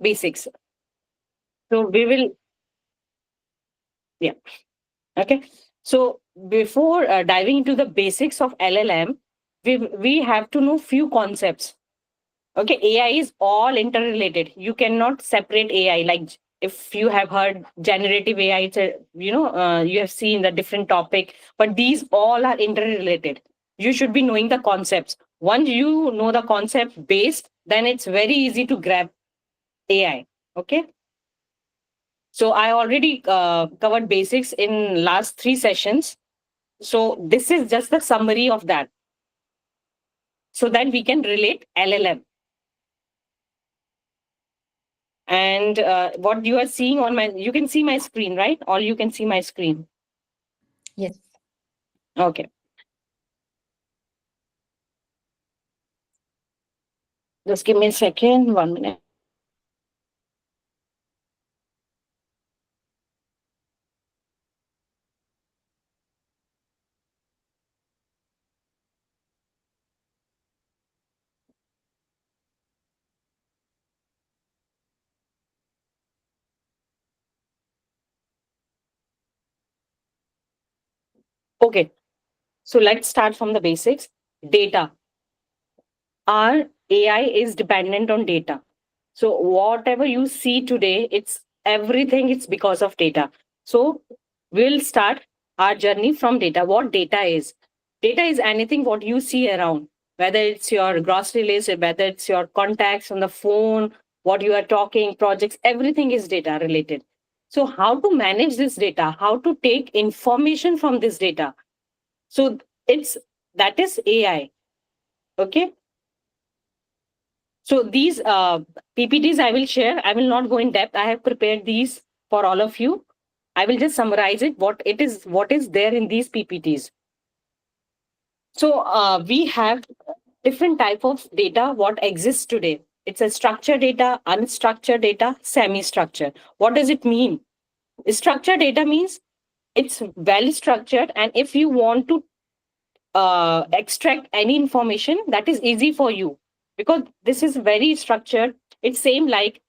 basics. So we will, yeah, okay. So before diving into the basics of LLM, we have to know few concepts. Okay, AI is all interrelated. You cannot separate AI. Like if you have heard generative AI, it's a, you have seen the different topic, but these all are interrelated. You should be knowing the concepts. Once you know the concept base, then it's very easy to grab AI. Okay. So I already covered basics in last 3 sessions. So this is just the summary of that, so that we can relate LLM. And what you are seeing on my, you can see my screen, right? Or you can see my screen. Yes. Okay. Just give me a second, 1 minute. Okay. So let's start from the basics. Data. Our AI is dependent on data. So whatever you see today, it's everything, it's because of data. So we'll start our journey from data. What data is? Data is anything what you see around, whether it's your grocery list, whether it's your contacts on the phone, what you are talking, projects, everything is data related. So how to manage this data? How to take information from this data? So it's, that is AI. Okay. So these PPTs I will share. I will not go in depth. I have prepared these for all of you. I will just summarize it. What is there in these PPTs. So we have different type of data what exists today. It's a structured data, unstructured data, semi-structured. What does it mean? Structured data means it's well structured, and if you want to extract any information, that is easy for you, because this is very structured. It's same like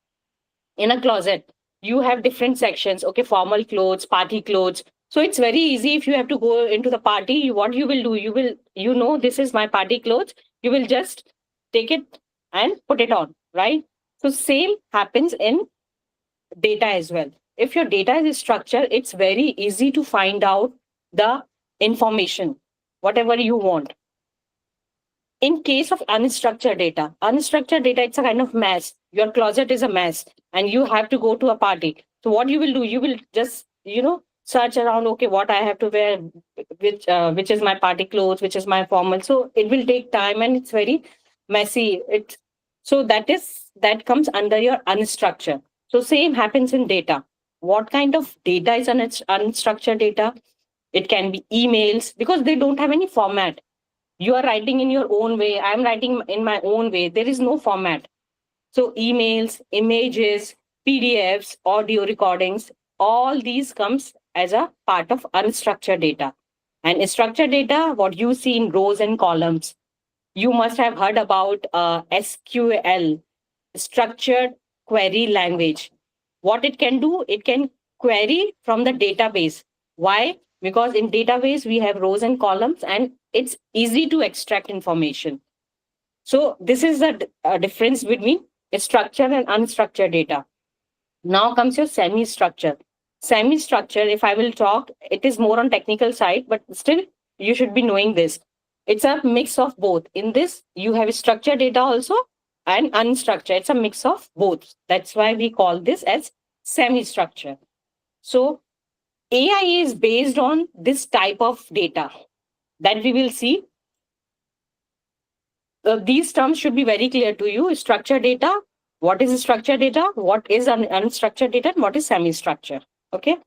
in a closet. You have different sections. Okay, formal clothes, party clothes. So it's very easy. If you have to go into the party, what you will do, you will, this is my party clothes, you will just take it and put it on, right? So same happens in data as well. If your data is structured, it's very easy to find out the information whatever you want. In case of unstructured data, it's a kind of mess. Your closet is a mess and you have to go to a party. So what you will do, you will just, search around, okay, what I have to wear, which is my party clothes, which is my formal. So it will take time and it's very messy. So that comes under your unstructured. So same happens in data. What kind of data is unstructured data? It can be emails, because they don't have any format. You are writing in your own way, I'm writing in my own way, there is no format. So emails, images, PDFs, audio recordings, all these comes as a part of unstructured data. And structured data, what you see in rows and columns. You must have heard about SQL, structured query language. What it can do, it can query from the database. Why? Because in database we have rows and columns and it's easy to extract information. So this is the difference between structured and unstructured data. Now comes your semi-structure. Semi-structure, if I will talk, it is more on technical side, but still you should be knowing this. It's a mix of both. In this, you have structured data also and unstructured. It's a mix of both. That's why we call this as semi-structure. So AI is based on this type of data that we will see. These terms should be very clear to you. Structured data, what is structured data, what is unstructured data, and what is semi-structured. Okay.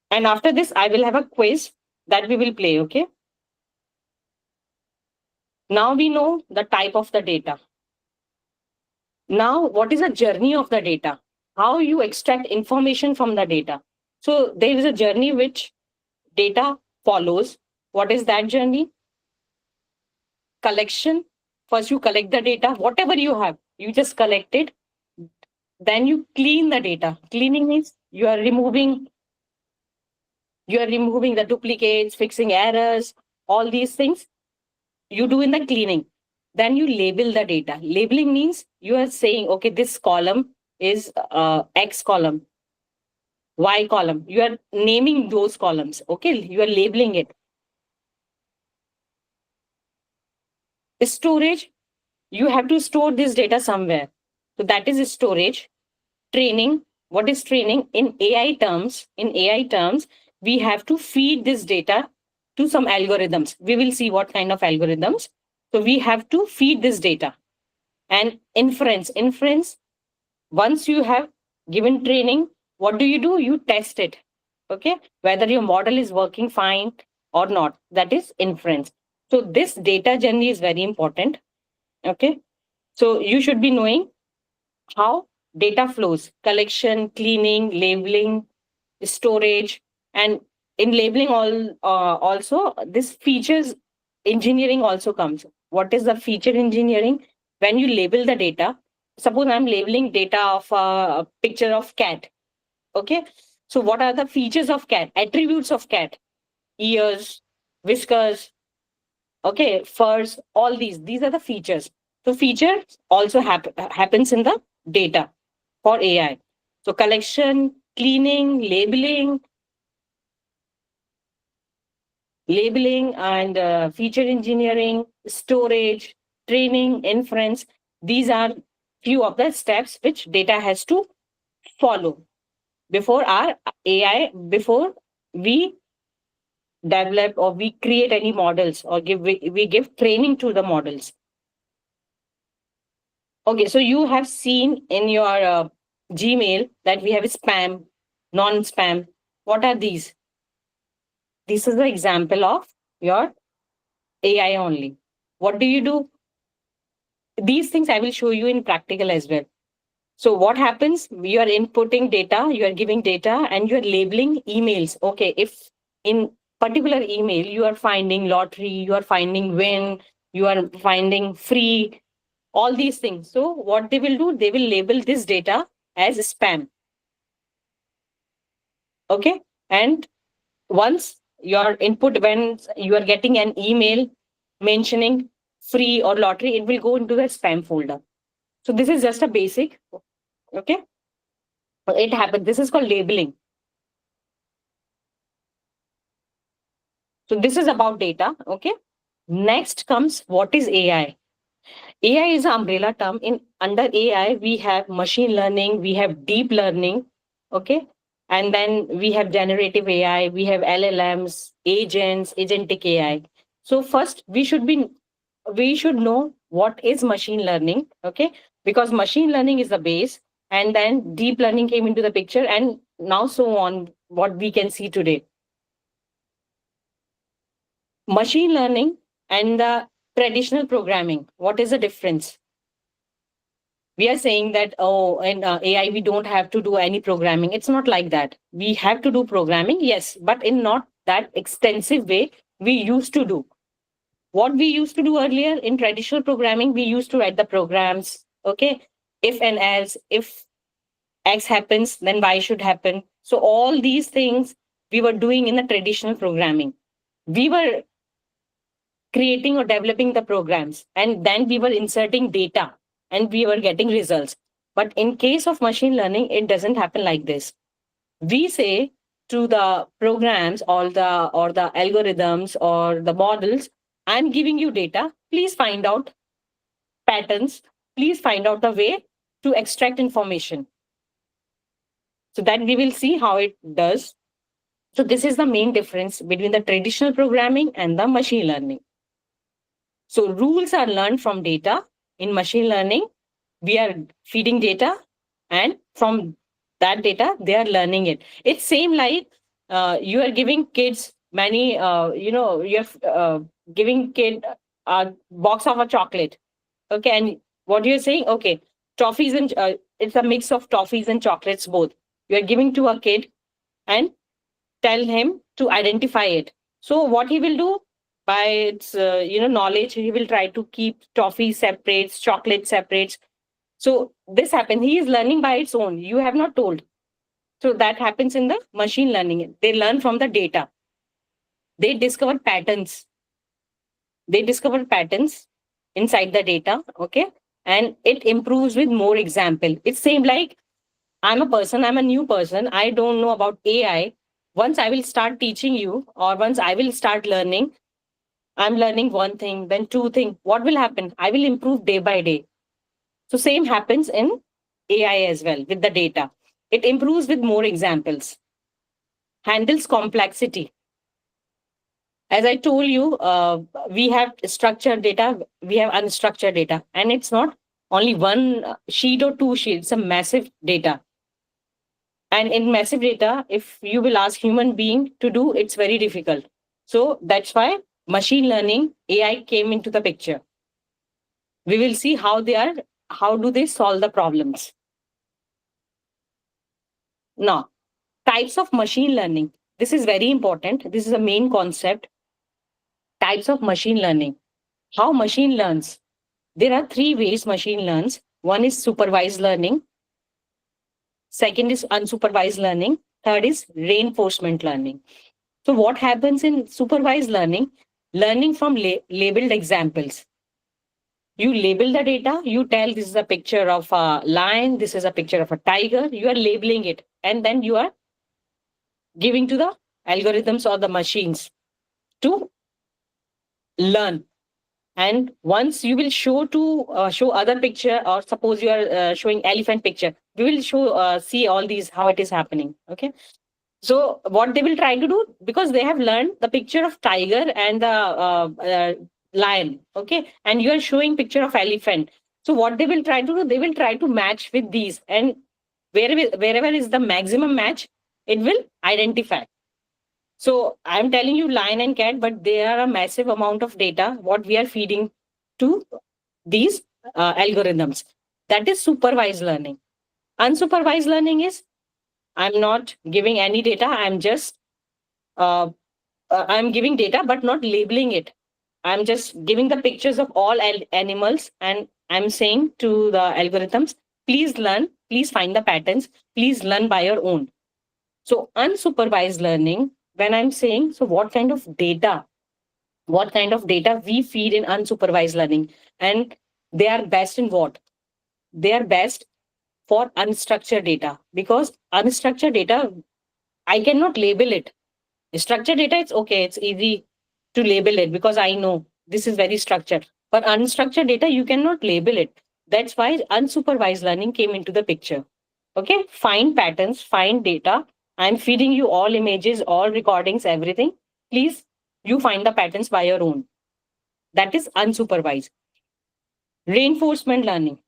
And after this, I will have a quiz that we will play. Okay. Now we know the type of the data. Now, what is the journey of the data? How you extract information from the data? So there is a journey which data follows. What is that journey? Collection. First, you collect the data, whatever you have, you just collect it. Then you clean the data. Cleaning means you are removing the duplicates, fixing errors, all these things you do in the cleaning. Then you label the data. Labeling means you are saying, okay, this column is X column, Y column. You are naming those columns. Okay, you are labeling it. Storage, you have to store this data somewhere. So that is storage. Training, what is training? In AI terms, we have to feed this data to some algorithms. We will see what kind of algorithms. So we have to feed this data. And inference, once you have given training, what do? You test it. Okay, whether your model is working fine or not. That is inference. So this data journey is very important. Okay, so you should be knowing how data flows: collection, cleaning, labeling, storage. And in labeling, also this features engineering also comes. What is the feature engineering? When you label the data, suppose I'm labeling data of a picture of cat. Okay, so what are the features of cat, attributes of cat? Ears, whiskers, okay, furs, all these are the features. So features also happens in the data for AI. So collection, cleaning, labeling and feature engineering, storage, training, inference. These are few of the steps which data has to follow before our AI, before we develop or we create any models or we give training to the models. Okay, so you have seen in your Gmail that we have spam, non-spam. What are these? This is the example of your AI only. What do you do? These things I will show you in practical as well. So what happens? You are inputting data, you are giving data, and you are labeling emails. Okay, if in particular email you are finding lottery, you are finding win, you are finding free, all these things. So what they will do? They will label this data as spam. Okay, and once your input, when you are getting an email mentioning free or lottery, it will go into the spam folder. So this is just a basic. Okay, it happens. This is called labeling. So this is about data. Okay, next comes what is AI. AI is an umbrella term. In under AI, we have machine learning, we have deep learning, okay, and then we have generative AI, we have LLMs, agents, agentic AI. So first, we should know what is machine learning, okay, because machine learning is the base, and then deep learning came into the picture, and now so on. What we can see today, machine learning and the traditional programming. What is the difference? We are saying that, oh, in AI we don't have to do any programming. It's not like that. We have to do programming, yes, but in not that extensive way we used to do. What we used to do earlier in traditional programming, we used to write the programs. Okay, if and else, if X happens, then Y should happen. So all these things we were doing in the traditional programming. We were creating or developing the programs, and then we were inserting data and we were getting results. But in case of machine learning, it doesn't happen like this. We say to the programs or the algorithms or the models, I'm giving you data, please find out patterns, please find out the way to extract information. So that we will see how it does. So this is the main difference between the traditional programming and the machine learning. So rules are learned from data. In machine learning, we are feeding data, and from that data, they are learning it. It's same like you are giving kids many, you're giving kid a box of a chocolate. Okay, and what you're saying, okay, toffees and it's a mix of toffees and chocolates both. You are giving to a kid and tell him to identify it. So what he will do, by its knowledge, he will try to keep toffee separates, chocolate separates. So this happens. He is learning by its own. You have not told. So that happens in the machine learning. They learn from the data. They discover patterns. They discover patterns inside the data. Okay. And it improves with more example. It's same like I'm a person, I'm a new person. I don't know about AI. Once I will start teaching you, or once I will start learning, I'm learning one thing, then two things. What will happen? I will improve day by day. So same happens in AI as well with the data. It improves with more examples, handles complexity. As I told you, we have structured data, we have unstructured data, and it's not only one sheet or two sheets, it's a massive data. And in massive data, if you will ask human being to do, it's very difficult. So that's why machine learning, AI came into the picture. We will see how do they solve the problems. Now, types of machine learning. This is very important. This is a main concept. Types of machine learning. How machine learns. There are three ways machine learns. One is supervised learning. Second is unsupervised learning. Third is reinforcement learning. So what happens in supervised learning? Learning from labeled examples. You label the data, you tell this is a picture of a lion, this is a picture of a tiger, you are labeling it, and then you are giving to the algorithms or the machines to learn. And once you will show other picture, or suppose you are showing elephant picture, we will see all these how it is happening. Okay. So what they will try to do, because they have learned the picture of tiger and the lion, okay, and you are showing picture of elephant. So what they will try to do, they will try to match with these, and wherever is the maximum match, it will identify. So I'm telling you lion and cat, but there are a massive amount of data what we are feeding to these algorithms. That is supervised learning. Unsupervised learning is I'm not giving any data. Uh, I'm giving data, but not labeling it. I'm just giving the pictures of all animals, and I'm saying to the algorithms, please learn, please find the patterns, please learn by your own. So unsupervised learning, when I'm saying, so what kind of data we feed in unsupervised learning, and they are best in what? They are best for unstructured data, because unstructured data, I cannot label it. Structured data, it's okay, it's easy to label it because I know this is very structured. But unstructured data, you cannot label it. That's why unsupervised learning came into the picture. Okay, find patterns, find data. I'm feeding you all images, all recordings, everything. Please, you find the patterns by your own. That is unsupervised. Reinforcement learning.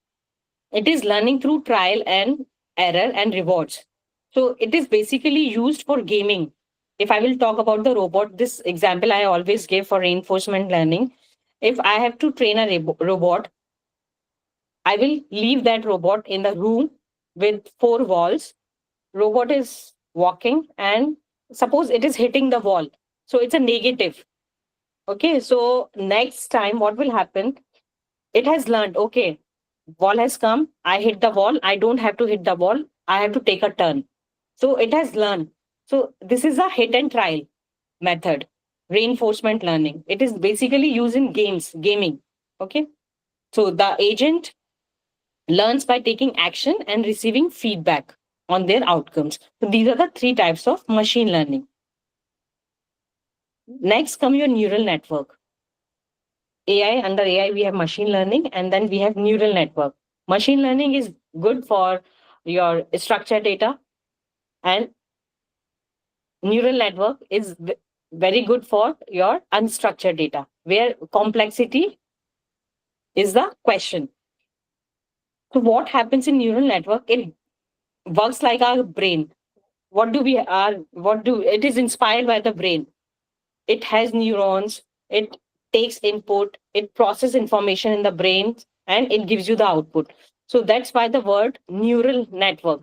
It is learning through trial and error and rewards. So it is basically used for gaming. If I will talk about the robot, this example I always give for reinforcement learning. If I have to train a robot, I will leave that robot in the room with four walls. Robot is walking, and suppose it is hitting the wall. So it's a negative. Okay. So next time, what will happen? It has learned, okay, wall has come, I hit the wall, I don't have to hit the wall, I have to take a turn. So it has learned. So this is a hit and trial method, reinforcement learning. It is basically used in gaming. Okay. So the agent learns by taking action and receiving feedback on their outcomes. So these are the three types of machine learning. Next come your neural network. AI, under AI, we have machine learning, and then we have neural network. Machine learning is good for your structured data, and neural network is very good for your unstructured data, where complexity is the question. So what happens in neural network? It works like our brain. It is inspired by the brain. It has neurons, it takes input, it processes information in the brain, and it gives you the output. So that's why the word neural network.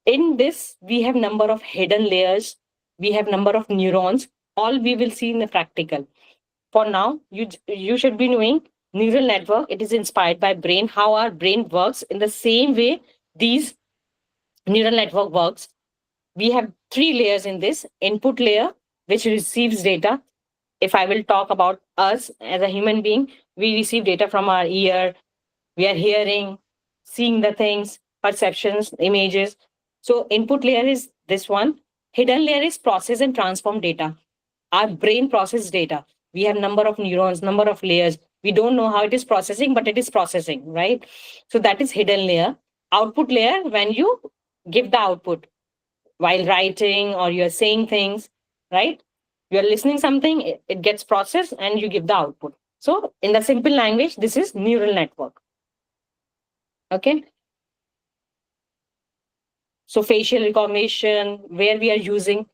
In this, we have number of hidden layers, we have number of neurons, all we will see in the practical. For now, you should be knowing neural network, it is inspired by brain, how our brain works. In the same way, these neural network works. We have three layers in this: input layer, which receives data. If I will talk about us as a human being, we receive data from our ear, we are hearing, seeing the things, perceptions, images. So input layer is this one. Hidden layer is process and transform data. Our brain process data. We have number of neurons, number of layers. We don't know how it is processing, but it is processing, right? So that is hidden layer. Output layer, when you give the output while writing or you're saying things, right? You're listening something, it gets processed and you give the output. So in the simple language, this is neural network. Okay. So facial recognition, where we are using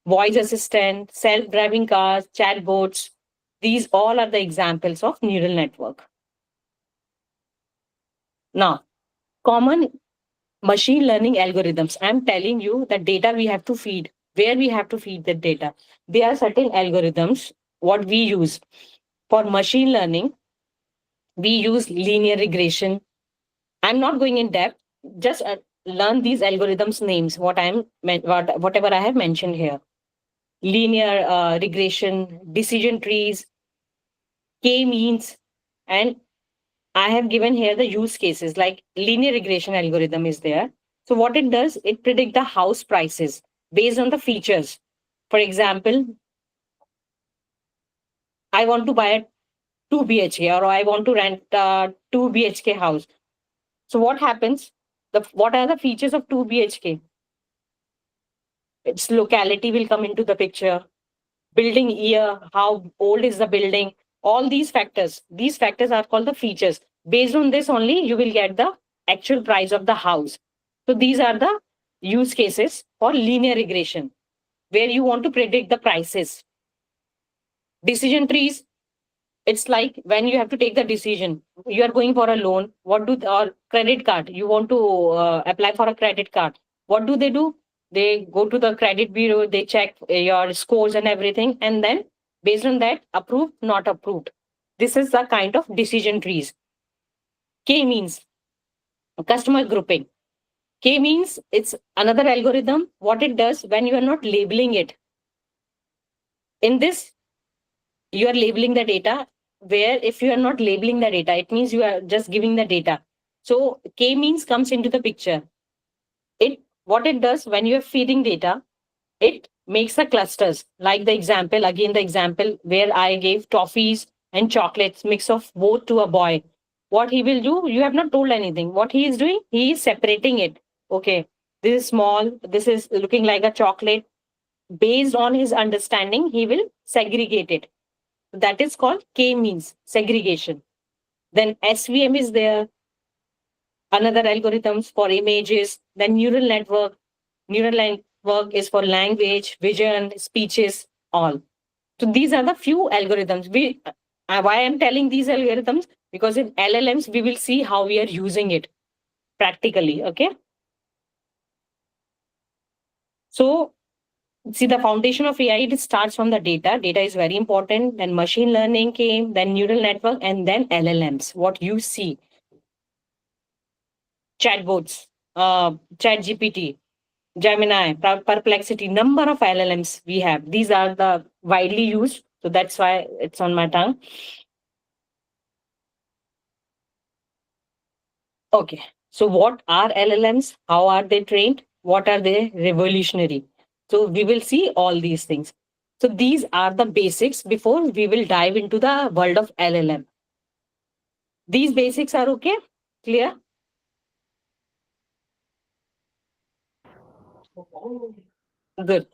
voice assistant, self-driving cars, chatbots. These all are the examples of neural network. Now, common machine learning algorithms. I'm telling you the data we have to feed, where we have to feed the data. There are certain algorithms, what we use. For machine learning, we use linear regression. I'm not going in depth, just learn these algorithms names, whatever I have mentioned here. Linear regression, decision trees, k-means, and I have given here the use cases like linear regression algorithm is there. So what it does, it predict the house prices based on the features. For example, I want to buy a 2 BHK or I want to rent a 2 BHK house. So what happens? What are the features of 2 BHK? Its locality will come into the picture. Building year, how old is the building? All these factors. These factors are called the features. Based on this only, you will get the actual price of the house. So these are the use cases for linear regression, where you want to predict the prices. Decision trees, it's like when you have to take the decision, you are going for a loan, or credit card, you want to apply for a credit card. What do? They go to the credit bureau, they check your scores and everything, and then based on that, approved, not approved. This is the kind of decision trees. K means customer grouping. K means it's another algorithm. What it does, when you are not labeling it, in this you are labeling the data, where if you are not labeling the data, it means you are just giving the data. So k means comes into the picture. It what it does, when you are feeding data, it makes the clusters, like the example, again the example where I gave toffees and chocolates, mix of both to a boy. What he will do, you have not told anything. What he is doing, he is separating it. Okay, this is small, this is looking like a chocolate. Based on his understanding, he will segregate it. That is called K means segregation. Then SVM is there, another algorithms for images. Then neural network. Neural network is for language, vision, speeches, all. So these are the few algorithms. Why I'm telling these algorithms? Because in LLMs, we will see how we are using it practically. Okay. So see, the foundation of AI, it starts from the data. Data is very important. Then machine learning came, then neural network, and then LLMs. What you see, chatbots, Chat GPT, Gemini, Perplexity, number of LLMs we have. These are the widely used. So that's why it's on my tongue. Okay. So what are LLMs? How are they trained? What are they revolutionary? So we will see all these things. So these are the basics before we will dive into the world of LLM. These basics are okay? Clear? Good.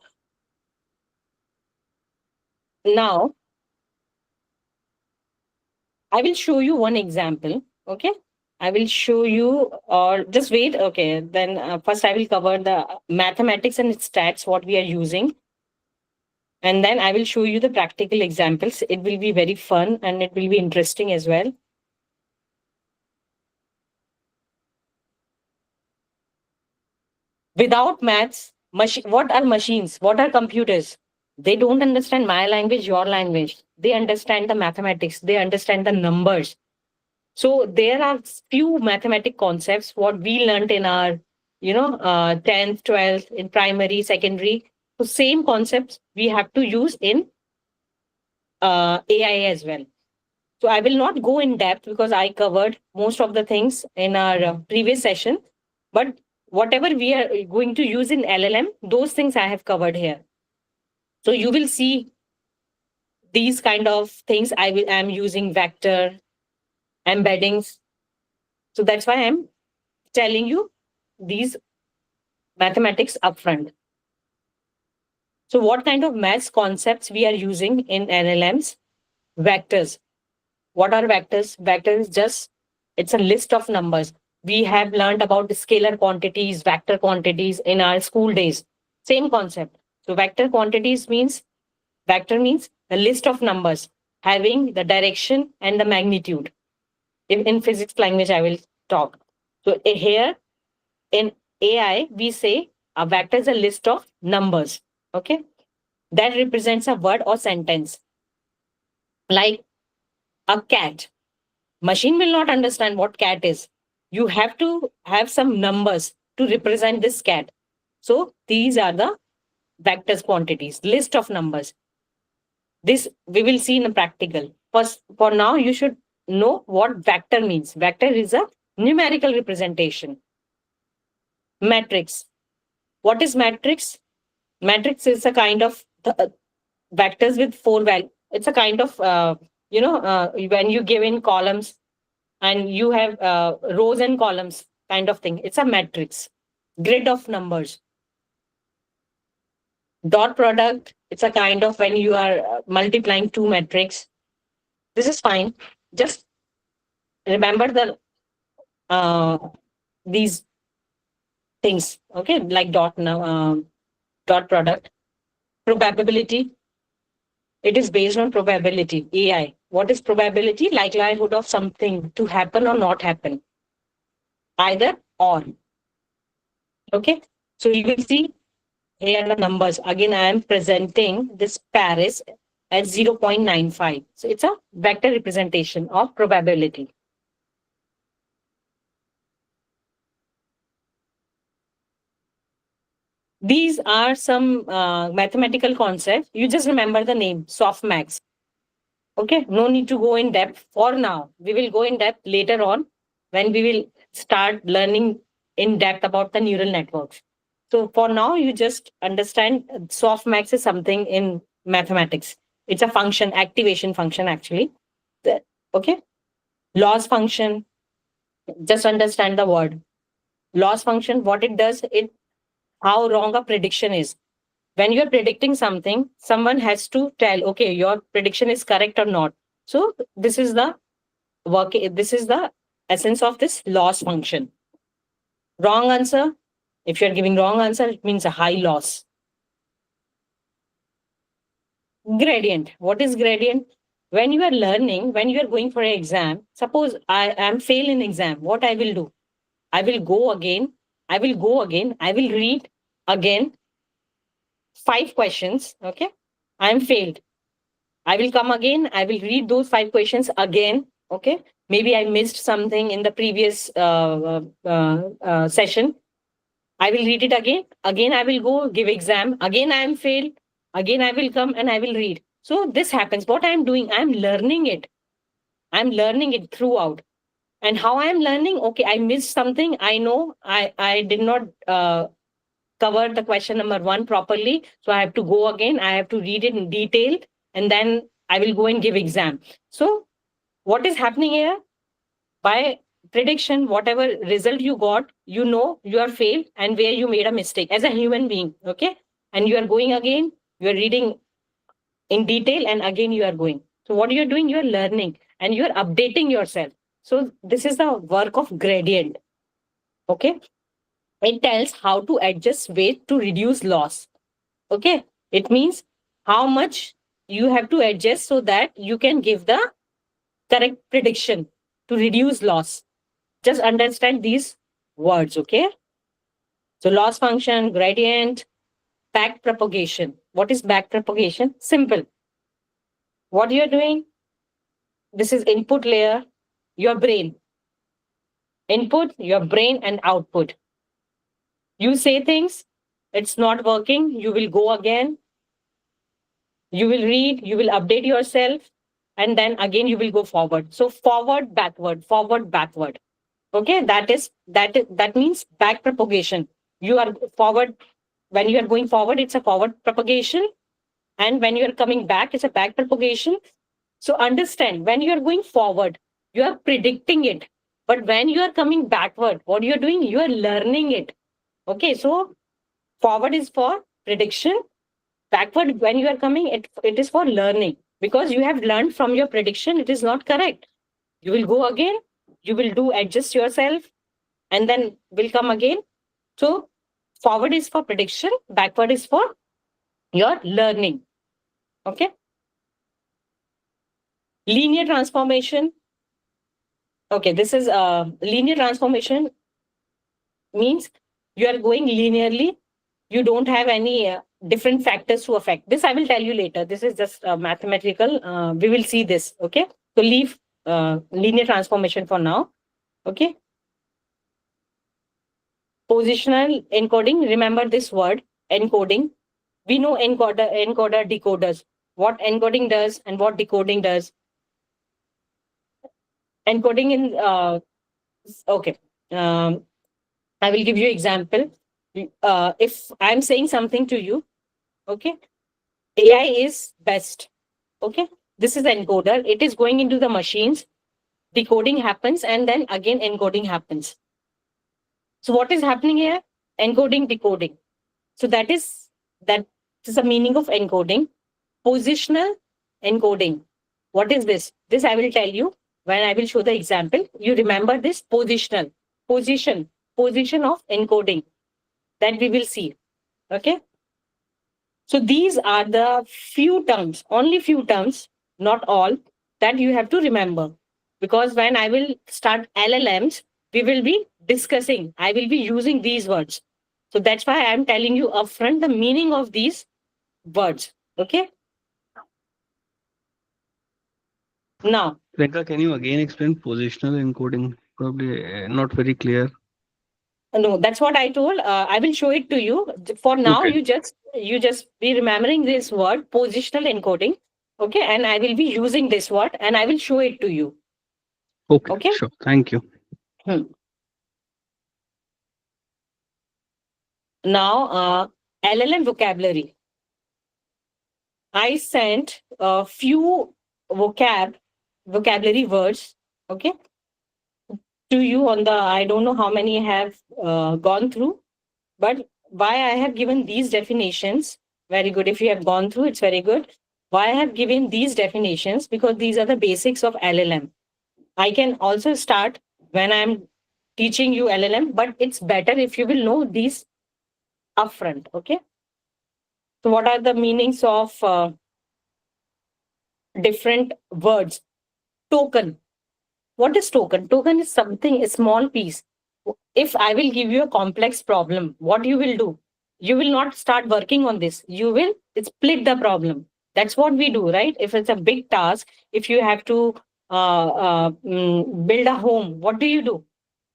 Now, I will show you one example. Okay. I will show you, or just wait. Okay. Then first I will cover the mathematics and stats, what we are using. And then I will show you the practical examples. It will be very fun and it will be interesting as well. Without maths, what are machines? What are computers? They don't understand my language, your language. They understand the mathematics, they understand the numbers. So there are few mathematic concepts what we learned in our 10th, 12th, in primary, secondary. So same concepts we have to use in AI as well. So I will not go in depth because I covered most of the things in our previous session. But whatever we are going to use in LLM, those things I have covered here. So you will see these kind of things. I'm using vector embeddings. So that's why I'm telling you these mathematics upfront. So what kind of maths concepts we are using in LLMs? Vectors. What are vectors? Vector is just, it's a list of numbers. We have learned about scalar quantities, vector quantities in our school days. Same concept. So vector means the list of numbers having the direction and the magnitude. In physics language, I will talk. So here in AI, we say a vector is a list of numbers. Okay. That represents a word or sentence. Like a cat. Machine will not understand what cat is. You have to have some numbers to represent this cat. So these are the vectors quantities, list of numbers. This we will see in a practical. First, for now, you should know what vector means. Vector is a numerical representation. Matrix. What is matrix? Matrix is a kind of vectors with four values. It's a kind of, when you give in columns and you have rows and columns kind of thing. It's a matrix, grid of numbers. Dot product, it's a kind of when you are multiplying two metrics. This is fine. Just remember these things, okay? Like dot product. Probability, it is based on probability, AI. What is probability? Likelihood of something to happen or not happen. Either or. Okay. So you will see here are the numbers. Again, I am presenting this Paris at 0.95. So it's a vector representation of probability. These are some mathematical concepts. You just remember the name, softmax. Okay, no need to go in depth for now. We will go in depth later on when we will start learning in depth about the neural networks. So for now, you just understand softmax is something in mathematics. It's a function, activation function actually. Okay, loss function. Just understand the word. Loss function. What it does, it how wrong a prediction is. When you're predicting something, someone has to tell, okay, your prediction is correct or not. So this is the this is the essence of this loss function. Wrong answer. If you're giving wrong answer, it means a high loss. Gradient. What is gradient? When you are learning, when you are going for an exam, suppose I am fail in exam, what I will do? I will go again. I will read again 5 questions. Okay. I am failed. I will come again. I will read those 5 questions again. Okay. Maybe I missed something in the previous session. I will read it again. Again, I will go give exam. Again, I am failed. Again, I will come and I will read. So this happens. What I am doing, I am learning it. I am learning it throughout. And how I am learning? Okay, I missed something. I know I did not cover the question number 1 properly. So I have to go again. I have to read it in detail. And then I will go and give exam. So what is happening here? By prediction, whatever result you got, you know you are failed and where you made a mistake as a human being. Okay. And you are going again, you are reading in detail, and again you are going. So what you are doing, you are learning and you are updating yourself. So this is the work of gradient. Okay. It tells how to adjust weight to reduce loss. Okay. It means how much you have to adjust so that you can give the correct prediction to reduce loss. Just understand these words, okay? So loss function, gradient, back propagation. What is back propagation? Simple. What you're doing, this is input layer, your brain. Input, your brain, and output. You say things, it's not working, you will go again, you will read, you will update yourself, and then again you will go forward. So forward, backward. Okay, that means back propagation. You are forward. When you are going forward, it's a forward propagation, and when you are coming back, it's a back propagation. So understand, when you are going forward, you are predicting it, but when you are coming backward, what you are doing, you are learning it. Okay, so forward is for prediction, backward when you are coming, it is for learning, because you have learned from your prediction it is not correct. You will go again, you will do adjust yourself, and then will come again. So forward is for prediction, backward is for your learning. Okay. Linear transformation. Okay, this is linear transformation means you are going linearly. You don't have any different factors to affect. This I will tell you later. This is just mathematical. We will see this. Okay. So leave linear transformation for now. Okay. Positional encoding. Remember this word, encoding. We know encoder, decoders. What encoding does and what decoding does. Encoding in okay. I will give you example. If I'm saying something to you, okay, AI is best. Okay, this is encoder. It is going into the machines. Decoding happens, and then again encoding happens. So what is happening here? Encoding, decoding. So that is the meaning of encoding. Positional encoding. What is this? This I will tell you when I will show the example. You remember this positional position of encoding that we will see. Okay. So these are the few terms, only few terms, not all, that you have to remember. Because when I will start LLMs, we will be discussing, I will be using these words. So that's why I'm telling you upfront the meaning of these words. Okay. Now, Priyanka, can you again explain positional encoding? Probably not very clear. no, that's what I told. I will show it to you. For now, Okay. you just be remembering this word, positional encoding. Okay, and I will be using this word, and I will show it to you. Okay. Okay. Sure. Thank you. Hmm. Now, LLM vocabulary. I sent a few vocabulary words. Okay, to you on the. I don't know how many have gone through, but why I have given these definitions. Very good. If you have gone through, it's very good. Why I have given these definitions? Because these are the basics of LLM. I can also start when I'm teaching you LLM, but it's better if you will know these upfront. Okay. So, what are the meanings of different words? Token. What is token? Token is something, a small piece. If I will give you a complex problem, what you will do? You will not start working on this. You will split the problem. That's what we do, right? If it's a big task, if you have to build a home, what do?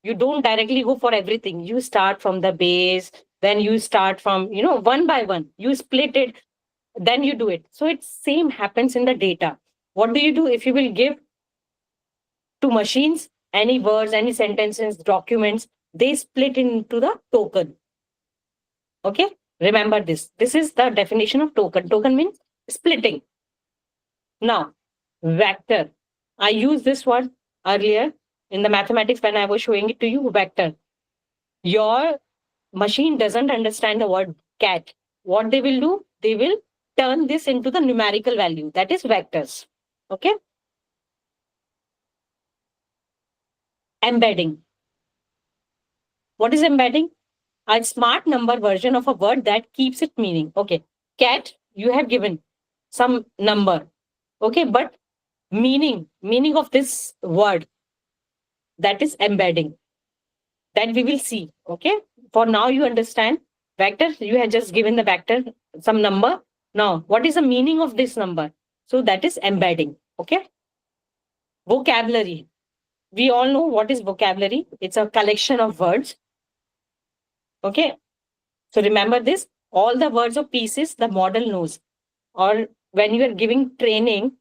You don't directly go for everything. You start from the base, then you start from, one by one. You split it, then you do it. So it's same happens in the data. What do? If you will give to machines any words, any sentences, documents, they split into the token. Okay, remember this. This is the definition of token. Token means splitting. Now, vector. I used this word earlier in the mathematics when I was showing it to you. Vector. Your machine doesn't understand the word cat. What they will do? They will turn this into the numerical value. That is vectors. Okay. Embedding. What is embedding? A smart number version of a word that keeps its meaning. Okay. Cat, you have given some number. Okay. But meaning of this word, that is embedding. That we will see. Okay. For now, you understand vector. You have just given the vector some number. Now, what is the meaning of this number? So that is embedding. Okay. Vocabulary. We all know what is vocabulary. It's a collection of words. Okay. So remember this, all the words or pieces the model knows. Or when you are giving training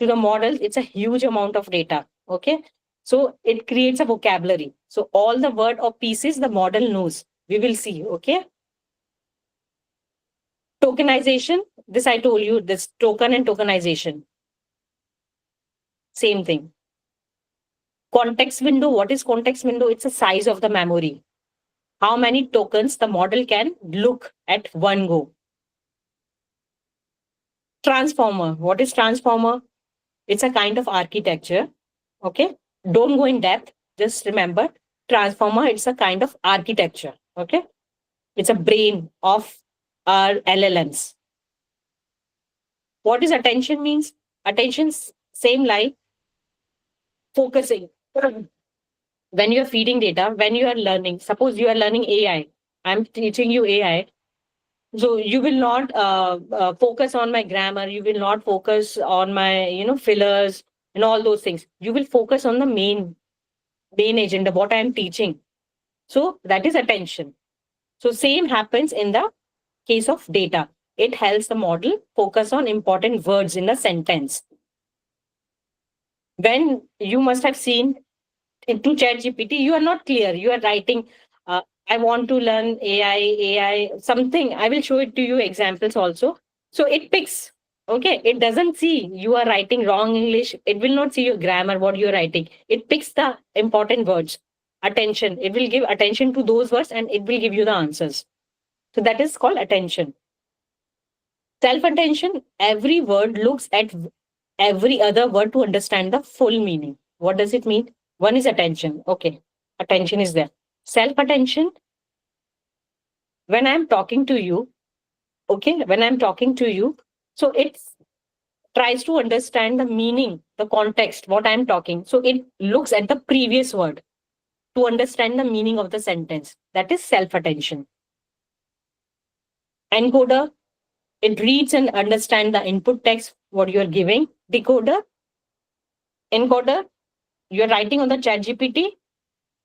to the models, it's a huge amount of data. Okay. So it creates a vocabulary. So all the word or pieces the model knows. We will see. Okay. Tokenization. This I told you, this token and tokenization. Same thing. Context window. What is context window? It's the size of the memory. How many tokens the model can look at one go. Transformer. What is transformer? It's a kind of architecture. Okay. Don't go in depth. Just remember, transformer, it's a kind of architecture. Okay. It's a brain of our LLMs. What is attention means? Attention, same like focusing. When you are feeding data, when you are learning, suppose you are learning AI, I'm teaching you AI. So you will not focus on my grammar. You will not focus on my, fillers and all those things. You will focus on the main agenda, what I am teaching. So that is attention. So same happens in the case of data. It helps the model focus on important words in the sentence. When you must have seen into ChatGPT, you are not clear. You are writing, I want to learn AI, something. I will show it to you examples also. So it picks, okay, it doesn't see you are writing wrong English. It will not see your grammar, what you're writing. It picks the important words, attention. It will give attention to those words and it will give you the answers. So that is called attention. Self-attention, every word looks at every other word to understand the full meaning. What does it mean? One is attention. Okay, attention is there. Self-attention, when I'm talking to you, okay, when I'm talking to you, so it tries to understand the meaning, the context, what I'm talking. So it looks at the previous word to understand the meaning of the sentence. That is self-attention. Encoder, it reads and understands the input text, what you're giving. Decoder, encoder, you're writing on the ChatGPT.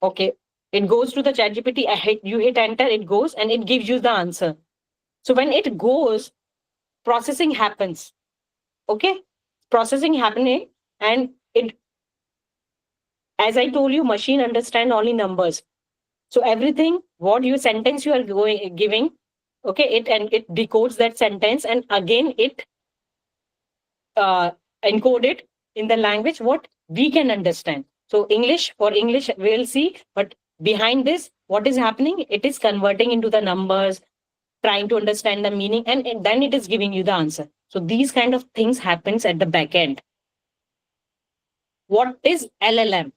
Okay, it goes to the ChatGPT. You hit enter, it goes and it gives you the answer. So when it goes, processing happens. Okay, processing happening, and it, as I told you, machine understand only numbers. So everything, what you sentence you are giving, okay, it decodes that sentence and again it encode it in the language what we can understand. So English, for English we'll see, but behind this, what is happening? It is converting into the numbers, trying to understand the meaning, and then it is giving you the answer. So these kind of things happens at the back end. What is LLM?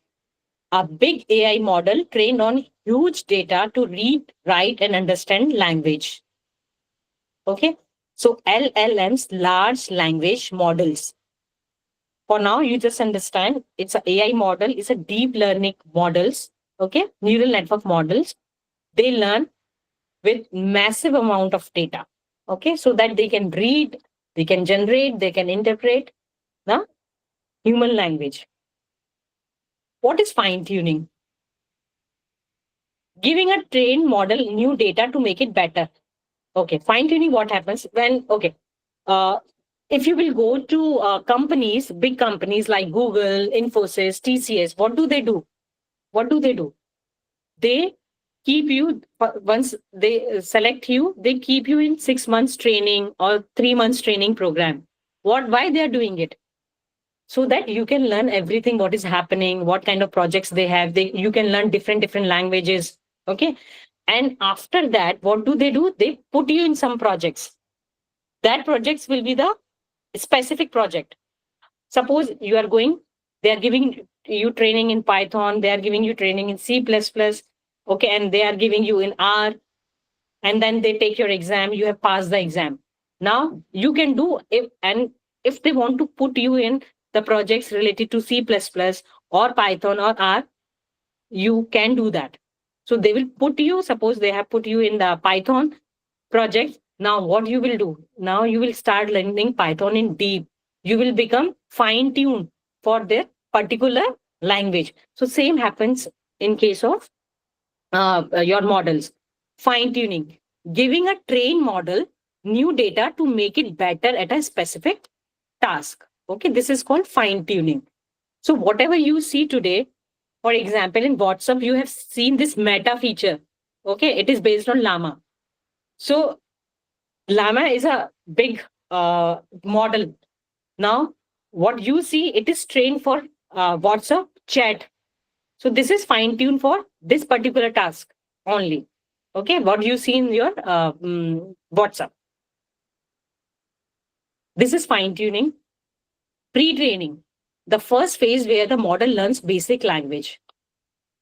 A big AI model trained on huge data to read, write, and understand language. Okay. So LLMs, large language models. For now, you just understand it's an AI model, it's a deep learning models. Okay. Neural network models. They learn with massive amount of data. Okay. So that they can read, they can generate, they can interpret the human language. What is fine tuning? Giving a trained model new data to make it better. Okay, fine tuning, what happens when, okay, if you will go to companies, big companies like Google, Infosys, TCS, what do they do? What do they do? They keep you, once they select you, they keep you in 6 months training or 3 months training program. Why they are doing it? So that you can learn everything, what is happening, what kind of projects they have. You can learn different languages. Okay. And after that, what do? They put you in some projects. That projects will be the specific project. Suppose you are going, they are giving you training in Python, they are giving you training in C++, okay, and they are giving you in R, and then they take your exam, you have passed the exam. Now you can do, if they want to put you in the projects related to C++ or Python or R, you can do that. So they will put you, suppose they have put you in the Python project, Now, what you will do? Now you will start learning Python in deep. You will become fine tuned for their particular language. So same happens in case of your models. Fine tuning, giving a trained model new data to make it better at a specific task. Okay, this is called fine tuning. So whatever you see today, for example, in WhatsApp, you have seen this meta feature. Okay, it is based on Llama. So Llama is a big model. Now, what you see, it is trained for WhatsApp chat. So this is fine tuned for this particular task only. Okay, what you see in your WhatsApp. This is fine tuning. Pre training, the first phase where the model learns basic language.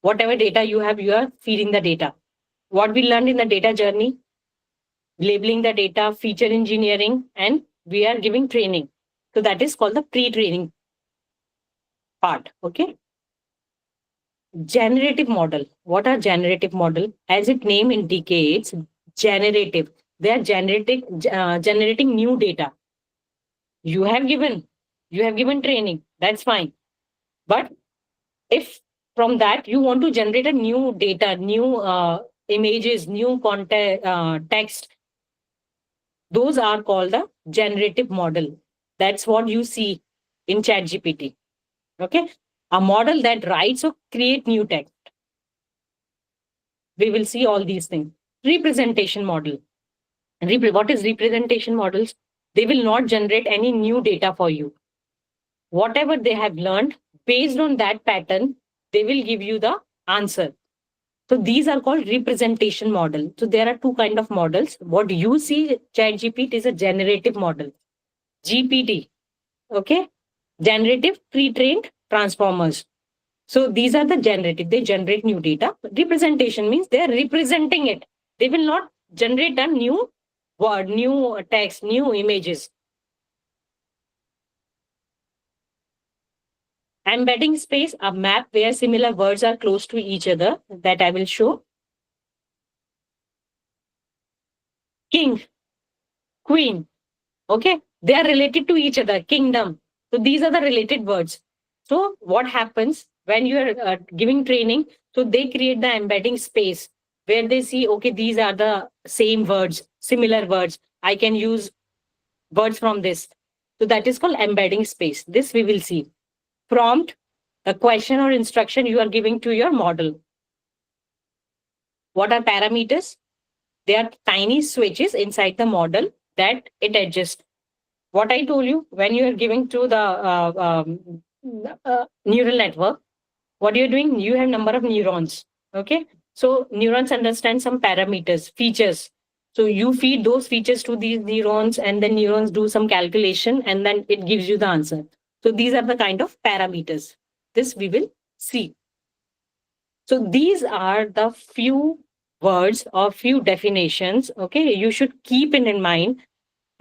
Whatever data you are feeding the data. What we learned in the data journey, labeling the data, feature engineering, and we are giving training. So that is called the pre-training part. Okay. Generative model. What are generative model? As its name indicates, generative. They are generating new data. You have given, you have given training. That's fine. But if from that you want to generate a new data, new images, new content, text, those are called the generative model. That's what you see in ChatGPT. Okay. A model that writes or create new text. We will see all these things. Representation model. What is representation models? They will not generate any new data for you. Whatever they have learned, based on that pattern, they will give you the answer. So these are called representation model. So there are two kind of models. What you see, ChatGPT is a generative model. GPT, okay? Generative pre-trained transformers. So these are the generative. They generate new data. Representation means they are representing it. They will not generate a new word, new text, new images. Embedding space, a map where similar words are close to each other, that I will show. King, queen, okay? They are related to each other. Kingdom. So these are the related words. So what happens when you are giving training? So they create the embedding space where they see, okay, these are the same words, similar words. I can use words from this. So that is called embedding space. This we will see. Prompt, a question or instruction you are giving to your model. What are parameters? They are tiny switches inside the model that it adjusts. What I told you, when you are giving to the neural network, what you're doing, you have number of neurons. Okay. So neurons understand some parameters, features. So you feed those features to these neurons and then neurons do some calculation and then it gives you the answer. So these are the kind of parameters. This we will see. So these are the few words or few definitions. Okay. You should keep it in mind.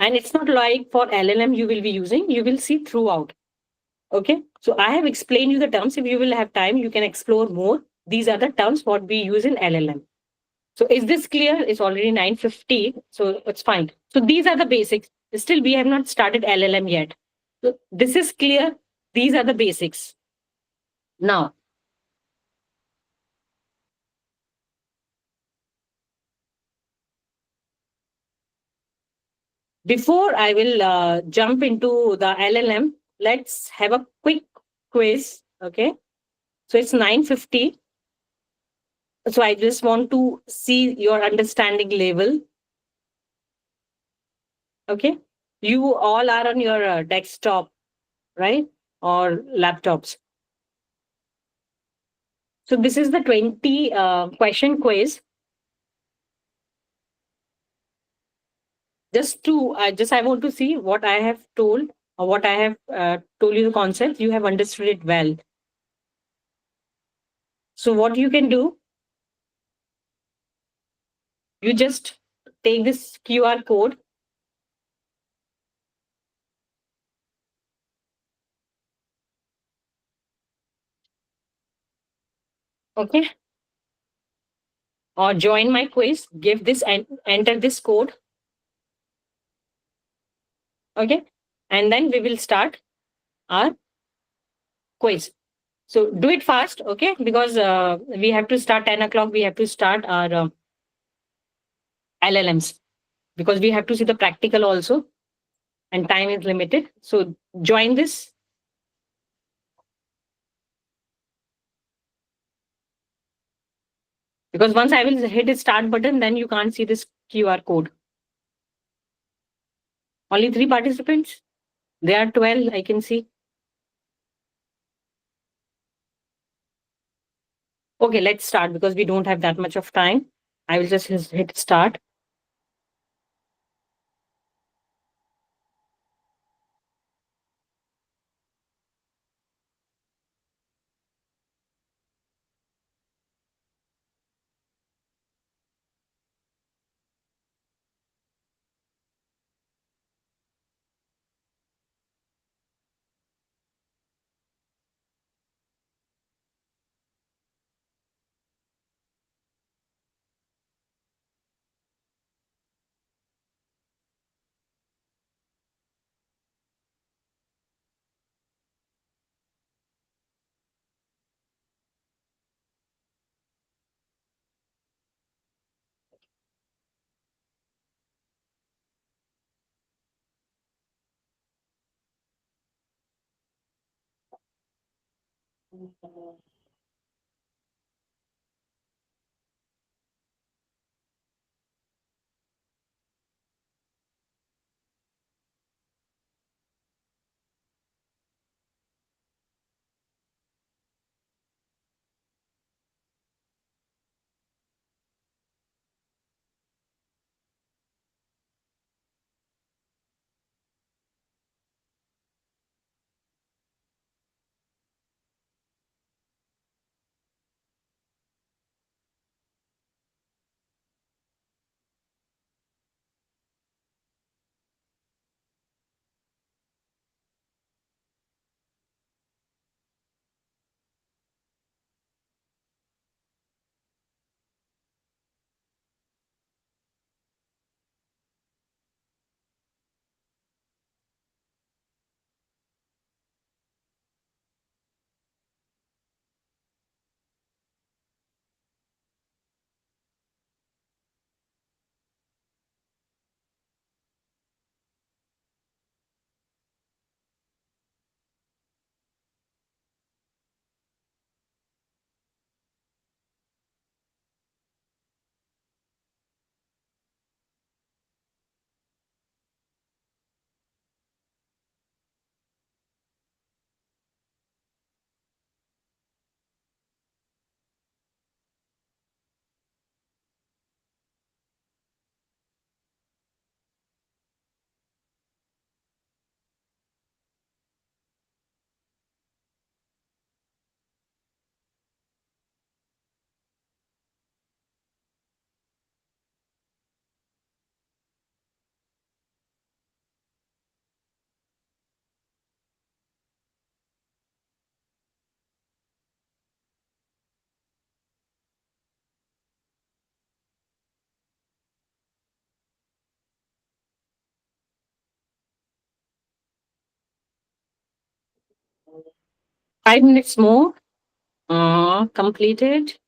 And it's not like for LLM you will be using, you will see throughout. Okay. So I have explained you the terms. If you will have time, you can explore more. These are the terms what we use in LLM. So is this clear? It's already 9:50. So it's fine. So these are the basics. Still, we have not started LLM yet. So this is clear. These are the basics. Now, before I will jump into the LLM, let's have a quick quiz. Okay. So it's 9:50. So I just want to see your understanding level. Okay. You all are on your desktop, right? Or laptops. So this is the 20 question quiz. I want to see what I have told or what I have told you the concept. You have understood it well. So what you can do, you just take this QR code. Okay. Or join my quiz, give this and enter this code. Okay. And then we will start our quiz. So do it fast, okay? Because we have to start 10 o'clock. We have to start our LLMs because we have to see the practical also, and time is limited. So join this. Because once I will hit the start button, then you can't see this QR code. Only 3 participants. There are 12, I can see. Okay, let's start because we don't have that much of time. I will just hit start. Mm. 5 minutes more. Completed.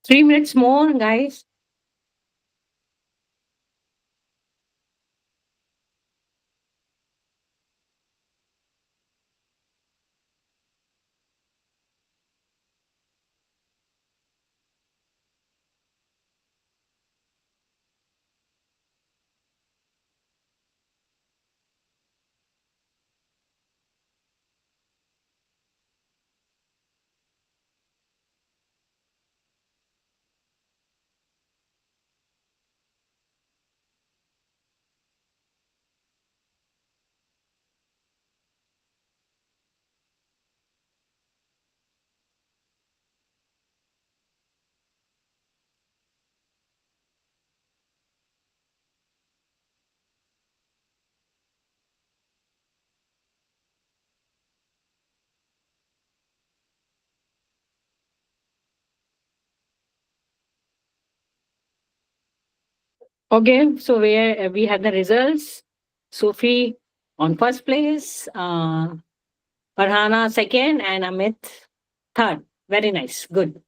3 minutes more, guys. Okay, so we have the results. Sophie on first place, Farhana second, and Amit third. Very nice. Good.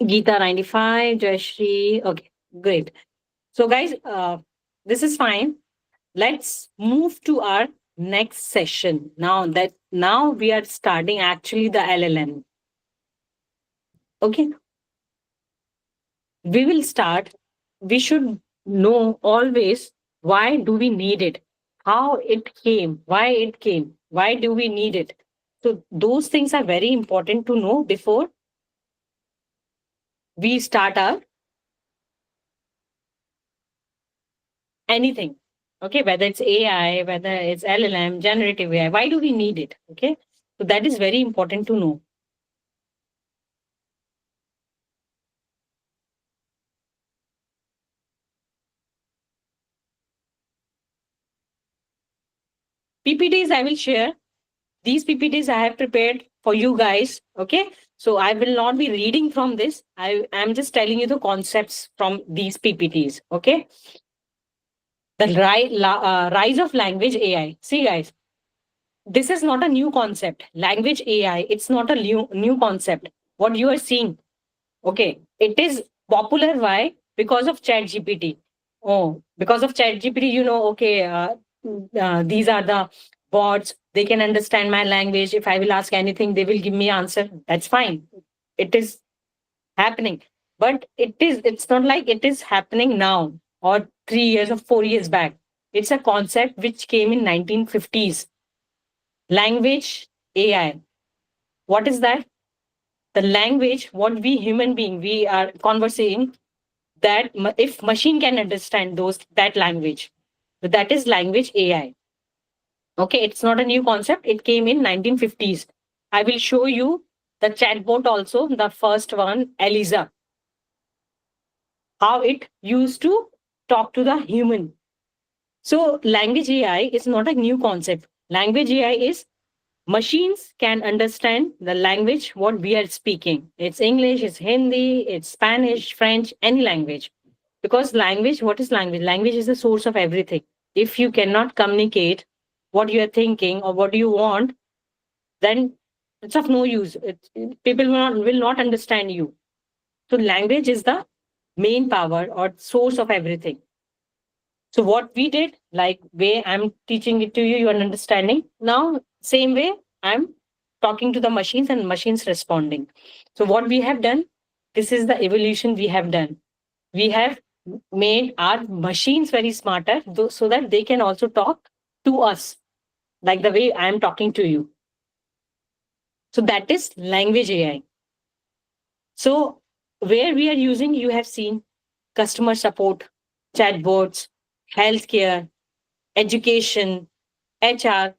Geeta 95, Jayashree. Okay, great. So, guys, this is fine. Let's move to our next session. Now we are starting actually the LLM. Okay, we will start. We should know always why do we need it, how it came, why do we need it. So those things are very important to know before we start our anything. Okay, whether it's AI, whether it's LLM, generative AI, why do we need it? Okay, so that is very important to know. PPTs I will share. These PPTs I have prepared for you guys. Okay, so I will not be reading from this. I am just telling you the concepts from these PPTs. Okay, the rise of language AI. See, guys, this is not a new concept. Language AI, it's not a new concept. What you are seeing, okay, it is popular. Why? Because of Chat GPT. Oh, because of Chat GPT, okay, these are the bots. They can understand my language. If I will ask anything, they will give me answer. That's fine. It is happening. But it's not like it is happening now or 3 years or 4 years back. It's a concept which came in 1950s. Language AI. What is that? The language, what we human being, we are conversing, that if machine can understand that language, that is language AI. Okay, it's not a new concept. It came in 1950s. I will show you the chatbot also, the first one, Eliza, how it used to talk to the human. So language AI is not a new concept. Language AI is machines can understand the language what we are speaking. It's English, it's Hindi, it's Spanish, French, any language. Because language, what is language? Language is the source of everything. If you cannot communicate what you are thinking or what you want, then it's of no use. People will not understand you. So language is the main power or source of everything. So what we did, like way I'm teaching it to you, you are understanding. Now, same way, I'm talking to the machines and machines responding. So what we have done, this is the evolution we have done. We have made our machines very smarter so that they can also talk to us, like the way I'm talking to you. So that is language AI. So where we are using, you have seen customer support, chatbots, healthcare, education, HR.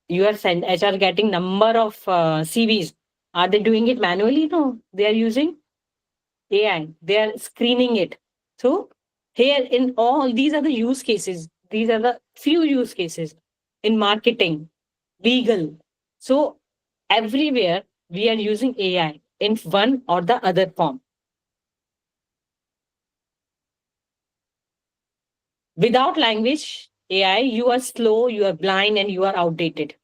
You are sent HR getting number of CVs. Are they doing it manually? No, they are using AI. They are screening it. So here in all these are the use cases. These are the few use cases in marketing, legal. So everywhere we are using AI in one or the other form. Without language AI, you are slow, you are blind, and you are outdated.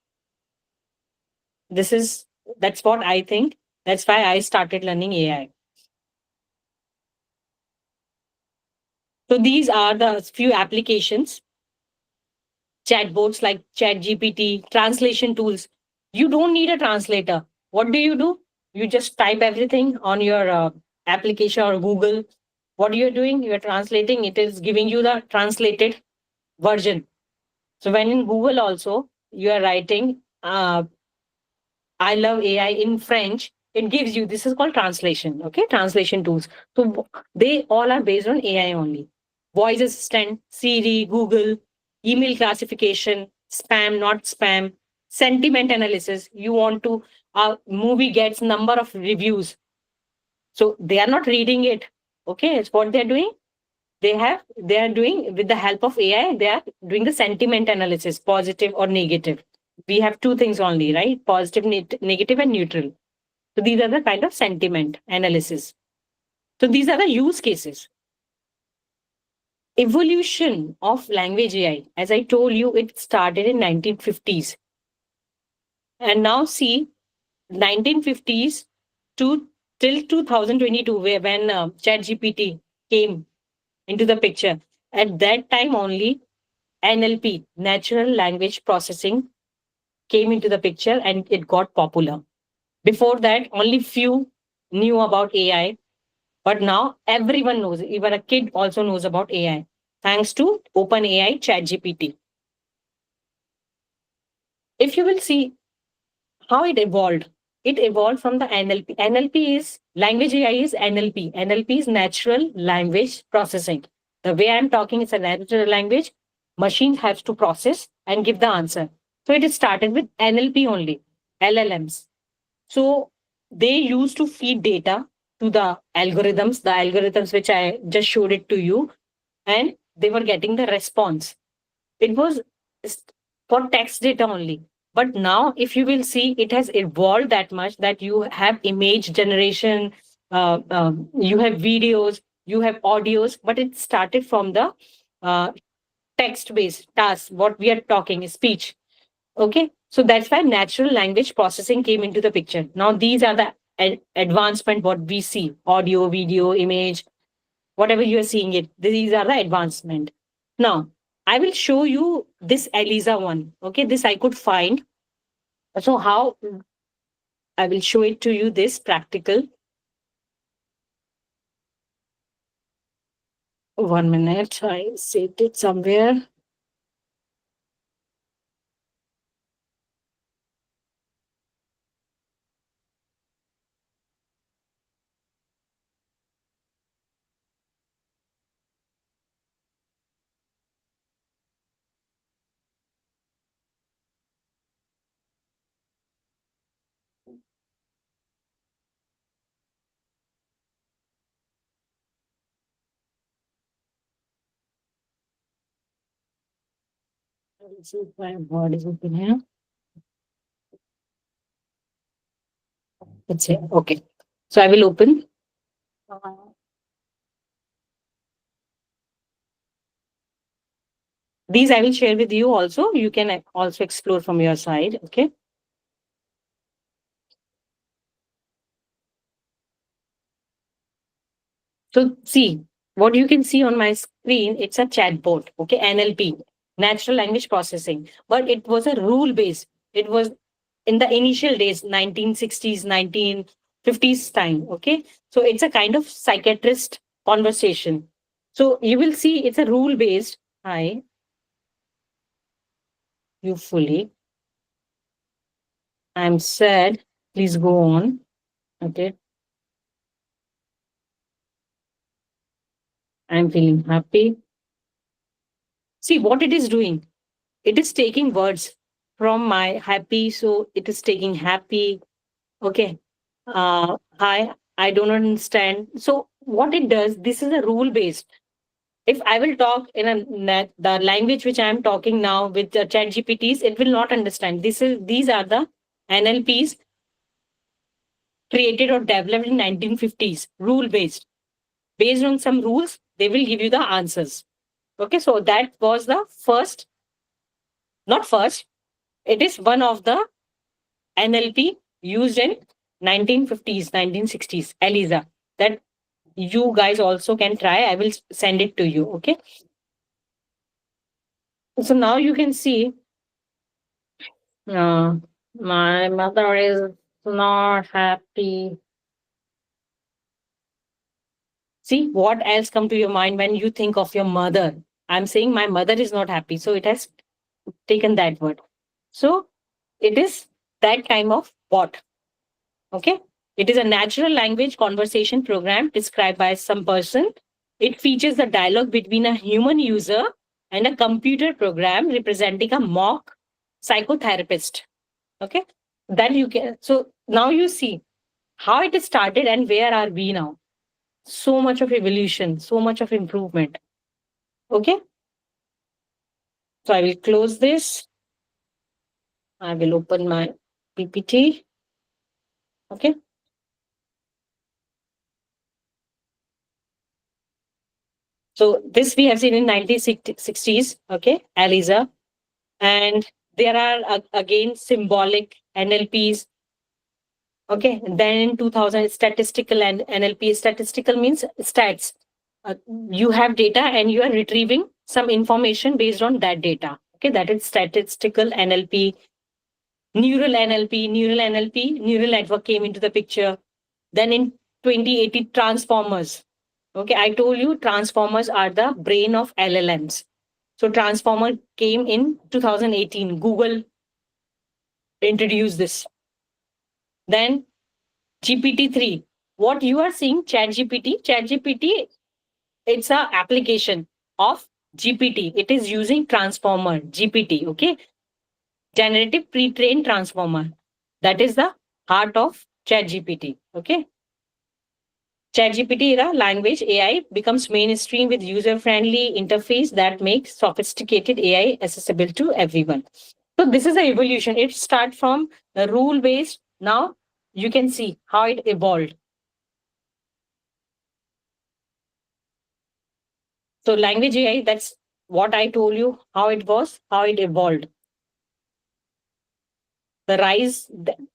This is that's what I think. That's why I started learning AI. So these are the few applications, chatbots like ChatGPT, translation tools. You don't need a translator. What do? You just type everything on your application or Google. What you're doing, you're translating. It is giving you the translated version. So when in Google also you are writing I love AI in French, it gives you, this is called translation, okay? Translation tools. So they all are based on AI only. Voice assistant, Siri, Google, email classification, spam, not spam, sentiment analysis. You want to, a movie gets number of reviews. So they are not reading it. Okay, it's what they're doing. They are doing with the help of AI, they are doing the sentiment analysis, positive or negative. We have two things only, right? Positive, negative, and neutral. So these are the kind of sentiment analysis. So these are the use cases. Evolution of language AI, as I told you, it started in 1950s. And now see, 1950s to till 2022, where when ChatGPT came into the picture. At that time only, NLP, natural language processing, came into the picture and it got popular. Before that, only few knew about AI, but now everyone knows. Even a kid also knows about AI, thanks to OpenAI ChatGPT. If you will see how it evolved from the NLP. NLP is language AI is NLP. NLP is natural language processing. The way I'm talking is a natural language. Machine has to process and give the answer. So it is started with NLP only, LLMs. So they used to feed data to the algorithms which I just showed it to you, and they were getting the response. It was for text data only. But now, if you will see, it has evolved that much that you have image generation, you have videos, you have audios, but it started from the uh, text based task. What we are talking is speech. Okay. So that's why natural language processing came into the picture. Now, these are the advancement what we see: audio, video, image, whatever you are seeing it. These are the advancement. Now, I will show you this Eliza one. Okay, this I could find. So how I will show it to you this practical. 1 minute, I saved it somewhere. Let's see if my board is open here. Let's see. Okay. So I will open. These I will share with you also. You can also explore from your side. Okay. So see, what you can see on my screen, it's a chatbot, okay, NLP, natural language processing, but it was a rule based. It was in the initial days, 1960s, 1950s time, okay. So it's a kind of psychiatrist conversation. So you will see it's a rule based. Hi, you fully. I'm sad. Please go on. Okay. I'm feeling happy. See what it is doing. It is taking words from my happy, so it is taking happy. Okay. Hi, I don't understand. So what it does, this is a rule based. If I will talk in a the language which I am talking now with the chat GPTs, it will not understand. These are the NLPs created or developed in 1950s, rule based. Based on some rules, they will give you the answers. Okay, so that was the first, not first, it is one of the NLP used in 1950s, 1960s, ELISA, that you guys also can try. I will send it to you. Okay. So now you can see, my mother is not happy. See, what else come to your mind when you think of your mother? I'm saying my mother is not happy. So it has taken that word. So it is that kind of bot. Okay. It is a natural language conversation program described by some person. It features the dialogue between a human user and a computer program representing a mock psychotherapist. Okay. Then you can, so now you see how it started and where are we now. So much of evolution, so much of improvement. Okay. So I will close this. I will open my PPT. Okay. So this we have seen in 1960s. Okay. ELISA. And there are again symbolic NLPs. Okay. Then in 2000, statistical and NLP. Statistical means stats. You have data and you are retrieving some information based on that data. Okay. That is statistical NLP. Neural NLP, neural network came into the picture. Then in 2018, transformers. Okay, I told you transformers are the brain of LLMs. So transformer came in 2018. Google introduced this. Then GPT-3. What you are seeing, ChatGPT, it's a application of GPT. It is using transformer, GPT, okay? Generative pre-trained transformer. That is the heart of ChatGPT, okay? ChatGPT era language AI becomes mainstream with user-friendly interface that makes sophisticated AI accessible to everyone. So this is the evolution. It starts from the rule-based. Now you can see how it evolved. So language AI, that's what I told you, how it was, how it evolved. The rise,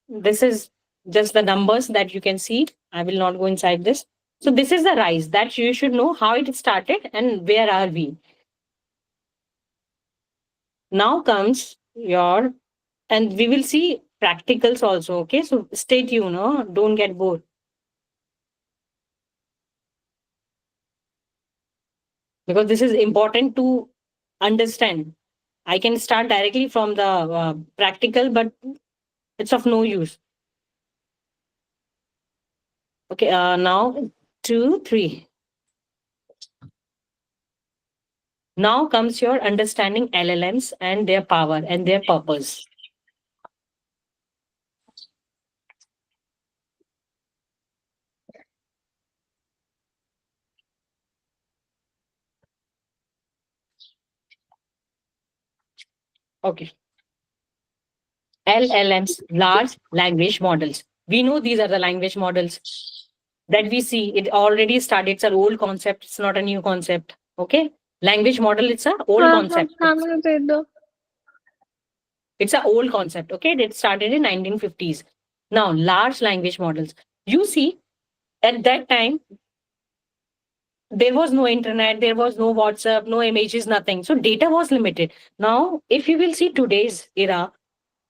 this is just the numbers that you can see. I will not go inside this. So this is the rise that you should know how it started and where are we. Now comes your, and we will see practicals also. Okay, so stay tuned, no? Don't get bored. Because this is important to understand. I can start directly from the practical, but it's of no use. Okay, now 2, 3. Now comes your understanding LLMs and their power and their purpose. Okay. LLMs, large language models. We know these are the language models that we see. It already started. It's an old concept. It's not a new concept. Okay. Language model, it's an old concept. It's an old concept. Okay. It started in 1950s. Now, large language models. You see, at that time, there was no internet, there was no WhatsApp, no images, nothing. So data was limited. Now, if you will see today's era,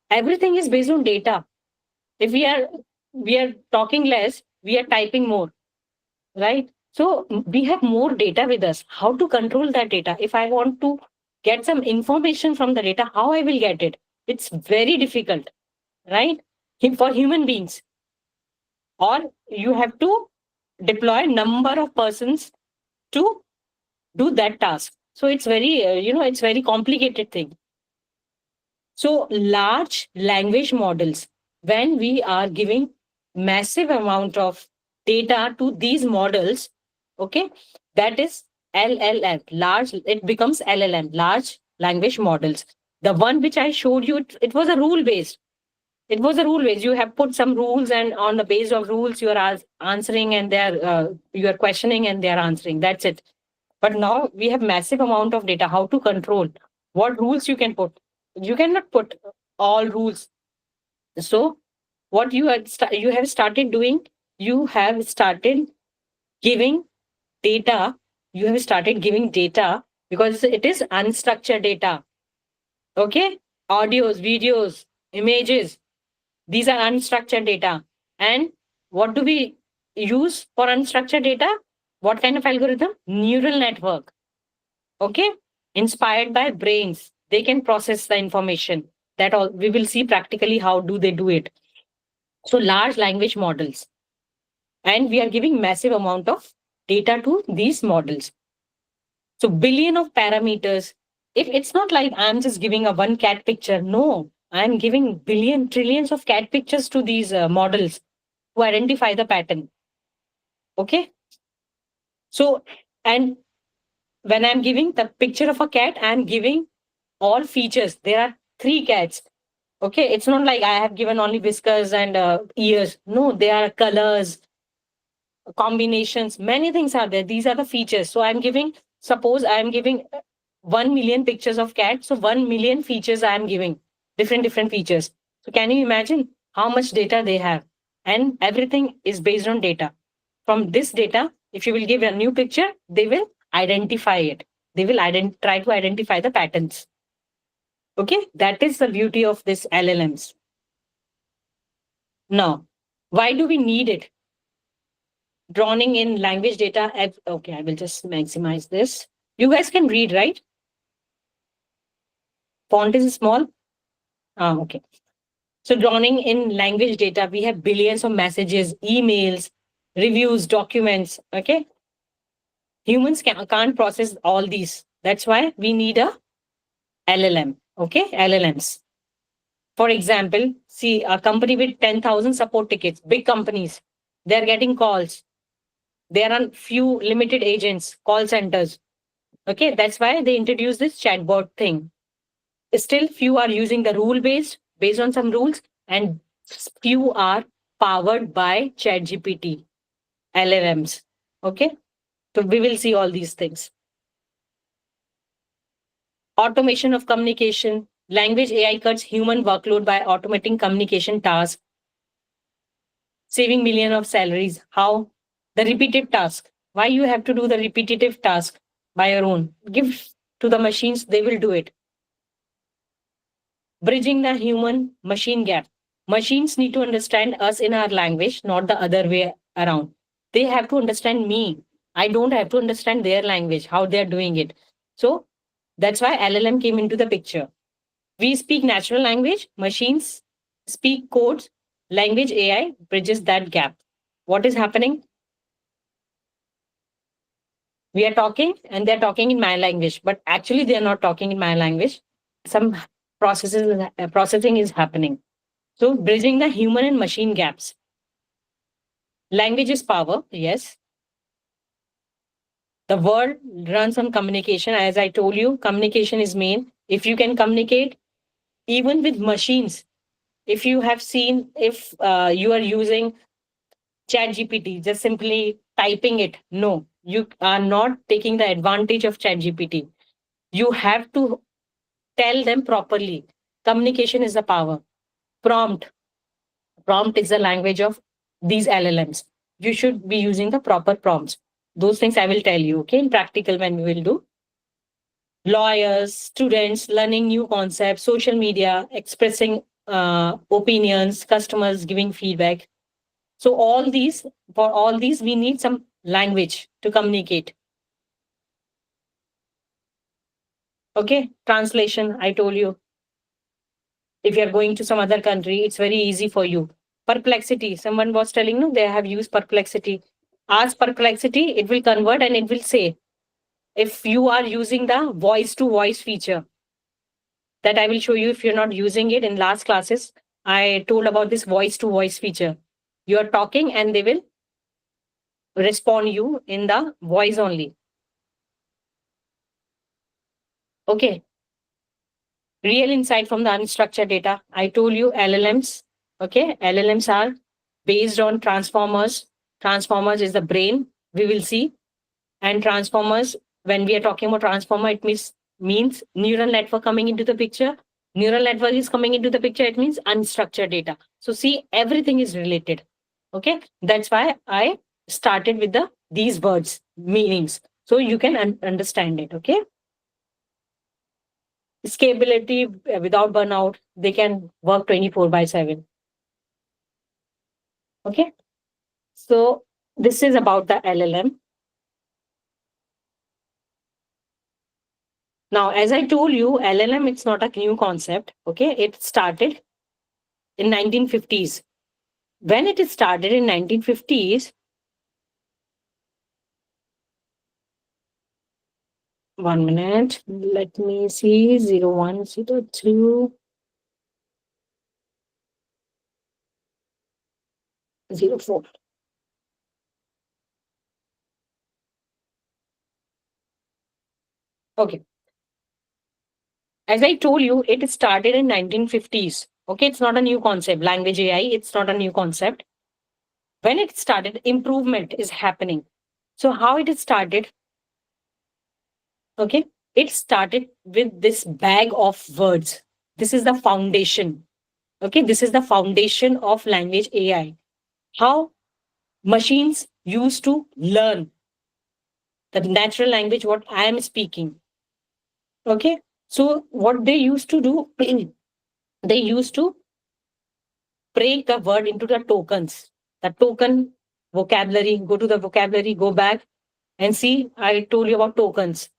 everything is based on data. If we are talking less, we are typing more, right? So we have more data with us. How to control that data? If I want to get some information from the data, how I will get it? It's very difficult, right? For human beings. Or you have to deploy number of persons to do that task. So it's very, it's very complicated thing. So large language models, when we are giving massive amount of data to these models, okay, that is LLM, large, it becomes LLM, large language models. The one which I showed you, it was a rule based. It was a rule based. You have put some rules, and on the base of rules, you are answering, and you are questioning, and they are answering. That's it. But now we have massive amount of data. How to control? What rules you can put? You cannot put all rules. So what you have started doing, you have started giving data. You have started giving data because it is unstructured data. Okay, audios, videos, images, these are unstructured data. And what do we use for unstructured data? What kind of algorithm? Neural network. Okay, inspired by brains, they can process the information. That all we will see practically how do they do it. So large language models, and we are giving massive amount of data to these models. So billion of parameters. If it's not like I'm just giving a one cat picture, no, I'm giving billion trillions of cat pictures to these models to identify the pattern. Okay, so, and when I'm giving the picture of a cat, I'm giving all features. There are three cats. Okay, it's not like I have given only whiskers and ears. No, there are colors, combinations, many things are there. These are the features. So I'm giving, suppose I'm giving 1 million pictures of cats. So 1 million features I am giving, different features. So can you imagine how much data they have? And everything is based on data. From this data, if you will give a new picture, they will identify it. They will try to identify the patterns. Okay, that is the beauty of this LLMs. Now, why do we need it? Drowning in language data. Okay, I will just maximize this. You guys can read, right? Font is small. Okay. So drowning in language data, we have billions of messages, emails, reviews, documents. Okay. Humans can't process all these. That's why we need a LLM. Okay. LLMs. For example, see a company with 10,000 support tickets, big companies, they're getting calls. There are few limited agents, call centers. Okay. That's why they introduced this chatbot thing. Still, few are using the rule based on some rules, and few are powered by ChatGPT, LLMs. Okay, so we will see all these things. Automation of communication. Language AI cuts human workload by automating communication tasks, saving millions of salaries. How? The repetitive task. Why you have to do the repetitive task by your own? Give to the machines, they will do it. Bridging the human machine gap. Machines need to understand us in our language, not the other way around. They have to understand me. I don't have to understand their language, how they're doing it. So that's why LLM came into the picture. We speak natural language, machines speak codes, language AI bridges that gap. What is happening? We are talking and they're talking in my language, but actually they are not talking in my language. Some processing is happening. So bridging the human and machine gaps. Language is power, yes. The world runs on communication. As I told you, communication is main. If you can communicate, even with machines, if you have seen, if you are using Chat GPT, just simply typing it, no, you are not taking the advantage of Chat GPT. You have to tell them properly. Communication is the power. Prompt. Prompt is the language of these LLMs. You should be using the proper prompts. Those things I will tell you, okay, in practical when we will do. Lawyers, students learning new concepts, social media, expressing opinions, customers giving feedback. So for all these, we need some language to communicate. Okay, translation, I told you. If you're going to some other country, it's very easy for you. Perplexity, someone was telling, no, they have used perplexity. Ask perplexity, it will convert and it will say, if you are using the voice to voice feature, that I will show you if you're not using it. In last classes, I told about this voice to voice feature. You're talking and they will respond you in the voice only. Okay. Real insight from the unstructured data. I told you LLMs. Okay. LLMs are based on transformers. Transformers is the brain, we will see. And transformers, when we are talking about transformer, it means neural network coming into the picture. Neural network is coming into the picture. It means unstructured data. So see, everything is related. Okay, that's why I started with these words meanings, so you can understand it. Okay, scalability without burnout. They can work 24/7. Okay, so this is about the LLM. Now, as I told you, LLM, it's not a new concept. Okay, it started in 1950s. When it started in 1950s, 1 minute, let me see, 0102 04. Okay, as I told you, it started in 1950s. Okay, it's not a new concept. Language AI, it's not a new concept. When it started, improvement is happening. So how it started? Okay, it started with this bag of words. This is the foundation. Okay, this is the foundation of language AI. How machines used to learn the natural language, what I am speaking. Okay, so what they used to do, they used to break the word into the tokens. The token vocabulary, go to the vocabulary, go back and see. I told you about tokens.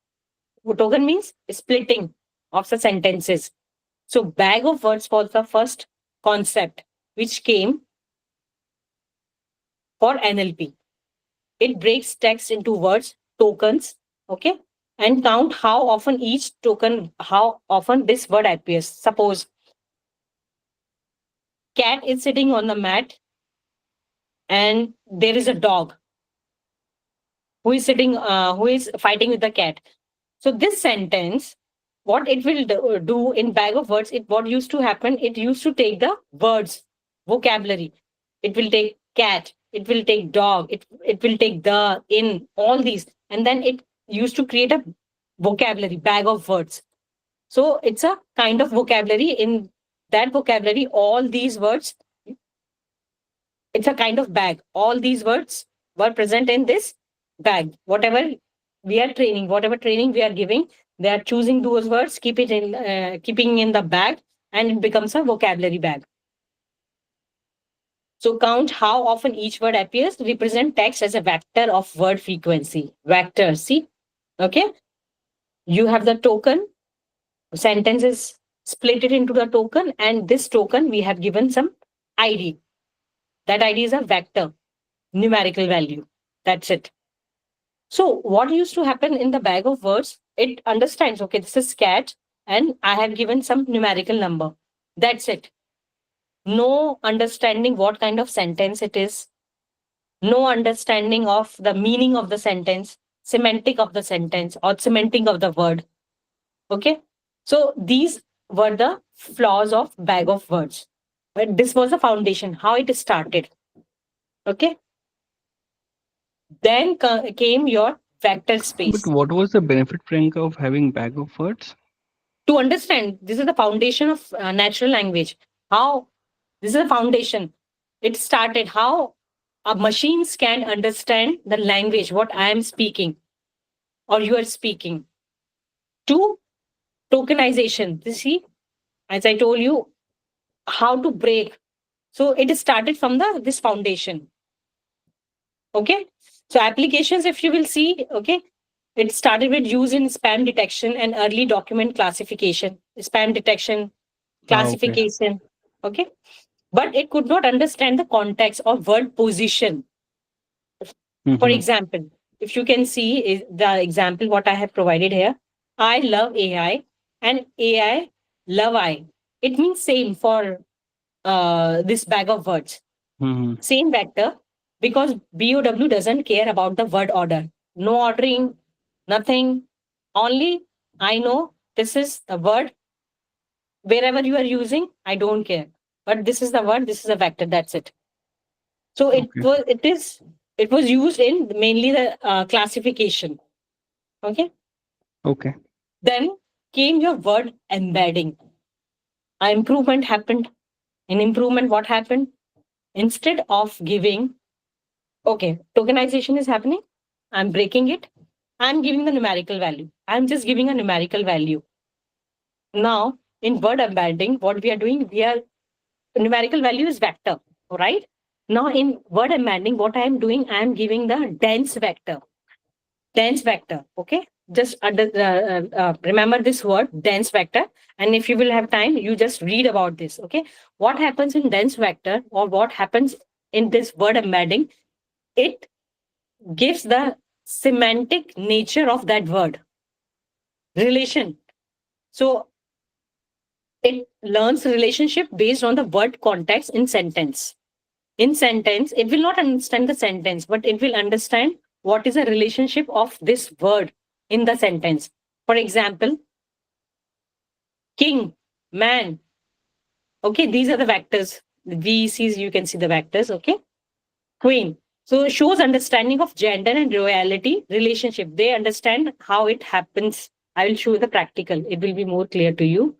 What token means splitting of the sentences. So, bag of words was the first concept which came for NLP. It breaks text into words, tokens, okay, and count how often each token, how often this word appears. Suppose cat is sitting on the mat and there is a dog who is sitting, who is fighting with the cat. So this sentence, what it will do in bag of words, it what used to happen, it used to take the words, vocabulary. It will take cat, it will take dog, it will take the, in, all these, and then it used to create a vocabulary, bag of words. So it's a kind of vocabulary. In that vocabulary, all these words, it's a kind of bag. All these words were present in this bag. Whatever we are training, whatever training we are giving, they are choosing those words, keep it in, keeping in the bag, and it becomes a vocabulary bag. So count how often each word appears. Represent text as a vector of word frequency. Vector. See, okay. You have the token. Sentences split it into the token, and this token we have given some ID. That ID is a vector, numerical value. That's it. So what used to happen in the bag of words, it understands, okay, this is cat and I have given some numerical number. That's it. No understanding what kind of sentence it is. No understanding of the meaning of the sentence, semantic of the sentence or semantic of the word. Okay. So these were the flaws of bag of words. But this was the foundation, how it started. Okay. Then came your vector But space. what was the benefit, Priyanka, of having bag of words? To understand, this is the foundation of natural language. How this is the foundation. It started how machines can understand the language, what I am speaking or you are speaking. To tokenization. You see, as I told you, how to break. So it started from the this foundation. Okay. So applications, if you will see, okay, it started with use in spam detection and early document classification, spam detection, Okay. classification. Okay. But it could not understand the context or word position. For Mm-hmm. example, if you can see the example what I have provided here, I love AI and AI love I. It means same for this bag of words. Mm-hmm. Same vector, because BOW doesn't care about the word order. No ordering, nothing. Only I know this is the word. Wherever you are using, I don't care. But this is the word, this is a vector, that's it. So Okay. it was used in mainly the classification. Okay. Okay. Then came your word embedding. improvement happened. In improvement, what happened? Instead of giving, okay, tokenization is happening, I'm breaking it, I'm giving the numerical value. I'm just giving a numerical value. Now, in word embedding, what we are doing, numerical value is vector, right? Now, in word embedding, what I am doing, I am giving the dense vector. Dense vector, okay? Just remember this word, dense vector. And if you will have time, you just read about this, okay? What happens in dense vector, or what happens in this word embedding, it gives the semantic nature of that word, relation. So it learns relationship based on the word context in sentence. In sentence, it will not understand the sentence, but it will understand what is the relationship of this word in the sentence. For example, king, man. Okay, these are the vectors. The VECs, you can see the vectors. Okay, queen. So shows understanding of gender and royalty relationship. They understand how it happens. I will show you the practical. It will be more clear to you.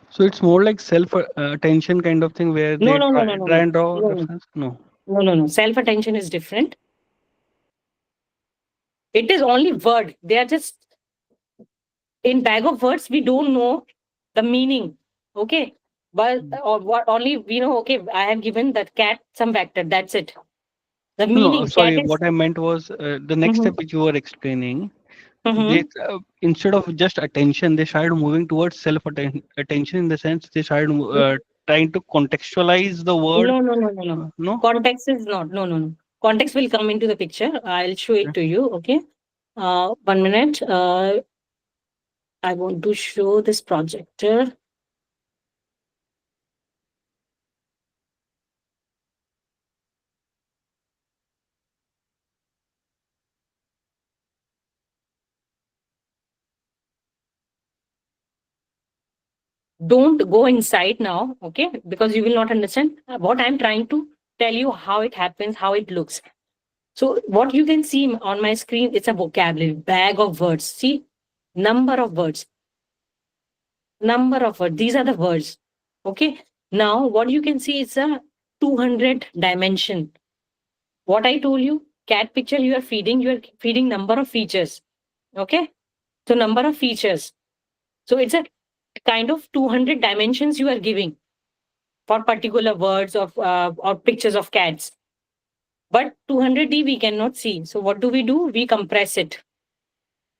So it's more like self attention kind of thing where No, they no, no, no, no, try no, and draw no, no, reference. No. no, no, no. Self attention is different. It is only word. They are just in bag of words. We don't know the meaning. Okay, but or what only we know. Okay, I have given that cat some vector. That's it. The No, no, meaning cat sorry. is. What I meant was the next Mm-hmm, step which you were explaining. They mm-hmm. instead of just attention, they started moving towards self attention in the sense they started trying to contextualize the word. No, no, no, no, no. No. Context is not. No, no, no. Context will come into the picture. I'll show it to you. Okay. 1 minute. I want to show this projector. Don't go inside now, okay? Because you will not understand what I'm trying to tell you, how it happens, how it looks. So what you can see on my screen, it's a vocabulary, bag of words. See, number of words, number of words. These are the words, okay? Now what you can see is a 200 dimension. What I told you, cat picture you are feeding number of features, okay? So number of features. So it's a kind of 200 dimensions you are giving for particular words of or pictures of cats. But 200D we cannot see. So what do? We compress it.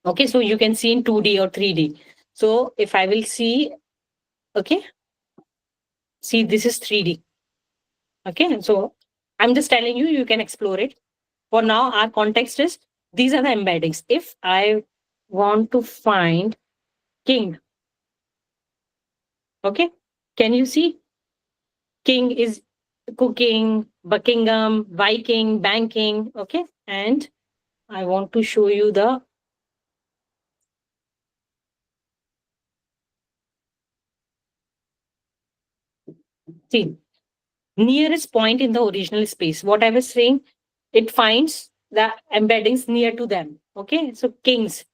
Okay, so you can see in 2D or 3D. So if I will see, okay, see this is 3D. Okay, so I'm just telling you, you can explore it. For now, our context is these are the embeddings. If I want to find king, okay, can you see king is cooking, Buckingham, Viking, banking, okay, and I want to show you the see nearest point in the original space. What I was saying, it finds the embeddings near to them. Okay, so kings,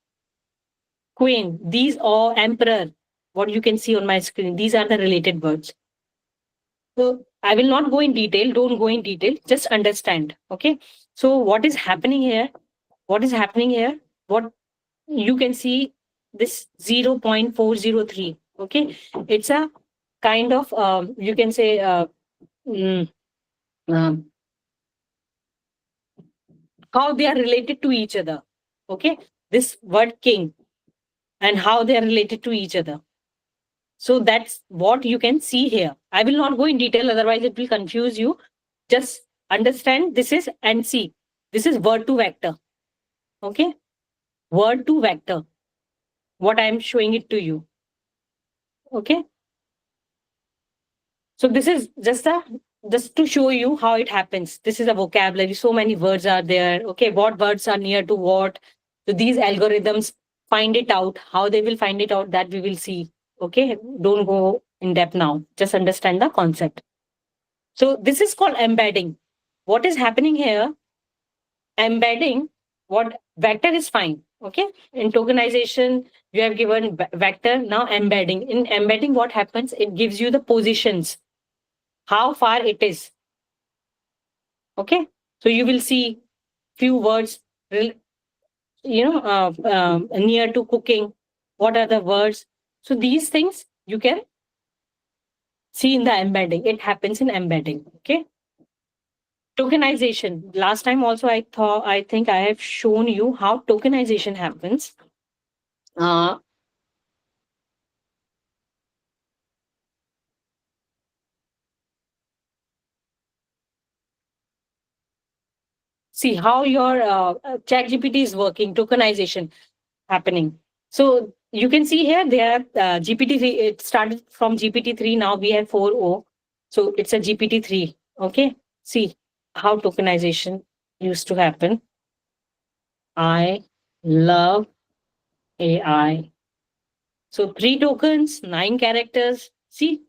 queen, these or emperor. What you can see on my screen, these are the related words. So I will not go in detail. Don't go in detail. Just understand. Okay. So what is happening here? What is happening here? What you can see this 0.403. Okay, it's a kind of you can say mm, um, how they are related to each other. Okay, this word king and how they are related to each other. So that's what you can see here. I will not go in detail, otherwise it will confuse you. Just understand this is and see. This is word to vector. Okay, word to vector. What I am showing it to you. Okay, so this is just to show you how it happens. This is a vocabulary. So many words are there. Okay, what words are near to what? So these algorithms find it out. How they will find it out, that we will see. Okay, don't go in depth now. Just understand the concept. So this is called embedding. What is happening here? Embedding, what vector is fine. Okay, in tokenization, you have given vector. Now embedding. In embedding, what happens? It gives you the positions, how far it is. Okay, so you will see few words, near to cooking. What are the words? So these things you can see in the embedding. It happens in embedding. Okay. Tokenization. Last time also I think I have shown you how tokenization happens. Uh, See how your chat GPT is working, tokenization happening. So you can see here there GPT-3, it started from GPT-3, now we have 4.0. So it's a GPT-3. Okay. See how tokenization used to happen. I love AI. So 3 tokens, 9 characters. See,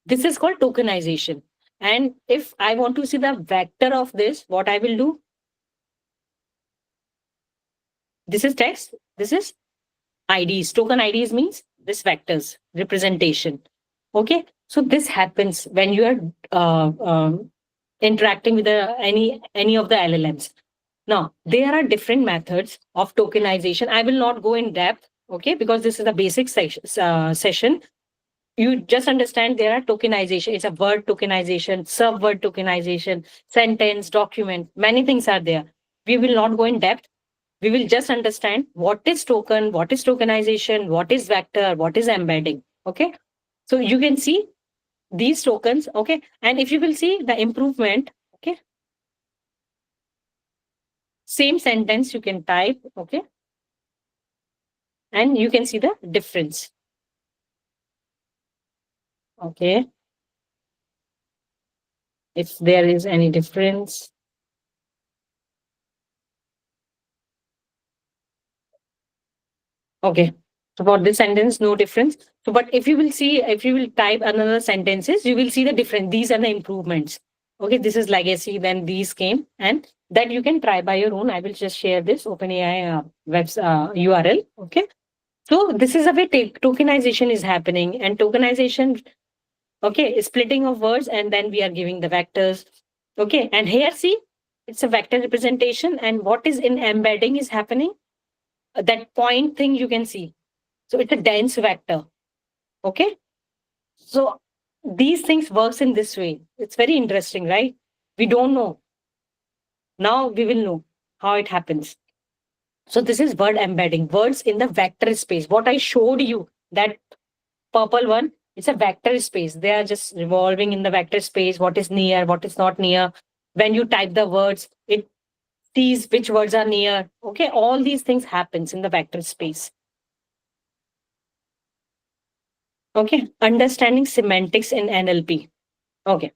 this is called tokenization. And if I want to see the vector of this, what I will do, this is text, this is IDs. Token IDs means this vectors representation. Okay, so this happens when you are interacting with any of the LLMs. Now there are different methods of tokenization. I will not go in depth, okay, because this is a basic session. You just understand there are tokenization. It's a word tokenization, sub-word tokenization, sentence, document. Many things are there. We will not go in depth. We will just understand what is token, what is tokenization, what is vector, what is embedding. Okay. So you can see these tokens. Okay. And if you will see the improvement, okay, same sentence you can type. Okay. And you can see the difference. Okay. If there is any difference. Okay. So for this sentence, no difference. So, but if you will see, if you will type another sentences, you will see the difference. These are the improvements. Okay, this is legacy. Then these came, and that you can try by your own. I will just share this OpenAI URL. Okay. So this is a way tokenization is happening, and tokenization. Okay, is splitting of words, and then we are giving the vectors. Okay, and here see, it's a vector representation, and what is in embedding is happening. That point thing you can see. So it's a dense vector. Okay. So these things works in this way. It's very interesting, right? We don't know. Now we will know how it happens. So this is word embedding, words in the vector space. What I showed you, that purple one, it's a vector space. They are just revolving in the vector space. What is near, what is not near. When you type the words, it sees which words are near. Okay. All these things happens in the vector space. Okay. Understanding semantics in NLP. Okay.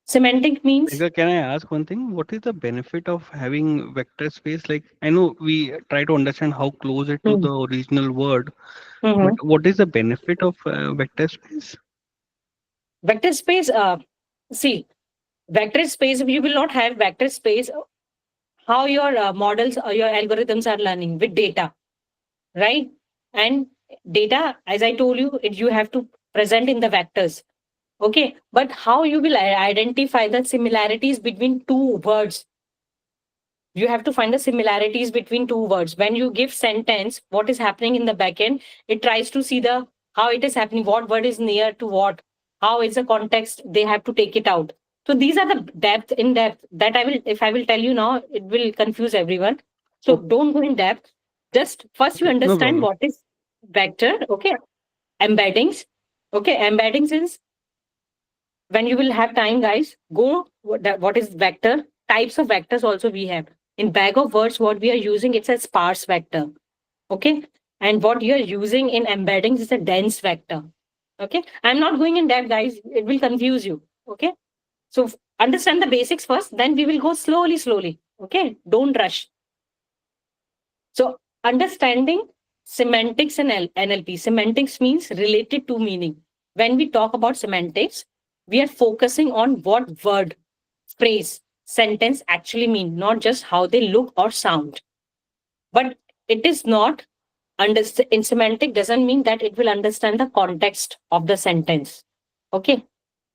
Semantic means. Can I ask one thing? What is the benefit of having vector space? Like, I know we try to understand how close it to Mm. the original word, Mhm. but what is the benefit of vector space? Vector space, see, vector space, if you will not have vector space, how your models or your algorithms are learning with data, right? And data, as I told you, you have to present in the vectors. Okay. But how you will identify the similarities between two words? You have to find the similarities between two words. When you give sentence, what is happening in the backend, it tries to see the how it is happening, what word is near to what, how is the context, they have to take it out. So these are the depth in depth that I will, if I will tell you now, it will confuse everyone. So Okay, don't go in depth. Just first you okay, no understand problem. what is vector. Okay. Embeddings. Okay. Embeddings is when you will have time, guys, go what is vector. Types of vectors also we have. In bag of words, what we are using, it's a sparse vector. Okay. And what you're using in embeddings is a dense vector. Okay. I'm not going in depth, guys. It will confuse you. Okay. So understand the basics first, then we will go slowly, slowly. Okay. Don't rush. So understanding semantics and NLP. Semantics means related to meaning. When we talk about semantics, we are focusing on what word, phrase, sentence actually mean, not just how they look or sound. But it is not. in semantic doesn't mean that it will understand the context of the sentence. Okay,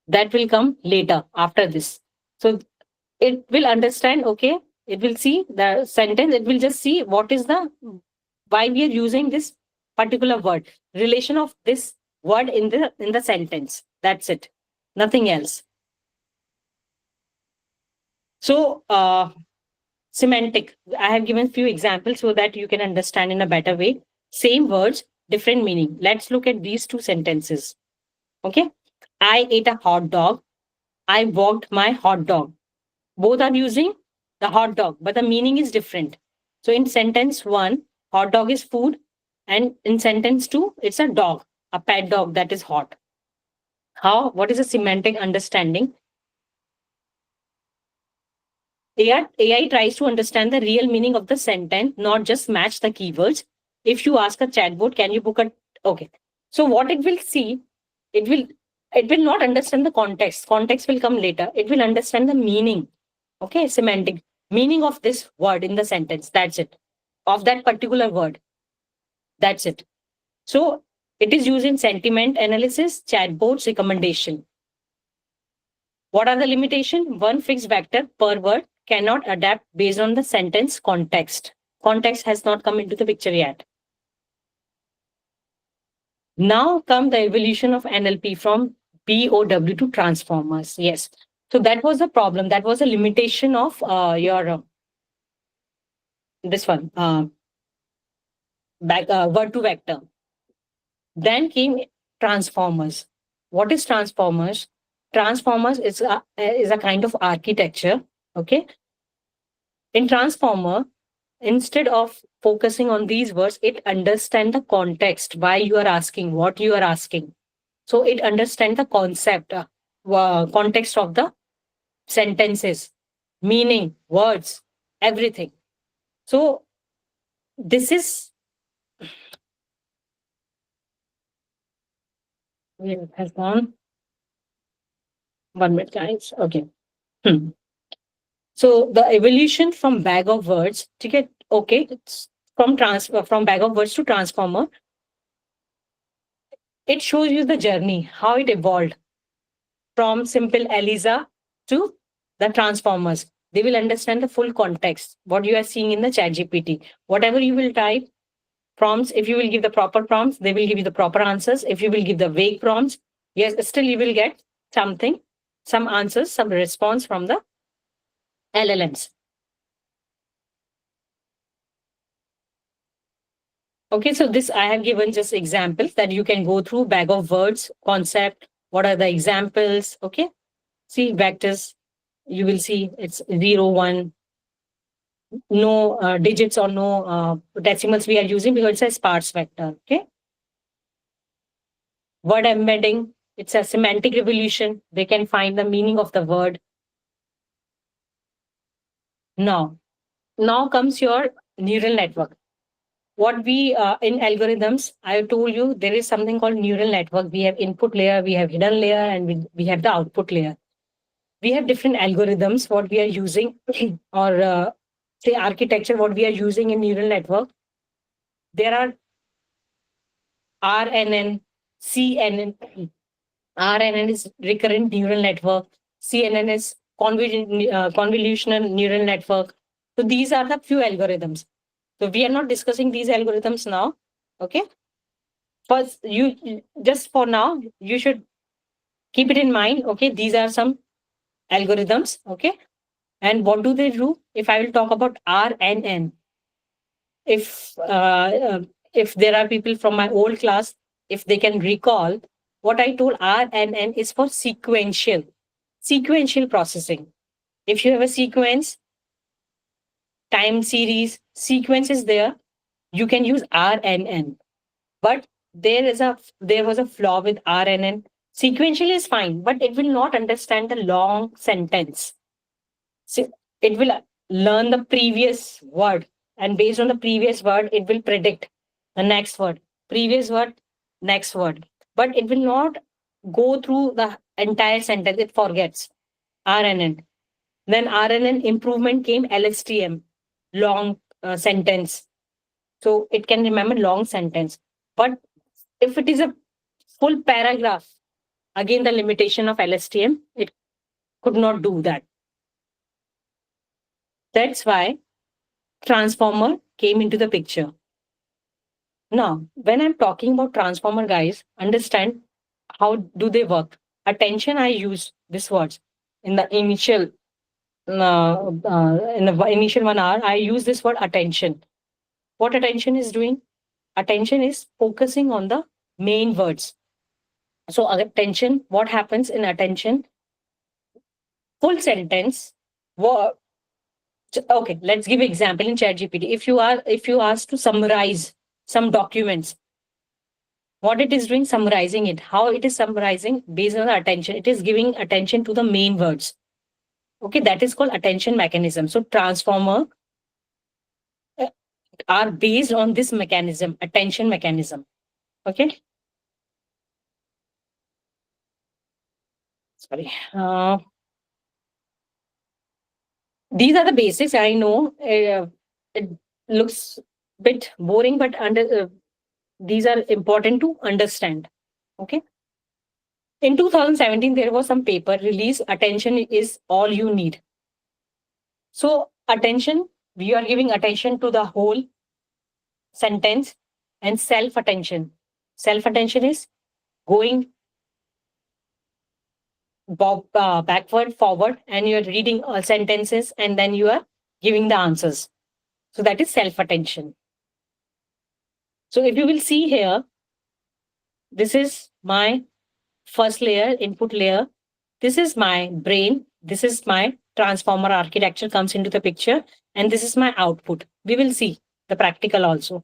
that will come later after this. So it will understand, okay, it will see the sentence, it will just see what is the why we are using this particular word, relation of this word in the sentence. That's it, nothing else. So semantic, I have given few examples so that you can understand in a better way. Same words, different meaning. Let's look at these two sentences. Okay, I ate a hot dog, I walked my hot dog. Both are using the hot dog, but the meaning is different. So in sentence one, hot dog is food, and in sentence two, it's a dog, a pet dog that is hot. How? What is a semantic understanding? AI tries to understand the real meaning of the sentence, not just match the keywords. If you ask a chatbot, can you book a okay? So what it will see, it will it will not understand the context. Context will come later. It will understand the meaning. Okay, semantic meaning of this word in the sentence. That's it. Of that particular word. That's it. So it is used in sentiment analysis, chatbots, recommendation. What are the limitations? One fixed vector per word cannot adapt based on the sentence context. Context has not come into the picture yet. Now come the evolution of NLP from BOW to transformers. Yes. So that was the problem. That was a limitation of your this one word to vector. Then came transformers. What is transformers? Transformers is a kind of architecture. Okay. In transformer, instead of focusing on these words, it understand the context, why you are asking, what you are asking. So it understand the concept, context of the sentences, meaning, words, everything. So this is it has gone 1 minute, guys. Okay. Hmm. So the evolution from bag of words to get okay, it's from bag of words to transformer. It shows you the journey, how it evolved from simple Eliza to the transformers. They will understand the full context, what you are seeing in the chat GPT. Whatever you will type, prompts, if you will give the proper prompts, they will give you the proper answers. If you will give the vague prompts, yes, still you will get something, some answers, some response from the LLMs. Okay, so this I have given just examples that you can go through bag of words, concept, what are the examples, okay? See vectors, you will see it's 0, 1, no digits or no decimals we are using because it's a sparse vector, okay? Word embedding, it's a semantic revolution. They can find the meaning of the word. Now comes your neural network. What we in algorithms, I told you there is something called neural network. We have input layer, we have hidden layer, and we have the output layer. We have different algorithms what we are using or say architecture what we are using in neural network. There are RNN, CNN. RNN is recurrent neural network. CNN is convolutional neural network. So these are the few algorithms. So we are not discussing these algorithms now. Okay. First, you just for now, you should keep it in mind. Okay. These are some algorithms. Okay. And what do they do? If I will talk about RNN, if if there are people from my old class, if they can recall, what I told, RNN is for sequential processing. If you have a sequence, time series, sequence is there, you can use RNN. But there was a flaw with RNN. Sequential is fine, but it will not understand the long sentence. So it will learn the previous word, and based on the previous word, it will predict the next word, previous word, next word. But it will not go through the entire sentence. It forgets RNN. Then RNN improvement came LSTM, long sentence. So it can remember long sentence. But if it is a full paragraph, again the limitation of LSTM, it could not do that. That's why transformer came into the picture. Now, when I'm talking about transformer, guys, understand how do they work. Attention, I use these words in the initial in the initial 1 hour. I use this word attention. What attention is doing? Attention is focusing on the main words. So attention, what happens in attention? Full sentence. Okay, let's give example in ChatGPT. If you ask to summarize some documents, what it is doing, summarizing it. How it is summarizing? Based on the attention, it is giving attention to the main words. Okay, that is called attention mechanism. So transformer are based on this mechanism, attention mechanism. Okay. Sorry. These are the basics. I know it looks a bit boring, but these are important to understand. Okay. In 2017, there was some paper released. Attention is all you need. So attention, we are giving attention to the whole sentence, and self attention. Self attention is going backward, forward, and you're reading sentences and then you are giving the answers. So that is self attention. So if you will see here, this is my first layer, input layer. This is my brain. This is my transformer architecture comes into the picture. And this is my output. We will see the practical also.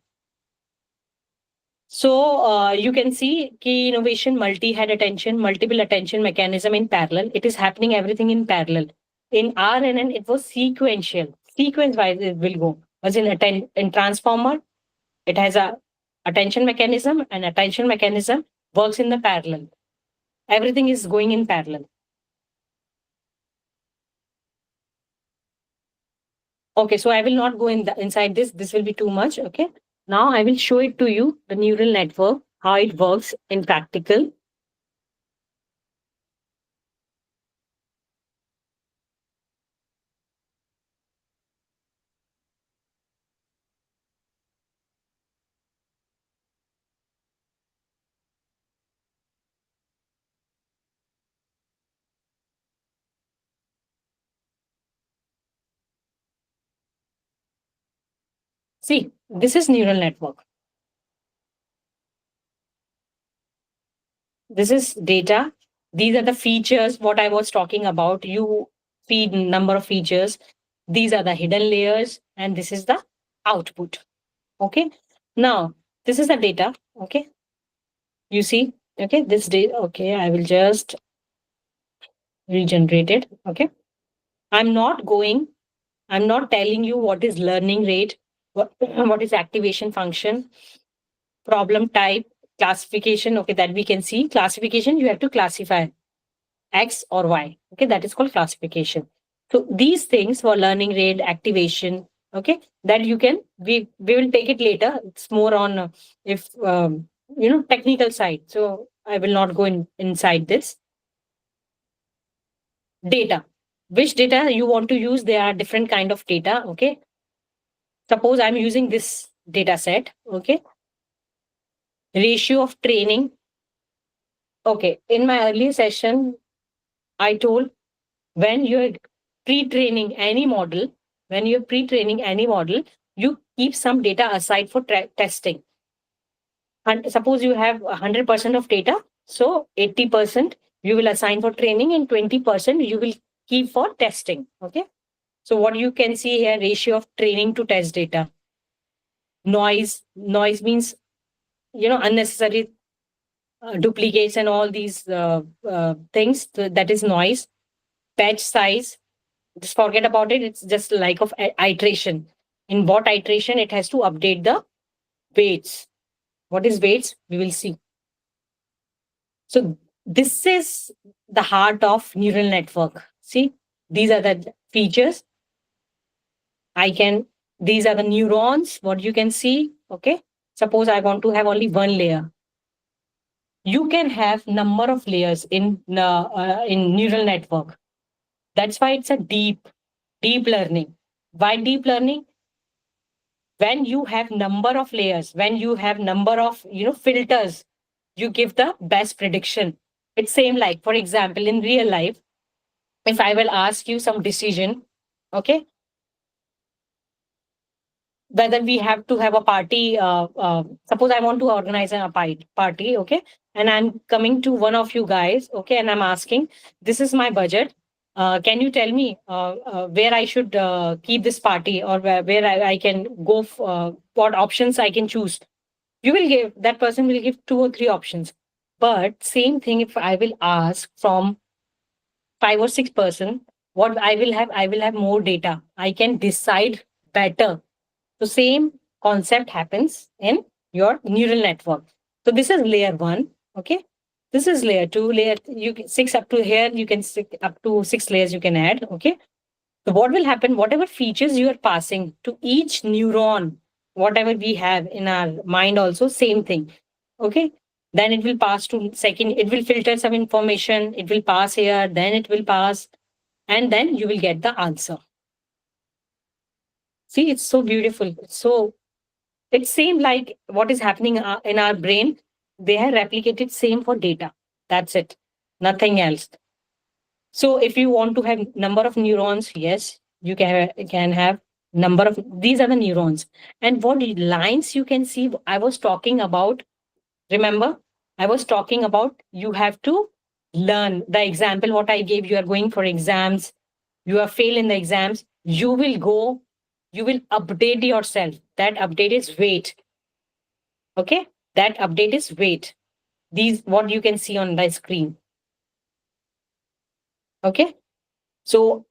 So you can see key innovation, multi-head attention, multiple attention mechanism in parallel. It is happening everything in parallel. In RNN, it was sequential. Sequence-wise, it will go. As in transformer, it has a attention mechanism, and attention mechanism works in the parallel. Everything is going in parallel. Okay, so I will not go inside this. This will be too much. Okay. Now I will show it to you, the neural network, how it works in practical. See, this is neural network. This is data. These are the features, what I was talking about. You feed number of features. These are the hidden layers, and this is the output. Okay. Now, this is the data. Okay. You see, okay, this data. Okay, I will just regenerate it. Okay. I'm not telling you what is learning rate, what is activation function, problem type, classification. Okay, that we can see. Classification, you have to classify X or Y. Okay, that is called classification. So these things for learning rate, activation, okay, that you can, we will take it later. It's more on if technical side. So I will not go inside this. Data. Which data you want to use? There are different kind of data. Okay. Suppose I'm using this data set. Okay. Ratio of training. Okay. In my earlier session, I told when you're pre-training any model, you keep some data aside for testing. And suppose you have 100% of data, so 80% you will assign for training and 20% you will keep for testing. Okay. So what you can see here, ratio of training to test data. Noise means, unnecessary duplicates and all these things. That is noise. Batch size, just forget about it. It's just like of iteration. In what iteration it has to update the weights. What is weights? We will see. So this is the heart of neural network. See, these are the features. I can These are the neurons, what you can see. Okay. Suppose I want to have only one layer. You can have number of layers in neural network. That's why it's a deep learning. Why deep learning? When you have number of layers, when you have number of filters, you give the best prediction. It's same like, for example, in real life, if I will ask you some decision, okay, whether we have to have a party. Suppose I want to organize a party, okay, and I'm coming to one of you guys, okay, and I'm asking, this is my budget. Can you tell me where I should keep this party, or where I can go, what options I can choose? You will give, that person will give two or three options. But same thing, if I will ask from 5 or 6 person, what I will have more data. I can decide better. So same concept happens in your neural network. So this is layer one. Okay. This is layer two. Layer six up to here. You can up to 6 layers you can add. Okay. So what will happen? Whatever features you are passing to each neuron, whatever we have in our mind, also same thing. Okay. Then it will pass to second. It will filter some information. It will pass here. Then it will pass, and then you will get the answer. See, it's so beautiful. It's same like what is happening in our brain. They have replicated same for data. That's it. Nothing else. So if you want to have number of neurons, yes, you can have number of, these are the neurons. And what lines you can see, I was talking about, remember, I was talking about, you have to learn the example what I gave. You are going for exams, you are fail in the exams, you will go, you will update yourself. That update is wait. Okay, that update is wait. These what you can see on the screen. Okay, so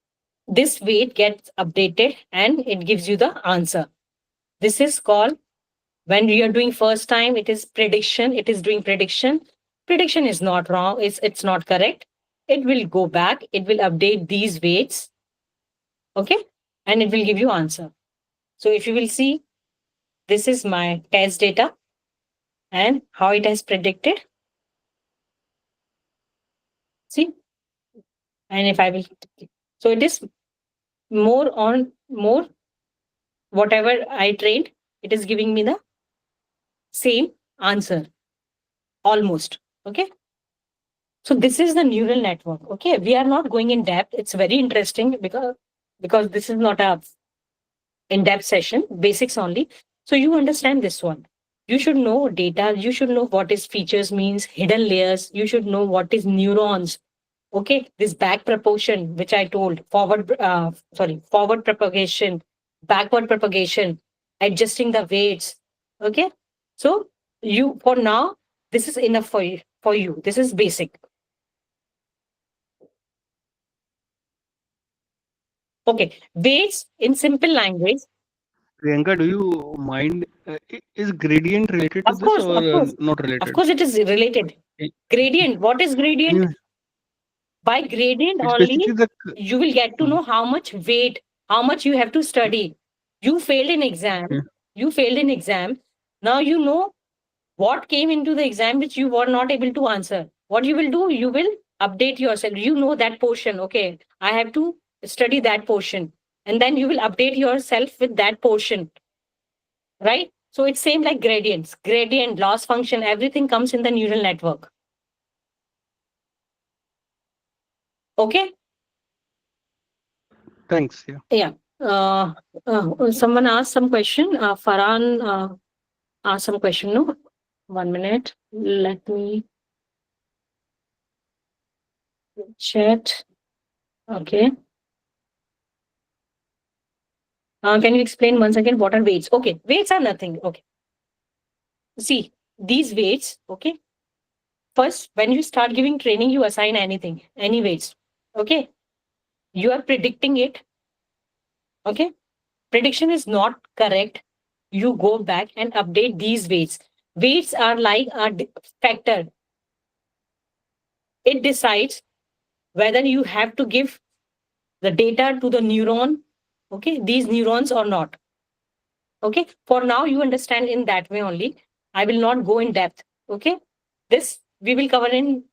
this weight gets updated and it gives you the answer. This is called, when you are doing first time, it is prediction. It is doing prediction. Prediction is not wrong. It's not correct. It will go back. It will update these weights. Okay, and it will give you answer. So if you will see, this is my test data and how it has predicted. See, and if I will, so it is more whatever I trained, it is giving me the same answer almost. Okay. So this is the neural network. Okay. We are not going in depth. It's very interesting because this is not a in-depth session, basics only. So you understand this one. You should know data. You should know what is features means, hidden layers. You should know what is neurons. Okay. This back proportion, which I told, forward propagation, backward propagation, adjusting the weights. Okay. So you, for now, this is enough for you. This is basic. Okay. Weights in simple language. Priyanka, do you mind? Is gradient related to Of this course, or of course. not Of related? course, it is related. Gradient. What is gradient? Yeah, By gradient it's only, basically the. you will get to Hmm, know how much weight, how much you have to study. You failed in exam. yeah. You failed in exam. Now you know what came into the exam which you were not able to answer. What you will do, you will update yourself. You know that portion. Okay, I have to study that portion. And then you will update yourself with that portion. Right? So it's same like gradients. Gradient, loss function, everything comes in the neural network. Okay? Thanks. Yeah. Yeah. Someone asked some question. Farhan asked some question. No, 1 minute. Let me chat. Okay. Can you explain once again what are weights? Okay, weights are nothing. Okay. See, these weights, okay. First, when you start giving training, you assign anything, any weights. Okay. You are predicting it. Okay. Prediction is not correct. You go back and update these weights. Weights are like a factor. It decides whether you have to give the data to the neuron, okay, these neurons or not. Okay, for now you understand in that way only. I will not go in depth. Okay, this we will cover in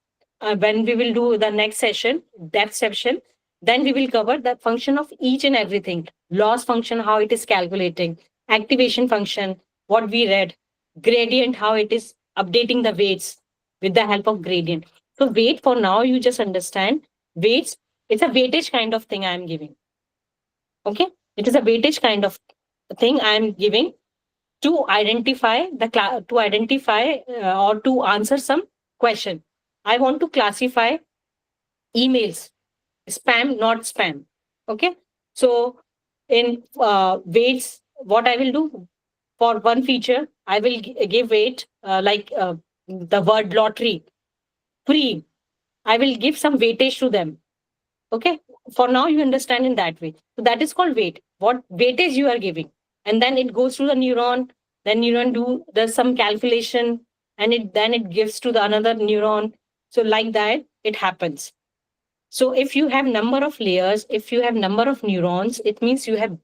when we will do the next session, depth session. Then we will cover the function of each and everything. Loss function, how it is calculating, activation function, what we read, gradient, how it is updating the weights with the help of gradient. So weight, for now you just understand weights. It's a weightage kind of thing I am giving. Okay, it is a weightage kind of thing I am giving to identify to identify or to answer some question. I want to classify emails, spam, not spam. Okay, so in weights, what I will do for one feature, I will give weight like the word lottery, free. I will give some weightage to them. Okay, for now you understand in that way. So that is called weight. What weightage you are giving, and then it goes to the neuron. Then neuron do there's some calculation, and it gives to the another neuron. So like that it happens. So if you have number of layers, if you have number of neurons, it means you have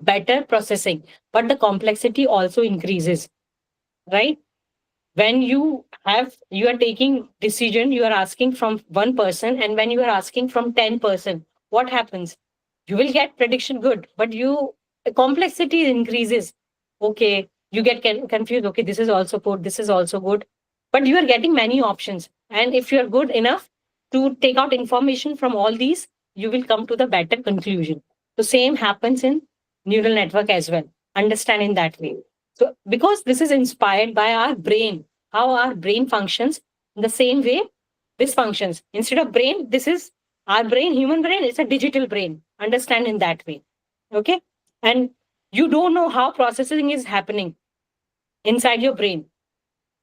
better processing, but the complexity also increases, right? When you are taking decision, you are asking from one person, and when you are asking from 10%, what happens? You will get prediction good, but you complexity increases. Okay, you get confused. Okay, this is also good, this is also good, but you are getting many options, and if you are good enough to take out information from all these, you will come to the better conclusion. The same happens in neural network as well. Understand in that way. So because this is inspired by our brain, how our brain functions, in the same way this functions. Instead of brain, this is our brain, human brain, it's a digital brain. Understand in that way. Okay. And you don't know how processing is happening inside your brain,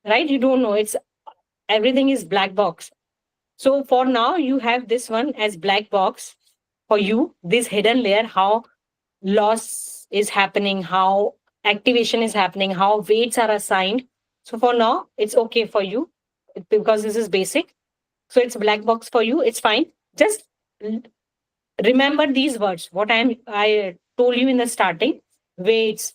right? You don't know. It's everything is black box. So for now, you have this one as black box for you, this hidden layer, how loss is happening, how activation is happening, how weights are assigned. So for now, it's okay for you because this is basic. So it's black box for you. It's fine. Just l- remember these words. What I told you in the starting: weights,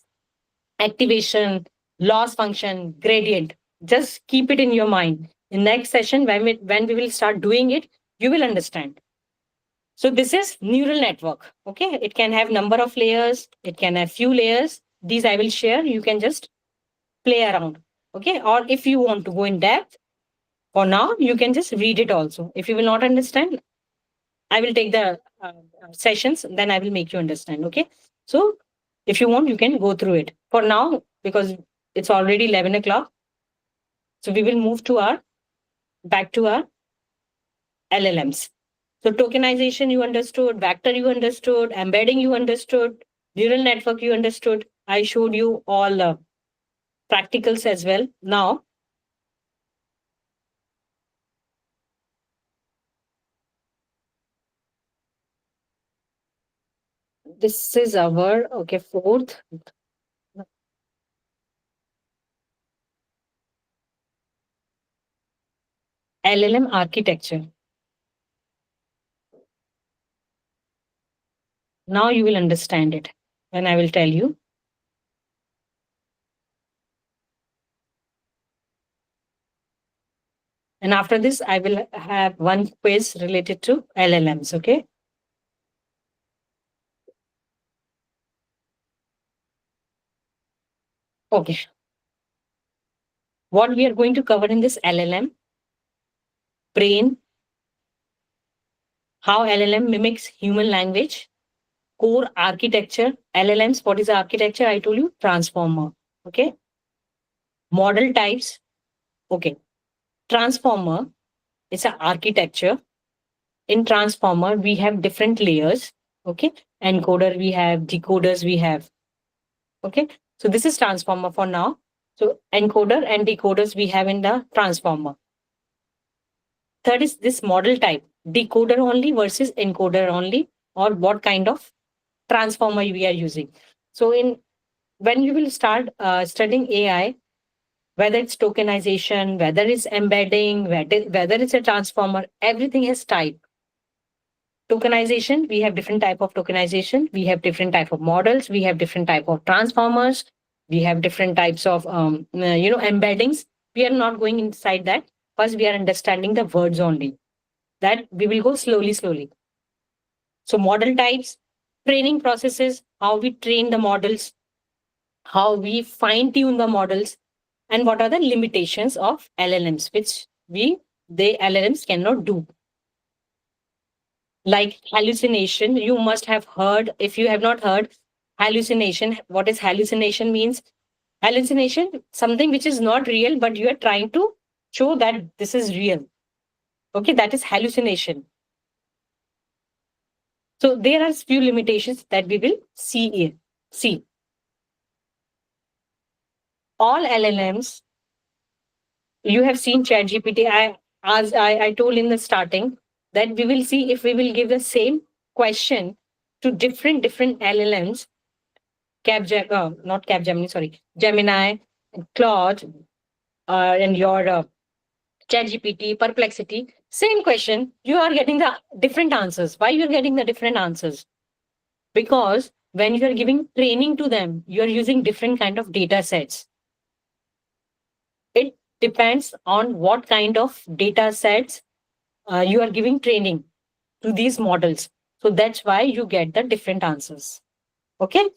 activation, loss function, gradient. Just keep it in your mind. In next session, when we will start doing it, you will understand. So this is neural network. Okay, it can have number of layers. It can have few layers. These I will share. You can just play around. Okay, or if you want to go in depth, for now you can just read it also. If you will not understand, I will take the sessions. Then I will make you understand. Okay, so if you want, you can go through it. For now, because it's already 11 o'clock, so we will move to our back to our LLMs. So tokenization you understood, vector you understood, embedding you understood, neural network you understood. I showed you all practicals as well. Now, this is our, okay, fourth LLM architecture. Now you will understand it when I will tell you. And after this, I will have one quiz related to LLMs. Okay. Okay. What we are going to cover in this LLM: brain, how LLM mimics human language, core architecture. LLMs, what is the architecture? I told you, transformer. Okay. Model types. Okay. Transformer is an architecture. In transformer, we have different layers. Okay. Encoder we have, decoders we have. Okay. So this is transformer for now. So encoder and decoders we have in the transformer. Third is this model type, decoder only versus encoder only, or what kind of transformer we are using. So in when you will start studying AI, whether it's tokenization, whether it's embedding, whether it's a transformer, everything has type. tokenization, we have different type of tokenization, we have different type of models, we have different type of transformers, we have different types of embeddings. We are not going inside that. First we are understanding the words only, that we will go slowly. So model types, training processes, how we train the models, how we fine tune the models, and what are the limitations of LLMs, which the LLMs cannot do. Like hallucination, you must have heard. If you have not heard hallucination, what is hallucination means? Hallucination, something which is not real, but you are trying to show that this is real. Okay, that is hallucination. So there are few limitations that we will see here. See, all LLMs, you have seen ChatGPT. As I told in the starting, that we will see if we will give the same question to different LLMs, not Capgemini, sorry, Gemini, Claude, and your ChatGPT, Perplexity, same question, you are getting the different answers. Why you are getting the different answers? Because when you are giving training to them, you are using different kind of data sets. It depends on what kind of data sets you are giving training to these models. So that's why you get the different answers. Okay.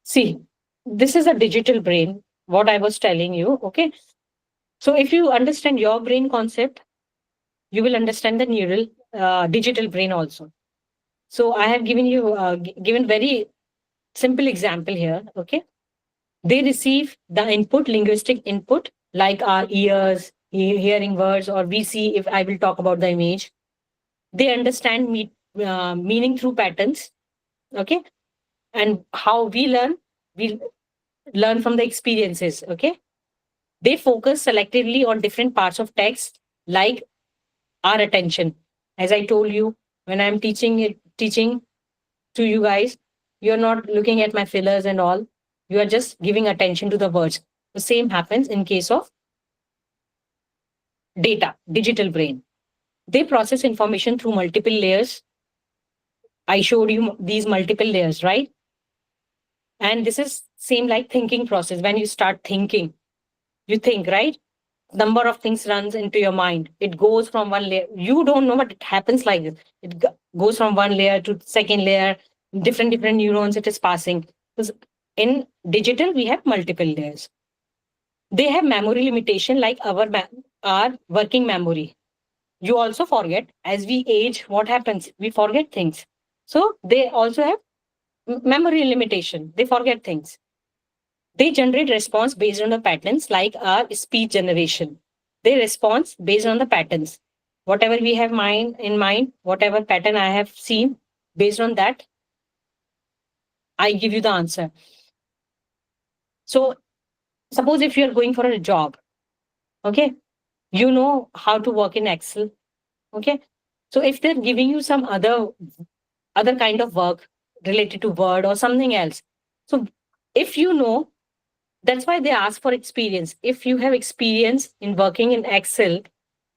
See, this is a digital brain, what I was telling you. Okay. So if you understand your brain concept, you will understand the neural digital brain also. So I have given you given very simple example here. Okay. They receive the input, linguistic input, like our ears, hearing words, or we see, if I will talk about the image. They understand meaning through patterns. Okay. And how we learn from the experiences. Okay. They focus selectively on different parts of text, like our attention. As I told you, when I'm teaching to you guys, you're not looking at my fillers and all. You are just giving attention to the words. The same happens in case of data, digital brain. They process information through multiple layers. I showed you these multiple layers, right? And this is same like thinking process. When you start thinking, you think, right? Number of things runs into your mind. It goes from one layer. You don't know, but it happens like this. It goes from one layer to second layer. Different neurons it is passing. Because in digital, we have multiple layers. They have memory limitation, like our working memory. You also forget. As we age, what happens? We forget things. So they also have memory limitation. They forget things. They generate response based on the patterns, like our speech generation. They respond based on the patterns. Whatever we have in mind, whatever pattern I have seen, based on that, I give you the answer. So suppose if you're going for a job, okay, you know how to work in Excel. Okay. So if they're giving you some other kind of work related to Word or something else, so if you know, that's why they ask for experience. If you have experience in working in Excel,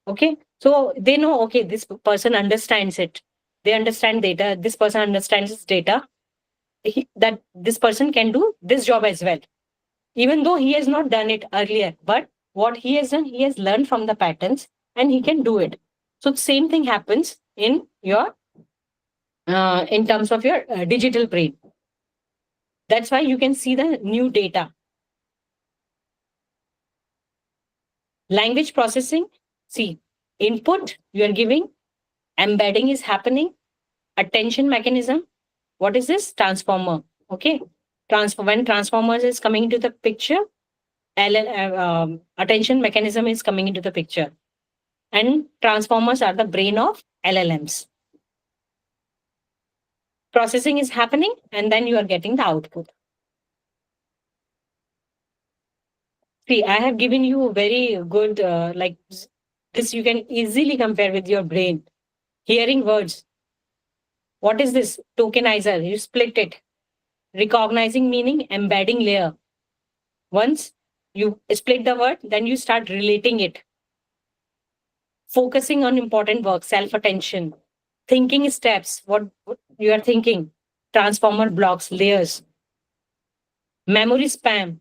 okay, so they know, okay, this person understands it. They understand data. This person understands this data. That this person can do this job as well, even though he has not done it earlier. But what he has done, he has learned from the patterns and he can do it. So the same thing happens in your in terms of your digital brain. That's why you can see the new data. Language processing, see, input you are giving, embedding is happening, attention mechanism. What is this? Transformer. Okay. When transformers is coming into the picture, attention mechanism is coming into the picture. And transformers are the brain of LLMs. Processing is happening, and then you are getting the output. See, I have given you very good, like this, you can easily compare with your brain. Hearing words. What is this? Tokenizer. You split it. Recognizing meaning, embedding layer. Once you split the word, then you start relating it. focusing on important work, self attention, thinking steps, what you are thinking, transformer blocks, layers, memory span,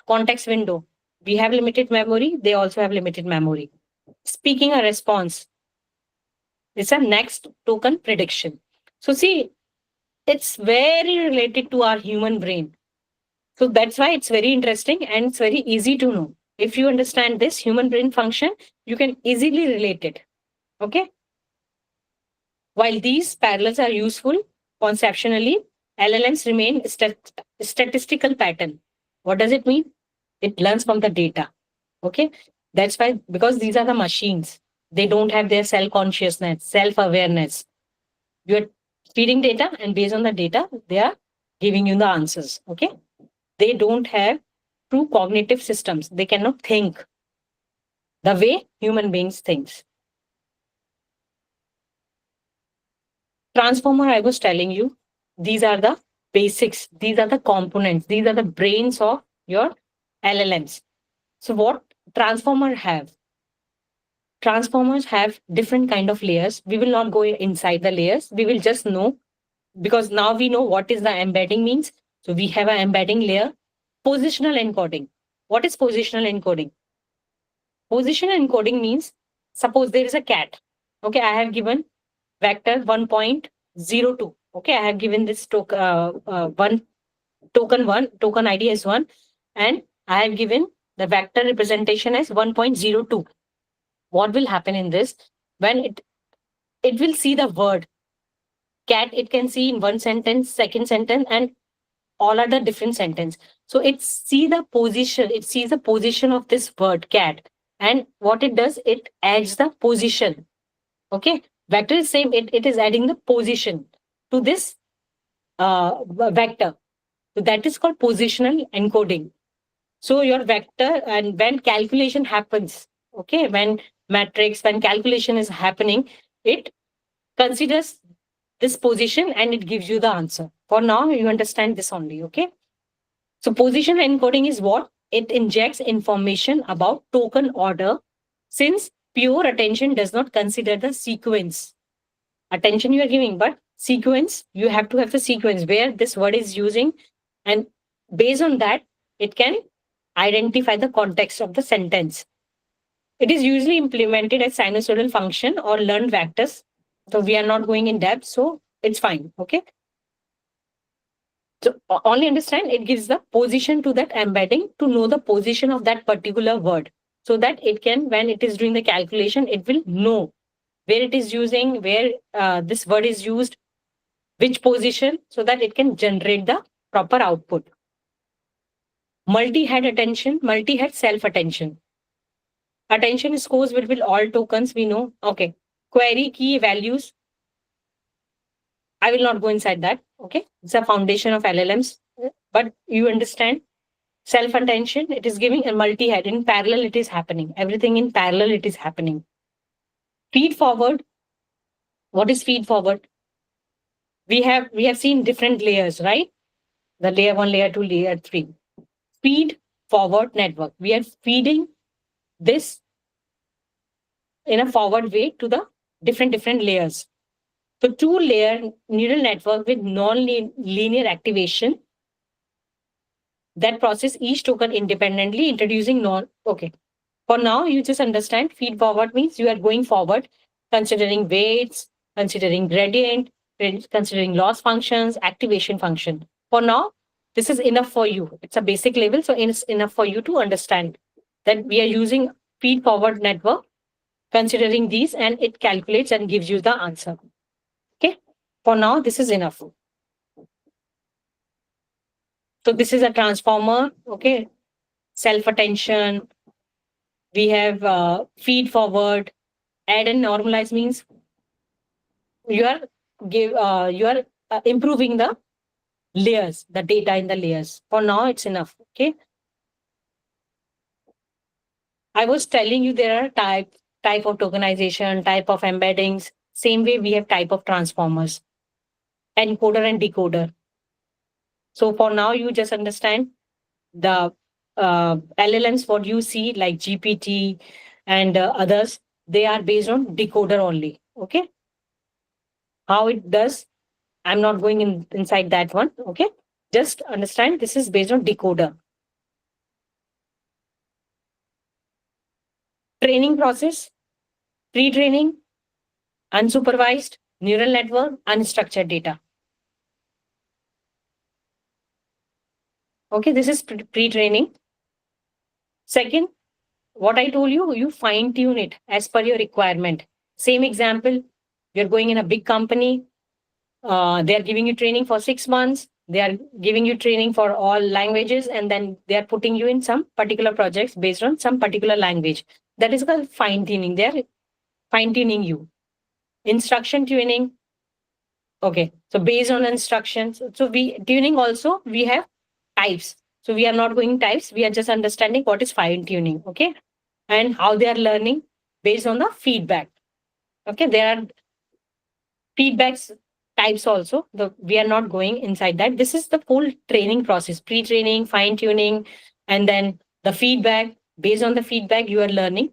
context window. We have limited memory, they also have limited memory. Speaking a response, it's a next token prediction. So, see, it's very related to our human brain. So, that's why it's very interesting and it's very easy to know. If you understand this human brain function, you can easily relate it. Okay. While these parallels are useful conceptually, LLMs remain statistical pattern. What does it mean? It learns from the data. Okay. That's why, because these are the machines, they don't have their self consciousness, self awareness. You're feeding data, and based on the data, they are giving you the answers. Okay. They don't have true cognitive systems. They cannot think the way human beings think. Transformer, I was telling you, these are the basics, these are the components, these are the brains of your LLMs. So what transformer have? Transformers have different kind of layers. We will not go inside the layers. We will just know, because now we know what is the embedding means. So we have an embedding layer. Positional encoding. What is positional encoding? Positional encoding means, suppose there is a cat. Okay, I have given vector 1.02. Okay, I have given this token token ID as 1, and I have given the vector representation as 1.02. What will happen in this? When it will see the word cat, it can see in one sentence, second sentence, and all are the different sentence. So it sees the position of this word cat, and what it does, it adds the position. Okay, vector is same, it is adding the position to this vector. So that is called positional encoding. So your vector, and when calculation happens, okay, when calculation is happening, it considers this position and it gives you the answer. For now, you understand this only, okay? So position encoding is what? It injects information about token order, since pure attention does not consider the sequence. Attention you are giving, but sequence, you have to have the sequence where this word is using, and based on that, it can identify the context of the sentence. It is usually implemented as sinusoidal function or learned vectors. So we are not going in depth, so it's fine. Okay. So only understand it gives the position to that embedding to know the position of that particular word, so that it can, when it is doing the calculation, it will know where it is using, where this word is used, which position, so that it can generate the proper output. Multi-head attention, multi-head self-attention. Attention scores with all tokens, we know. Okay. Query key values. I will not go inside that. Okay. It's a foundation of LLMs. But you understand, self-attention, it is giving a multi-head. In parallel, it is happening. Everything in parallel, it is happening. Feed forward. What is feed forward? We have seen different layers, right? The layer 1, layer 2, layer 3. Feed forward network. We are feeding this in a forward way to the different layers. So two-layer neural network with non-linear activation that process each token independently, introducing okay. For now, you just understand feed forward means you are going forward, considering weights, considering gradient, considering loss functions, activation function. For now, this is enough for you. It's a basic level, so it's enough for you to understand that we are using feed forward network, considering these, and it calculates and gives you the answer. Okay. For now, this is enough. So this is a transformer. Okay. Self-attention. We have feed forward. Add and normalize means you are improving the layers, the data in the layers. For now, it's enough. Okay. I was telling you there are type of tokenization, type of embeddings. Same way we have type of transformers, encoder and decoder. So for now, you just understand the LLMs, what you see like GPT, and others, they are based on decoder only. Okay, how it does, I'm not going inside that one. Okay, just understand this is based on decoder. Training process: pre-training, unsupervised, neural network, unstructured data. Okay, this is pre-training. Second, what I told you, you fine tune it as per your requirement. Same example, you're going in a big company, they are giving you training for 6 months, they are giving you training for all languages, and then they are putting you in some particular projects based on some particular language. That is called fine tuning. They are fine tuning you. Instruction tuning. Okay, so based on instructions, so we tuning also we have types. So we are not going types, we are just understanding what is fine tuning. Okay, and how they are learning based on the feedback. Okay, there are feedbacks types also. We are not going inside that. This is the whole training process: pre-training, fine tuning, and then the feedback. Based on the feedback, you are learning.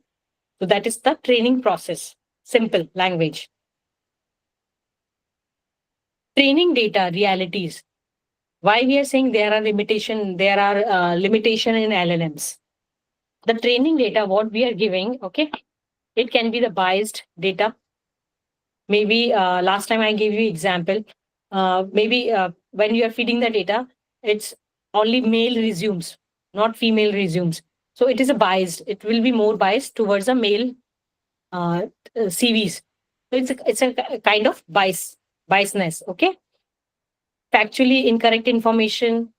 So that is the training process. Simple language. Training data realities. Why we are saying there are limitation in LLMs. The training data what we are giving, okay, it can be the biased data. Maybe last time I gave you example. Maybe when you are feeding the data, it's only male resumes, not female resumes. So it is a biased. It will be more biased towards the male CVs. So it's a kind of biasness. Okay, factually incorrect information,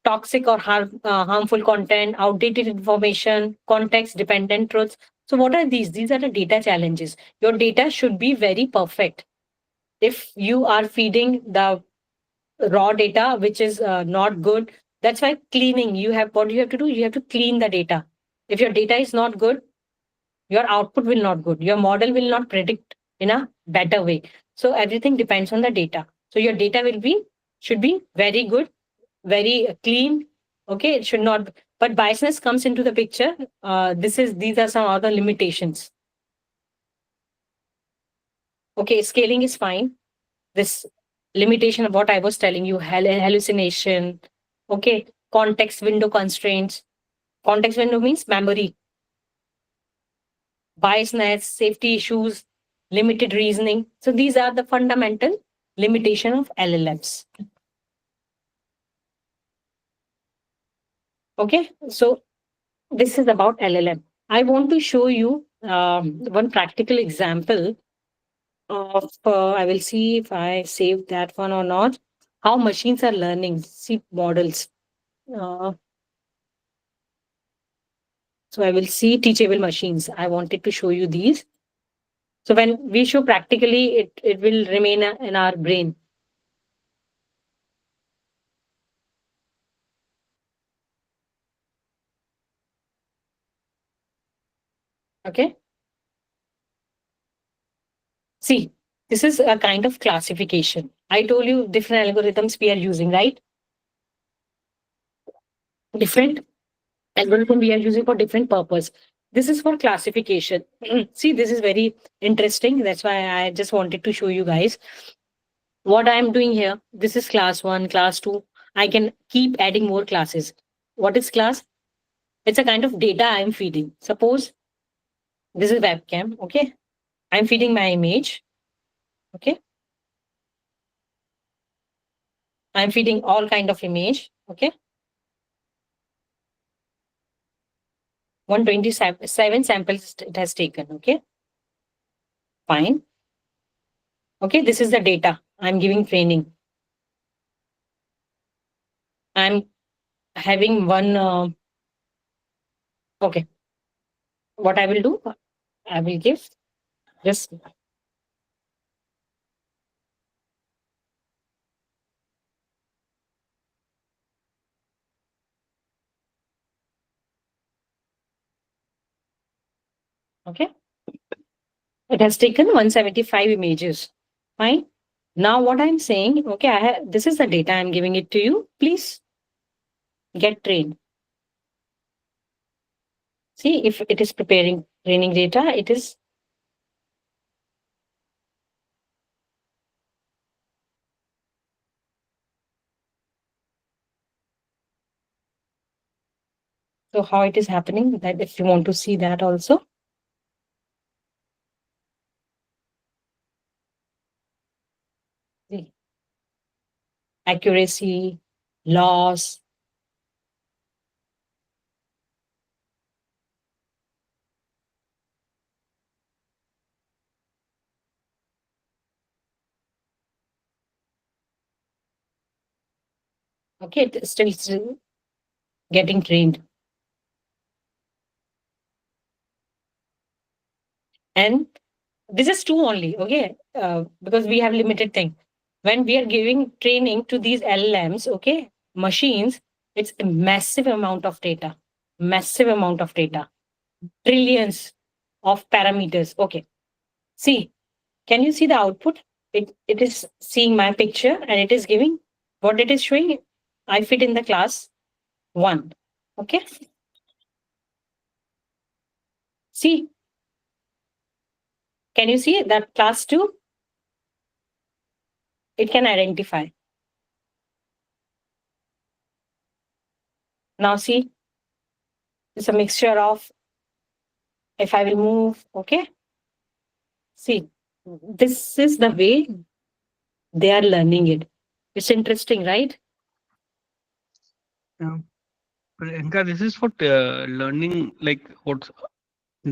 toxic or harmful content, outdated information, context dependent truths. So, what are these? These are the data challenges. Your data should be very perfect. If you are feeding the raw data, which is not good, that's why cleaning, you have what you have to do, you have to clean the data. If your data is not good, your output will not good. Your model will not predict in a better way. So, everything depends on the data. So, your data should be very good, very clean. Okay, it should not. But biasness comes into the picture. These are some other limitations. Okay, scaling is fine. This limitation of what I was telling you, hallucination. Okay, context window constraints. Context window means memory, biasness, safety issues, limited reasoning. So these are the fundamental limitation of LLMs. Okay, so this is about LLM. I want to show you one practical example of, I will see if I saved that one or not, how machines are learning, see models. Uh, so I will see teachable machines. I wanted to show you these. So when we show practically, it will remain in our brain. Okay. See, this is a kind of classification. I told you different algorithms we are using, right? Different algorithm we are using for different purpose. This is for classification. See, this is very interesting. That's why I just wanted to show you guys what I'm doing here. This is class 1, class 2. I can keep adding more classes. What is class? It's a kind of data I'm feeding. Suppose this is webcam. Okay, I'm feeding my image. Okay, I'm feeding all kind of image. Okay, 127 samples it has taken. Okay, fine. Okay, this is the data I'm giving training. I'm having one. Okay, what I will do, I will give just. Okay, it has taken 175 images. Fine. Now what I'm saying, okay, this is the data I'm giving it to you. Please get trained. See, if it is preparing training data, it is. So how it is happening, that if you want to see that also. See, accuracy, loss. Okay, it is still getting trained. And this is two only, okay? Because we have limited thing. When we are giving training to these LLMs, okay, machines, it's a massive amount of data, massive amount of data, trillions of parameters. Okay, see, can you see the output? It is seeing my picture and it is giving what it is showing. I fit in the class 1. Okay, see, can you see that class 2? It can identify. Now see, it's a mixture of, if I will move, okay, see, this is the way they are learning it. It's interesting, right? Yeah. Priyanka, this is for learning, like what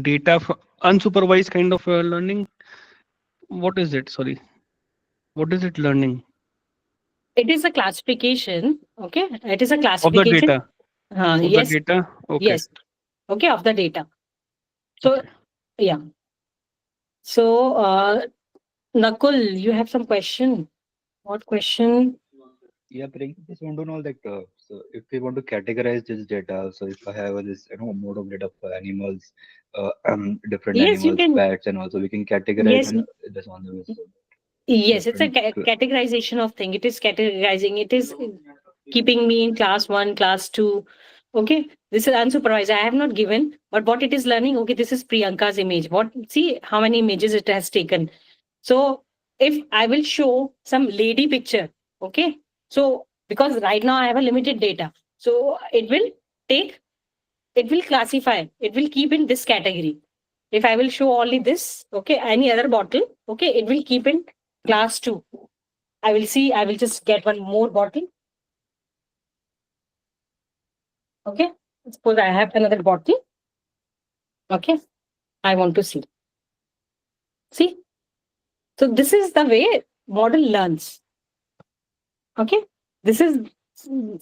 data unsupervised kind of learning. What is it? Sorry, what is it learning? It is a classification, okay? It is a Of the classification. data. Of the Yes, data. Okay. yes, okay, of the data. So, Okay. yeah. So, Nakul, you have some question. What question? Yeah, Priyanka, just want to know like so if we want to categorize this data, so if I have this mode of data for animals, different Yes, you animals, can. pets, and also we can categorize Yes, and this on the so yes, it's a different. categorization of thing. It is categorizing. It is keeping me in class 1, class 2. Okay, this is unsupervised. I have not given, but what it is learning, okay, this is Priyanka's image. What, see how many images it has taken. So if I will show some lady picture, okay, so because right now I have a limited data, so it will take, it will classify, it will keep in this category. If I will show only this, okay, any other bottle, okay, it will keep in class 2. I will see, I will just get one more bottle. Okay. Suppose I have another bottle. Okay. I want to see. See? So this is the way model learns. Okay. This is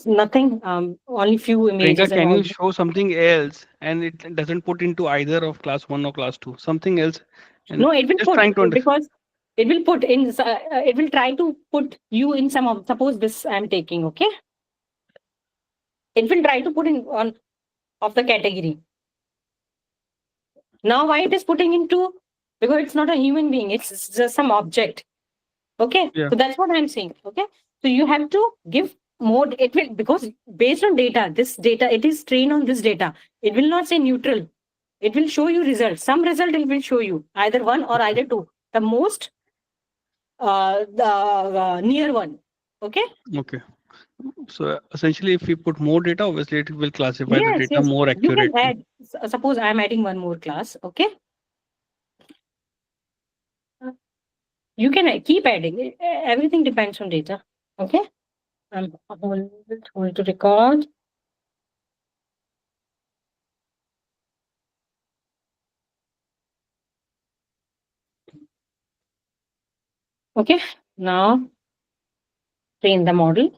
nothing, only few images Priyanka, and can all. you show something else and it doesn't put into either of class 1 or class 2? Something else. And No, it will just put, trying to understand. because it will put in, it will try to put you in some of, suppose this I'm taking, okay? It will try to put in on of the category. Now why it is putting into, because it's not a human being, it's just some object. Okay, Yeah. so that's what I'm saying. Okay, so you have to give more. It will, because based on data, this data, it is trained on this data. It will not say neutral. It will show you results. Some result it will show you either one or Okay. either two. The most the near one. Okay. Okay. So essentially, if we put more data, obviously it will classify the Yes, data yes. more You can accurately. add. Suppose I'm adding one more class. Okay. You can keep adding. Everything depends on data. Okay. I'm going to record. Okay. Now train the model.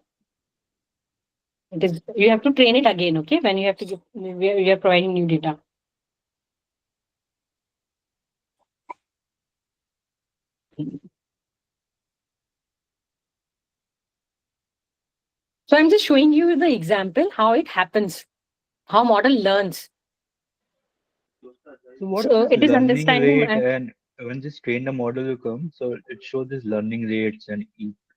It is, you have to train it again, okay? When you have to give, we are providing new data. So I'm just showing you the example how it happens, how model learns. So what's So this it is learning understanding, rate and when this train the model will come, so it shows this learning rates and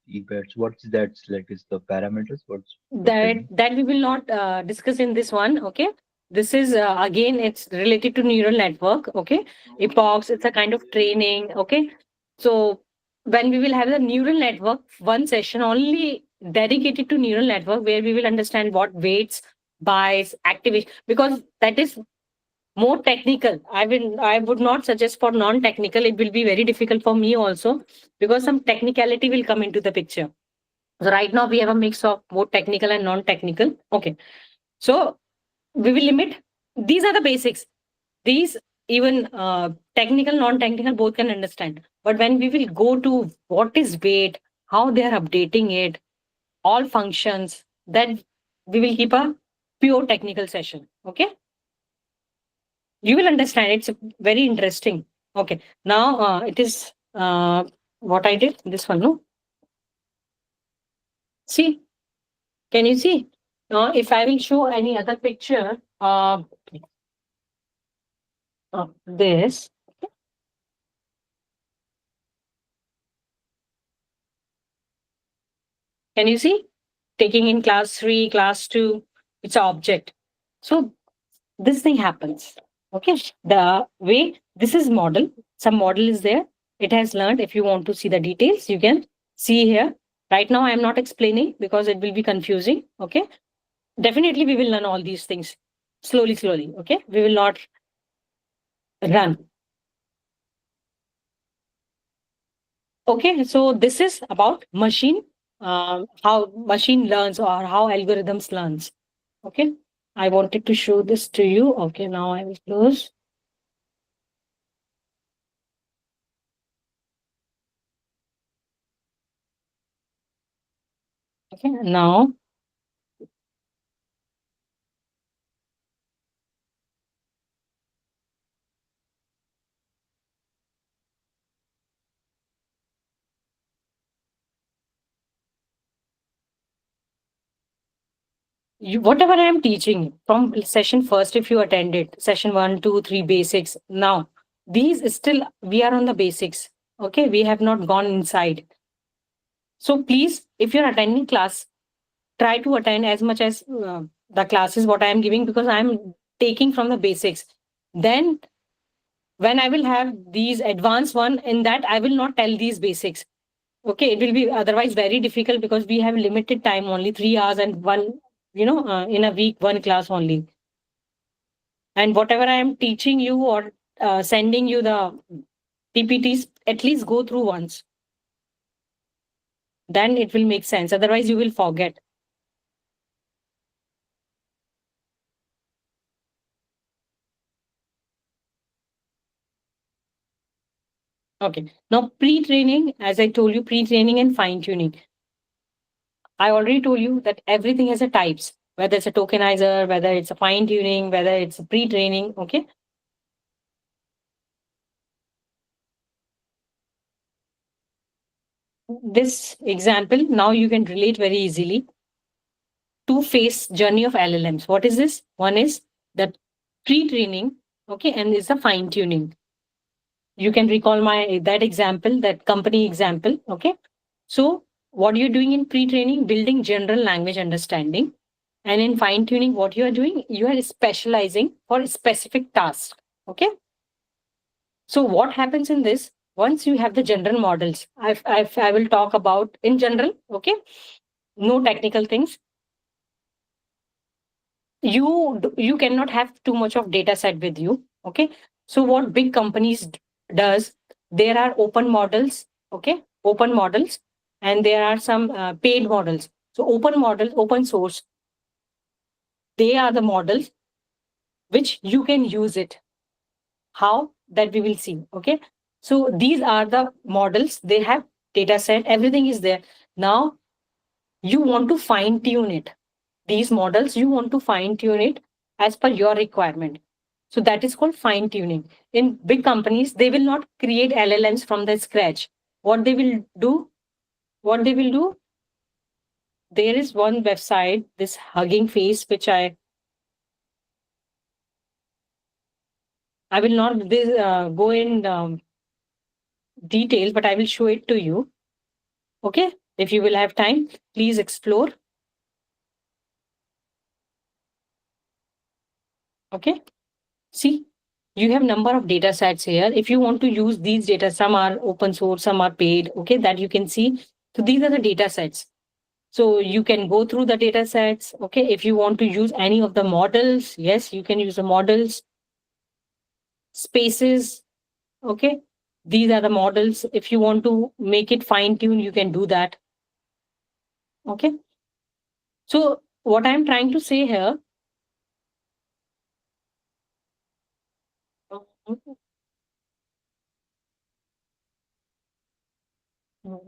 e-bets. What's that like? Is the parameters? What's that training? that we will not discuss in this one, okay? This is again, it's related to neural network. Okay, epochs. It's a kind of training. Okay, so when we will have the neural network, one session only dedicated to neural network, where we will understand what weights, bias, activation, because that is more technical. I would not suggest for non-technical. It will be very difficult for me also, because some technicality will come into the picture. So right now we have a mix of both technical and non-technical. Okay. So we will limit. These are the basics. These even technical, non-technical both can understand. But when we will go to what is weight, how they are updating it, all functions, then we will keep a pure technical session. Okay. You will understand. It's very interesting. Okay. Now it is what I did. This one, no? See, can you see? Now, if I will show any other picture of this, can you see? Taking in class 3, class 2, it's an object. So this thing happens. Okay. The way this is model, some model is there. It has learned. If you want to see the details, you can see here. Right now, I am not explaining because it will be confusing. Okay. Definitely, we will learn all these things slowly, slowly. Okay. We will not run. Okay. So this is about machine, how machine learns or how algorithms learns. Okay. I wanted to show this to you. Okay. Now I will close. Okay. Now whatever I am teaching from session first, if you attended session 1, 2, 3 basics, now these still we are on the basics. Okay, we have not gone inside. So please, if you're attending class, try to attend as much as the classes what I am giving, because I am taking from the basics. Then when I will have these advanced one, in that I will not tell these basics. Okay, it will be otherwise very difficult, because we have limited time, only 3 hours and one, in a week, one class only. And whatever I am teaching you or sending you the PPTs, at least go through once. Then it will make sense. Otherwise, you will forget. Okay. Now, pre-training, as I told you, pre-training and fine-tuning. I already told you that everything has a types, whether it's a tokenizer, whether it's a fine-tuning, whether it's a pre-training. Okay. This example, now you can relate very easily. Two-phase journey of LLMs. What is this? One is the pre-training, okay, and is the fine-tuning. You can recall that example, that company example, okay. So what you're doing in pre-training, building general language understanding, and in fine-tuning, what you are doing, you are specializing for a specific task, okay. So what happens in this? Once you have the general models, I will talk about in general, okay, no technical things. You cannot have too much of data set with you, okay. So what big companies does, there are open models, okay, open models, and there are some paid models. So open models, open source, they are the models which you can use it. How? That we will see, okay. So these are the models, they have data set, everything is there. Now you want to fine tune it. These models, you want to fine tune it as per your requirement. So that is called fine tuning. In big companies, they will not create LLMs from the scratch. What they will do, there is one website, this Hugging Face, which I will not go in detail, but I will show it to you. Okay, if you will have time, please explore. Okay. See, you have number of data sets here. If you want to use these data, some are open source, some are paid. Okay, that you can see. So these are the data sets. So you can go through the data sets. Okay, if you want to use any of the models, yes, you can use the models, spaces. Okay, these are the models. If you want to make it fine tune, you can do that. Okay, so what I'm trying to say here.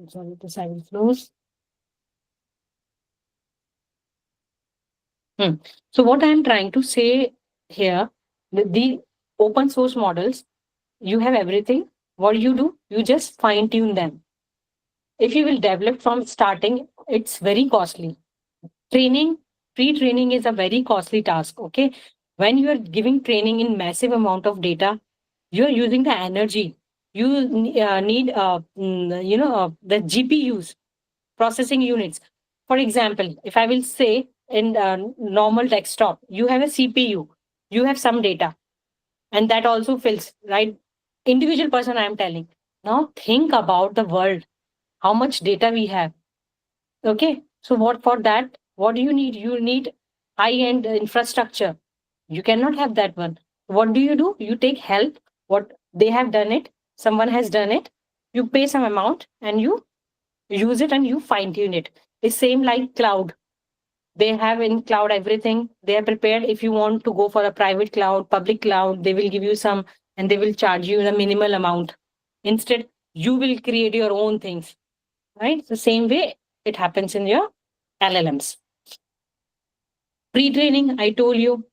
Sorry, the side flows. So what I'm trying to say here, the open source models, you have everything. What you do, you just fine tune them. If you will develop from starting, it's very costly. Training, pre-training is a very costly task. Okay, when you are giving training in massive amount of data, you are using the energy. You need, the GPUs, processing units. For example, if I will say in normal desktop, you have a CPU, you have some data, and that also fills, right? Individual person, I am telling. Now think about the world, how much data we have. Okay, so what for that? What do you need? You need high-end infrastructure. You cannot have that one. What do? You take help. What they have done it, someone has done it. You pay some amount and you use it and you fine tune it. The same like cloud. They have in cloud everything. They are prepared. If you want to go for a private cloud, public cloud, they will give you some and they will charge you a minimal amount. Instead, you will create your own things, right? The same way it happens in your LLMs. Pre-training, I told you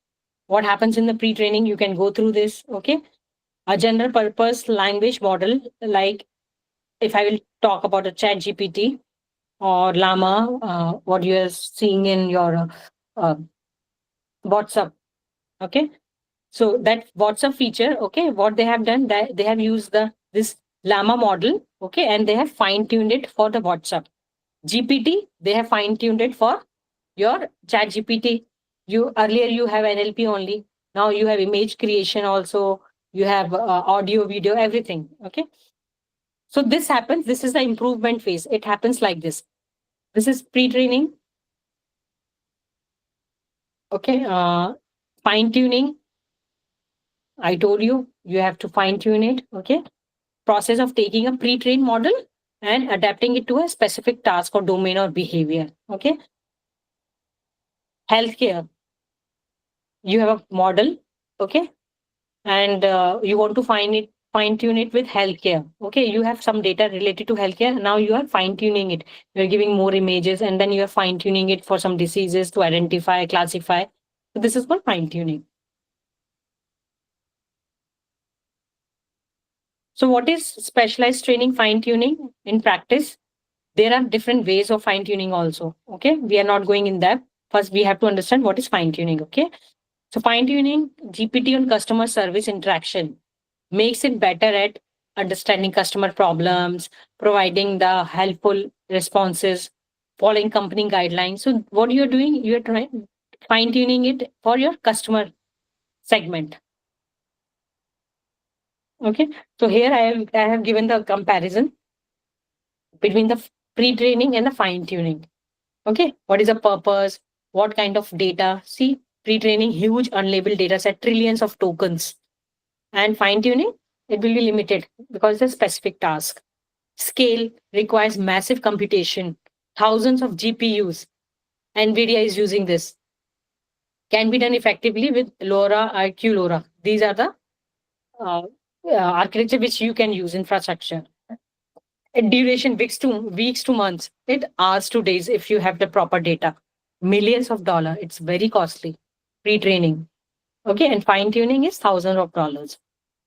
what happens in the pre-training. You can go through this. Okay. A general purpose language model, like if I will talk about a chat GPT or Llama, what you are seeing in your uh, WhatsApp. Okay. So that WhatsApp feature, okay, what they have done, that they have used this Llama model, okay, and they have fine-tuned it for the WhatsApp. GPT, they have fine-tuned it for your chat GPT. You earlier you have NLP only. Now you have image creation also. You have audio, video, everything. Okay. So this happens. This is the improvement phase. It happens like this. This is pre-training. Okay. Fine-tuning. I told you, you have to fine-tune it. Okay. Process of taking a pre-trained model and adapting it to a specific task or domain or behavior. Okay. Healthcare. You have a model. Okay. And you want to fine tune it with healthcare. Okay, you have some data related to healthcare. Now you are fine tuning it. You are giving more images, and then you are fine tuning it for some diseases to identify, classify. So this is called fine tuning. So what is specialized training fine tuning in practice? There are different ways of fine tuning also. Okay, we are not going in depth. First, we have to understand what is fine tuning. Okay, so fine tuning GPT on customer service interaction makes it better at understanding customer problems, providing the helpful responses, following company guidelines. So what you're doing, you're trying fine tuning it for your customer segment. Okay. So here I have given the comparison between the pre-training and the fine tuning. Okay. What is the purpose? What kind of data? See, pre-training, huge unlabeled data set, trillions of tokens. And fine tuning, it will be limited because it's a specific task. Scale requires massive computation, thousands of GPUs. NVIDIA is using this. Can be done effectively with LoRa, IQ LoRa. These are the uh, architecture which you can use infrastructure. Duration weeks to months. It hours to days if you have the proper data. Millions of dollars. It's very costly. Pre-training. Okay, and fine tuning is thousands of dollars.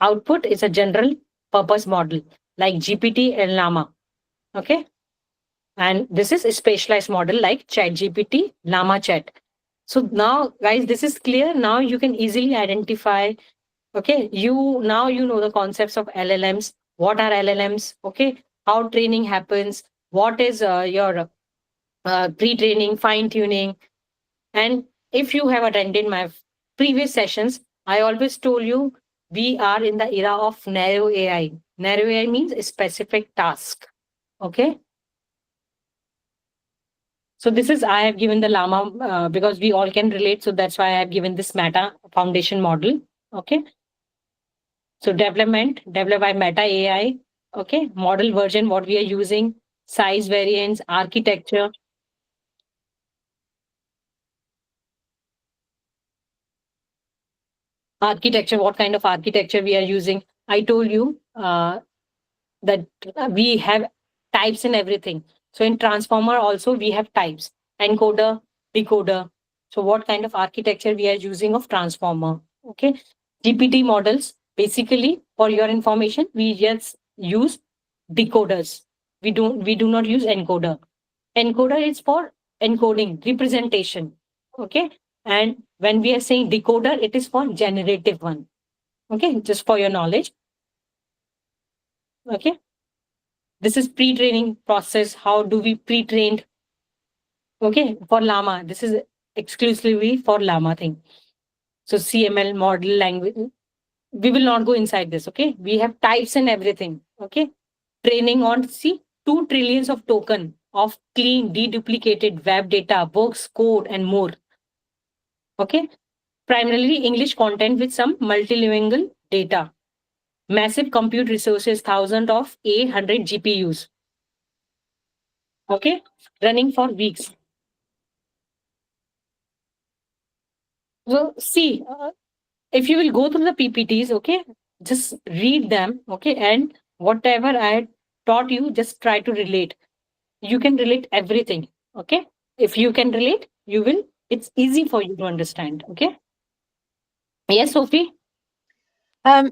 Output is a general purpose model like GPT and Llama. Okay, and this is a specialized model like Chat GPT, Llama Chat. So now, guys, this is clear. Now you can easily identify. Okay, you know the concepts of LLMs. What are LLMs? Okay, how training happens. What is your pre-training, fine tuning, and if you have attended my previous sessions, I always told you we are in the era of narrow AI. Narrow AI means a specific task. Okay. So this is, I have given the Llama because we all can relate. So that's why I have given this Meta foundation model. Okay. So developed by Meta AI. Okay. Model version, what we are using, size variance, architecture, what kind of architecture we are using. I told you that we have types in everything. So in transformer also we have types, encoder, decoder. So what kind of architecture we are using of transformer? Okay, GPT models, basically for your information, we just use decoders. We do not use encoder. Encoder is for encoding, representation. Okay, and when we are saying decoder, it is for generative one. Okay, just for your knowledge. Okay, this is pre-training process. How do we pre-train? Okay, for Llama, this is exclusively for Llama thing. So CML model language, we will not go inside this. Okay, we have types and everything. Okay, training on, see, 2 trillions of token of clean deduplicated web data, books, code, and more. Okay, primarily English content with some multilingual data. Massive compute resources, thousands of 800 GPUs. Okay, running for weeks. So see, if you will go through the PPTs, okay, just read them, okay, and whatever I taught you, just try to relate. You can relate everything, okay. If you can relate, you will. It's easy for you to understand, okay. Yes, Sophie. Um,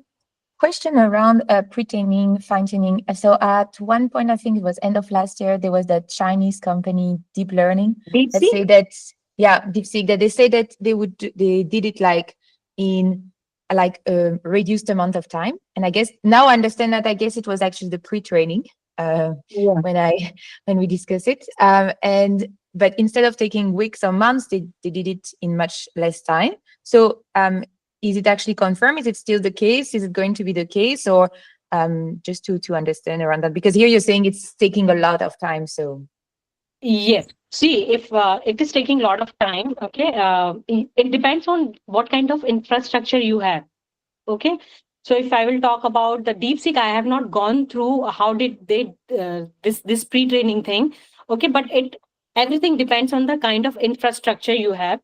Question around pre-training, fine-tuning. So at one point, I think it was end of last year, there was that Chinese company, Deep Learning, that DeepSeek? say that, yeah, DeepSeek, that they say that they did it like in like a reduced amount of time. And I guess now I understand that I guess it was actually the pre-training Yeah. when we discuss it. But instead of taking weeks or months, they did it in much less time. So is it actually confirmed? Is it still the case? Is it going to be the case? Or just to understand around that? Because here you're saying it's taking a lot of time. So Yes. See, if it is taking a lot of time, okay, it depends on what kind of infrastructure you have. Okay. So if I will talk about the DeepSeek, I have not gone through how did they this pre-training thing. Okay, but it everything depends on the kind of infrastructure you have.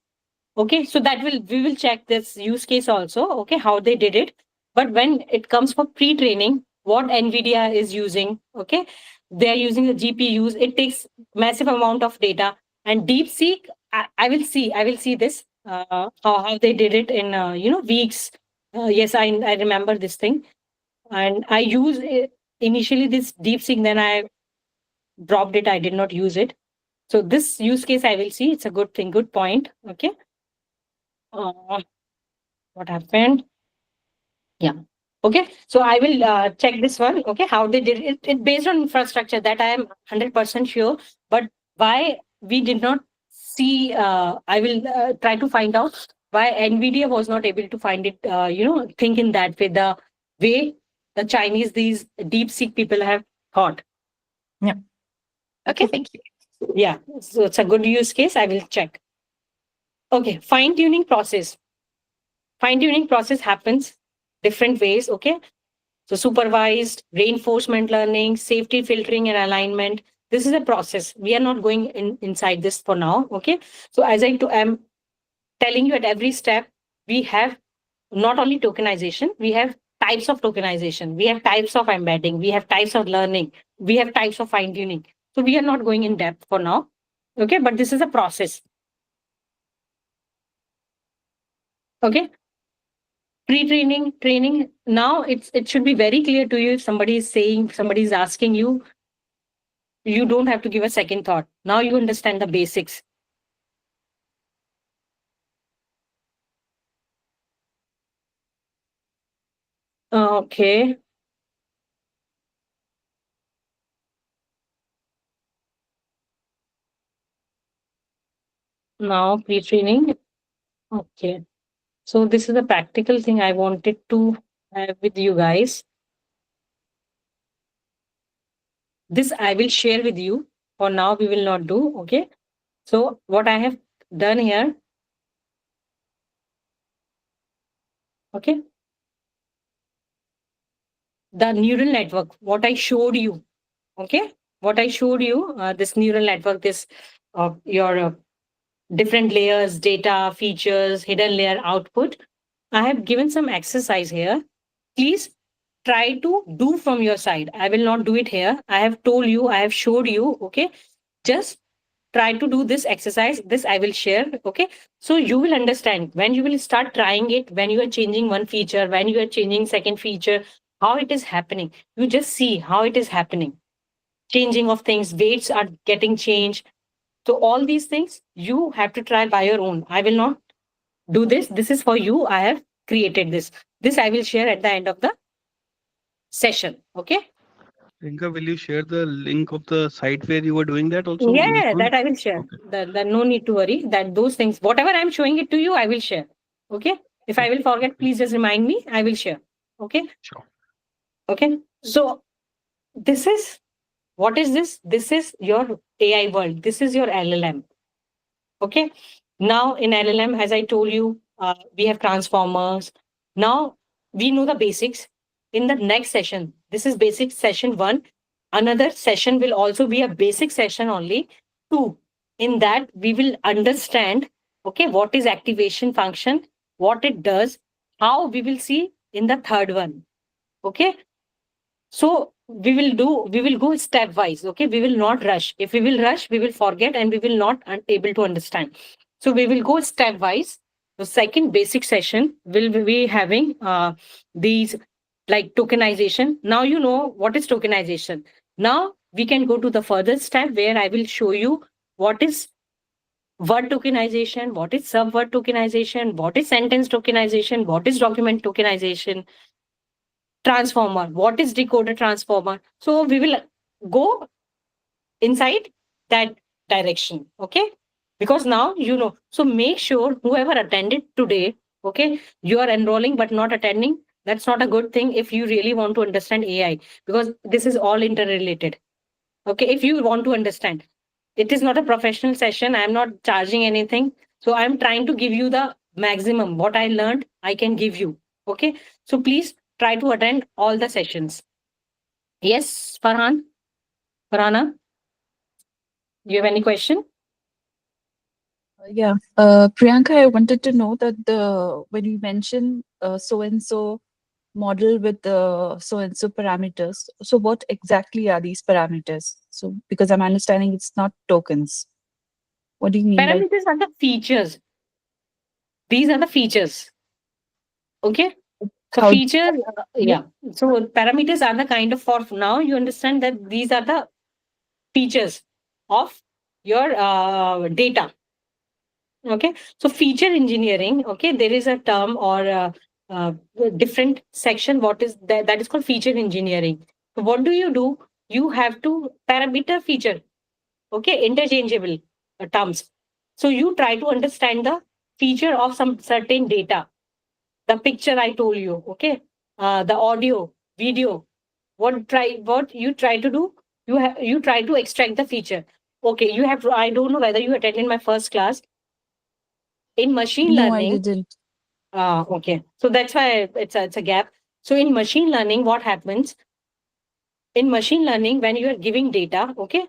Okay, so that will we will check this use case also. Okay, how they did it. But when it comes for pre-training, what NVIDIA is using, okay, they are using the GPUs. It takes massive amount of data. And DeepSeek, I will see this how they did it in weeks. Yes, I remember this thing, and I use initially this DeepSeek. Then I dropped it. I did not use it. So this use case I will see. It's a good thing. Good point. Okay. Uh, what happened? Yeah. Okay. So I will check this one. Okay. How they did it. It based on infrastructure that I am 100% sure. But why we did not see, I will try to find out why NVIDIA was not able to find it, think in that way, the way the Chinese, these deep seek people have thought. yeah. Okay, thank you. Yeah. So it's a good use case. I will check. Okay. Fine tuning process. Fine tuning process happens different ways. Okay. So supervised, reinforcement learning, safety filtering and alignment. This is a process. We are not going inside this for now. Okay. So as am telling you at every step, we have not only tokenization, we have types of tokenization, we have types of embedding, we have types of learning, we have types of fine tuning. So we are not going in depth for now. Okay. But this is a process. Okay. Pre-training, training. Now it should be very clear to you if somebody is saying, somebody is asking you, you don't have to give a second thought. Now you understand the basics. Okay. Now pre-training. Okay. So this is a practical thing I wanted to have with you guys. This I will share with you. For now, we will not do. Okay. So what I have done here. Okay. The neural network, what I showed you. Okay. What I showed you, this neural network, this your different layers, data, features, hidden layer output. I have given some exercise here. Please try to do from your side. I will not do it here. I have told you, I have showed you. Okay. Just try to do this exercise. This I will share. Okay. So you will understand when you will start trying it, when you are changing one feature, when you are changing second feature, how it is happening. You just see how it is happening. Changing of things, weights are getting changed. So all these things you have to try by your own. I will not do this. This is for you. I have created this. This I will share at the end of the session. Okay. Priyanka, will you share the link of the site where you were doing that also on this Yeah, one? that I will share. Okay. The no need to worry. That those things, whatever I'm showing it to you, I will share. Okay. If I will forget, please just remind me. I will share. Okay. Sure. Okay. So this is what is this? This is your AI world. This is your LLM. Okay. Now in LLM, as I told you, we have transformers. Now we know the basics. In the next session, this is basic session 1. Another session will also be a basic session only 2. In that we will understand, okay, what is activation function, what it does, how we will see in the third one. Okay. So we will go stepwise. Okay. We will not rush. If we will rush, we will forget and we will not able to understand. So we will go stepwise. The second basic session will be having these like tokenization. Now you know what is tokenization. Now we can go to the further step where I will show you what is word tokenization, what is subword tokenization, what is sentence tokenization, what is document tokenization, transformer, what is decoder transformer. So we will go inside that direction. Okay. Because now you know. So make sure whoever attended today, okay, you are enrolling but not attending. That's not a good thing if you really want to understand AI, because this is all interrelated. Okay. If you want to understand, it is not a professional session. I'm not charging anything. So I'm trying to give you the maximum. What I learned, I can give you. Okay. So please try to attend all the sessions. Yes, Farhan? Farhana, do you have any question? Yeah. Priyanka, I wanted to know that when you mention so and so model with so and so parameters, so what exactly are these parameters? So because I'm understanding it's not tokens. What do you mean by Parameters are the features. These are the features. Okay. So how? features, yeah. So parameters are the kind of, for now you understand that these are the features of your data. Okay. So feature engineering, okay, there is a term or a different section. What is that? That is called feature engineering. So what do? You have to parameter feature. Okay. Interchangeable terms. So you try to understand the feature of some certain data. The picture I told you, okay, the audio, video. What you try to do? You try to extract the feature. Okay, you have. I don't know whether you attended my first class in machine No, I learning. didn't. Okay, so that's why it's a gap. So in machine learning, what happens? In machine learning, when you are giving data, okay,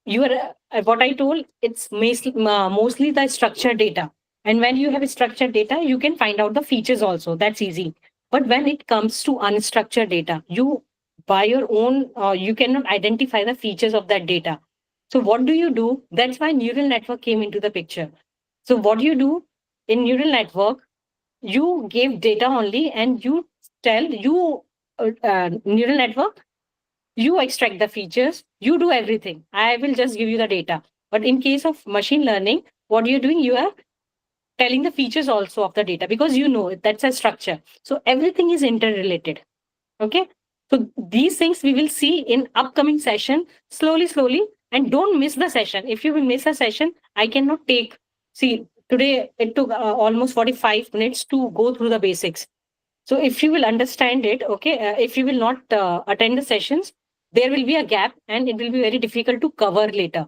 you are what I told. It's mostly the structured data, and when you have structured data, you can find out the features also. That's easy. But when it comes to unstructured data, you by your own you cannot identify the features of that data. So what do? That's why neural network came into the picture. So what you do in neural network, you give data only, and you tell you neural network, you extract the features, you do everything. I will just give you the data. But in case of machine learning, what you're doing, you are telling the features also of the data, because you know that's a structure. So everything is interrelated. Okay. So these things we will see in upcoming session, slowly, slowly. And don't miss the session. If you will miss a session, I cannot take. See, Today, it took almost 45 minutes to go through the basics. So if you will understand it, okay, if you will not attend the sessions, there will be a gap and it will be very difficult to cover later.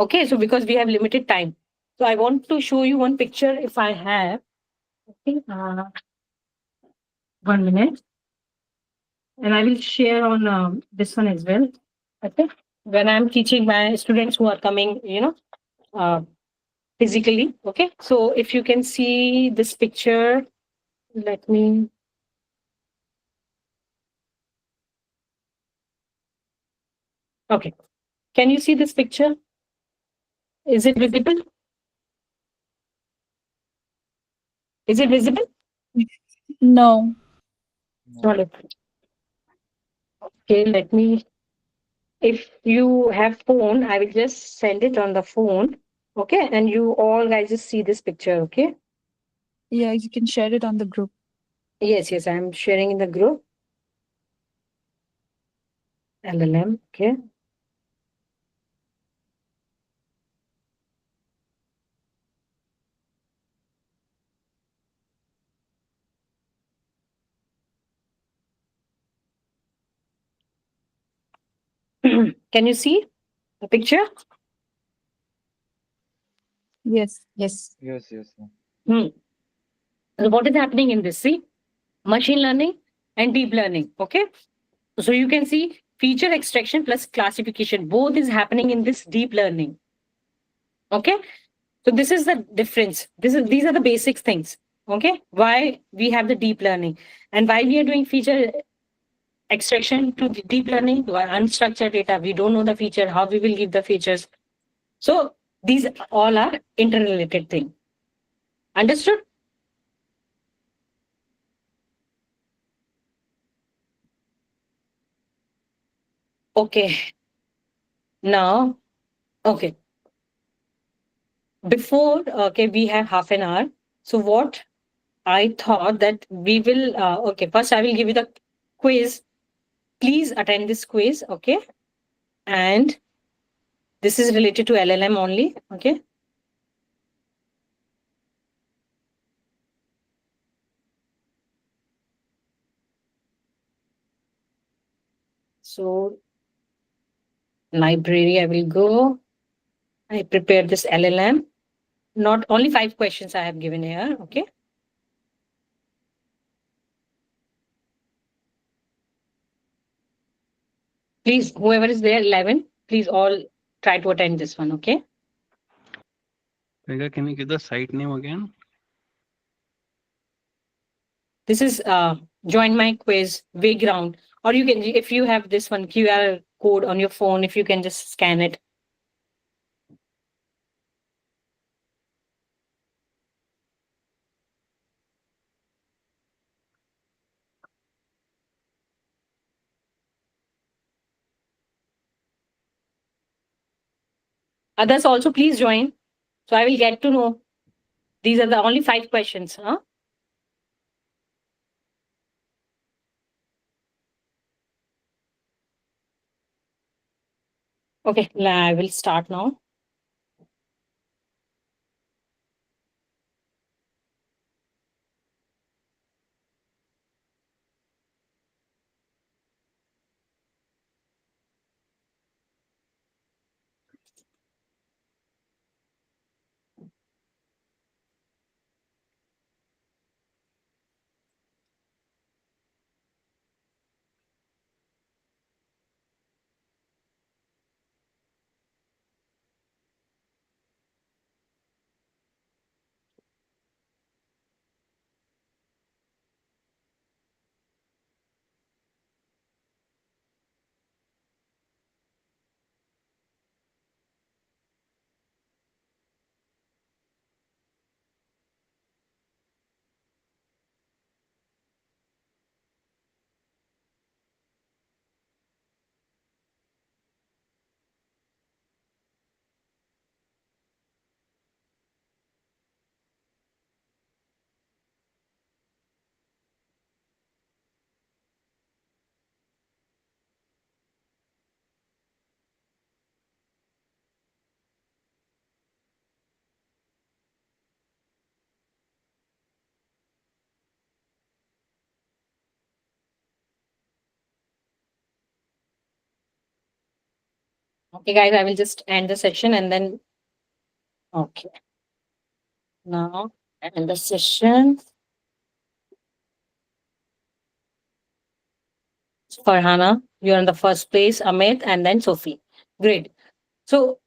Okay, so because we have limited time. So I want to show you one picture if I have. Okay, 1 minute. And I will share on this one as well. Okay, when I'm teaching my students who are coming, uh, physically. Okay, so if you can see this picture, let me. Okay, can you see this picture? Is it visible? Is it visible? No. Not okay, let me. If you have phone, I will just send it on the phone. Okay, and you all guys just see this picture. Okay. Yeah, you can share it on the group. Yes, I'm sharing in the group. LLM. Okay. Can you see the picture? Yes. Yes. Yes, yes. Hmm. So what is happening in this? See, machine learning and deep learning. Okay. So you can see feature extraction plus classification. Both is happening in this deep learning. Okay. So this is the difference. These are the basic things. Okay. Why we have the deep learning and why we are doing feature extraction to the deep learning to unstructured data. We don't know the feature, how we will give the features. So these all are interrelated thing. Understood? Okay. Now, okay. Before, okay, we have half an hour. So what I thought that we will, okay, first I will give you the quiz. Please attend this quiz, okay? And this is related to LLM only, okay? So library, I will go. I prepare this LLM. Not only 5 questions I have given here, okay? Please, whoever is there, 11, please all try to attend this one, okay? Vega, can you give the site name again? This is join my quiz, Wayground. Or you can, if you have this one QR code on your phone, if you can just scan it. Others also please join. So I will get to know. These are the only 5 questions. Huh? Okay, I will start now. Okay, guys, I will just end the session and then. Okay. Now, end the session. Farhana, you're in the first place, Amit, and then Sophie. Great. So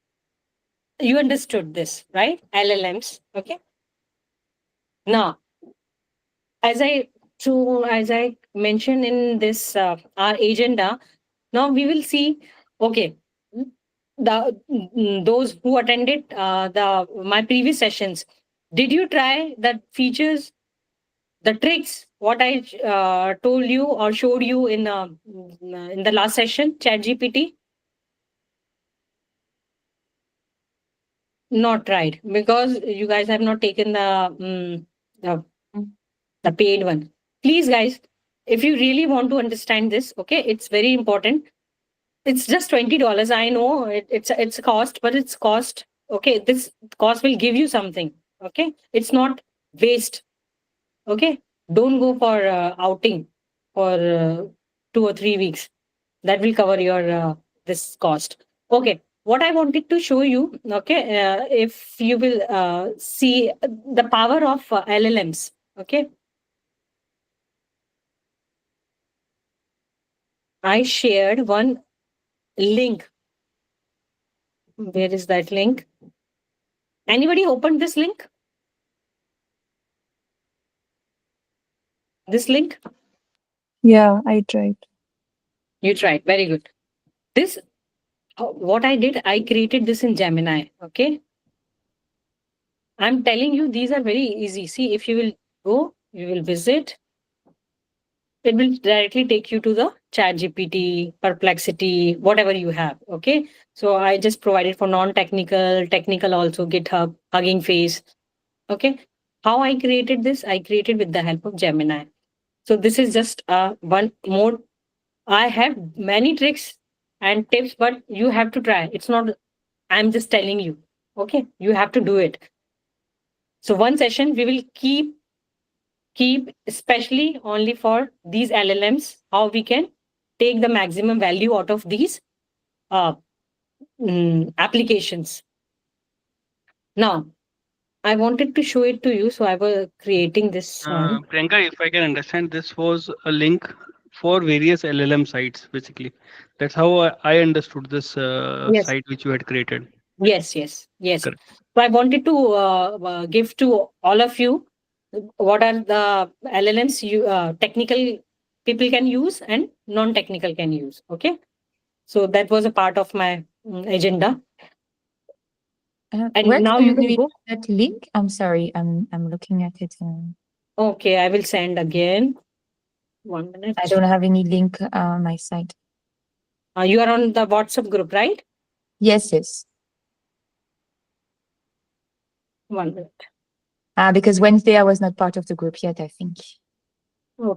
you understood this, right? LLMs. Okay. Now, as I mentioned in this our agenda, now we will see. Okay, those who attended the my previous sessions, did you try the features, the tricks what I told you or showed you in the last session, ChatGPT? Not tried because you guys have not taken the, the paid one. Please, guys, if you really want to understand this, okay, it's very important. It's just $20. I know it's a cost, but it's cost. Okay, this cost will give you something. Okay, it's not waste. Okay, don't go for outing for 2 or 3 weeks. That will cover your this cost. Okay, what I wanted to show you. Okay, if you will see the power of LLMs. Okay, I shared one link. Where is that link? Anybody opened this link? This link? Yeah, I tried. You tried. Very good. This, what I did, I created this in Gemini. Okay. I'm telling you, these are very easy. See, if you will go, you will visit, it will directly take you to the chat GPT, perplexity, whatever you have. Okay. So I just provided for non-technical, technical also, GitHub, Hugging Face. Okay. How I created this? I created with the help of Gemini. So this is just one more. I have many tricks and tips, but you have to try. It's not, I'm just telling you. Okay. You have to do it. So one session we will keep especially only for these LLMs, how we can take the maximum value out of these uh, applications. Now, I wanted to show it to you, so I was creating this one. Priyanka, if I can understand, this was a link for various LLM sites, basically. That's how I understood this Yes, site which you had created. yes. Correct. So I wanted to give to all of you what are the LLMs you technical people can use and non-technical can use. Okay, so that was a part of my agenda. And Where now you can will we go. find that link? I'm sorry, I'm looking at it. Okay, I will send again. 1 I minute. don't have any link on my site. You are on the WhatsApp group, right? Yes. 1 minute. Because Wednesday I was not part of the group yet, I think.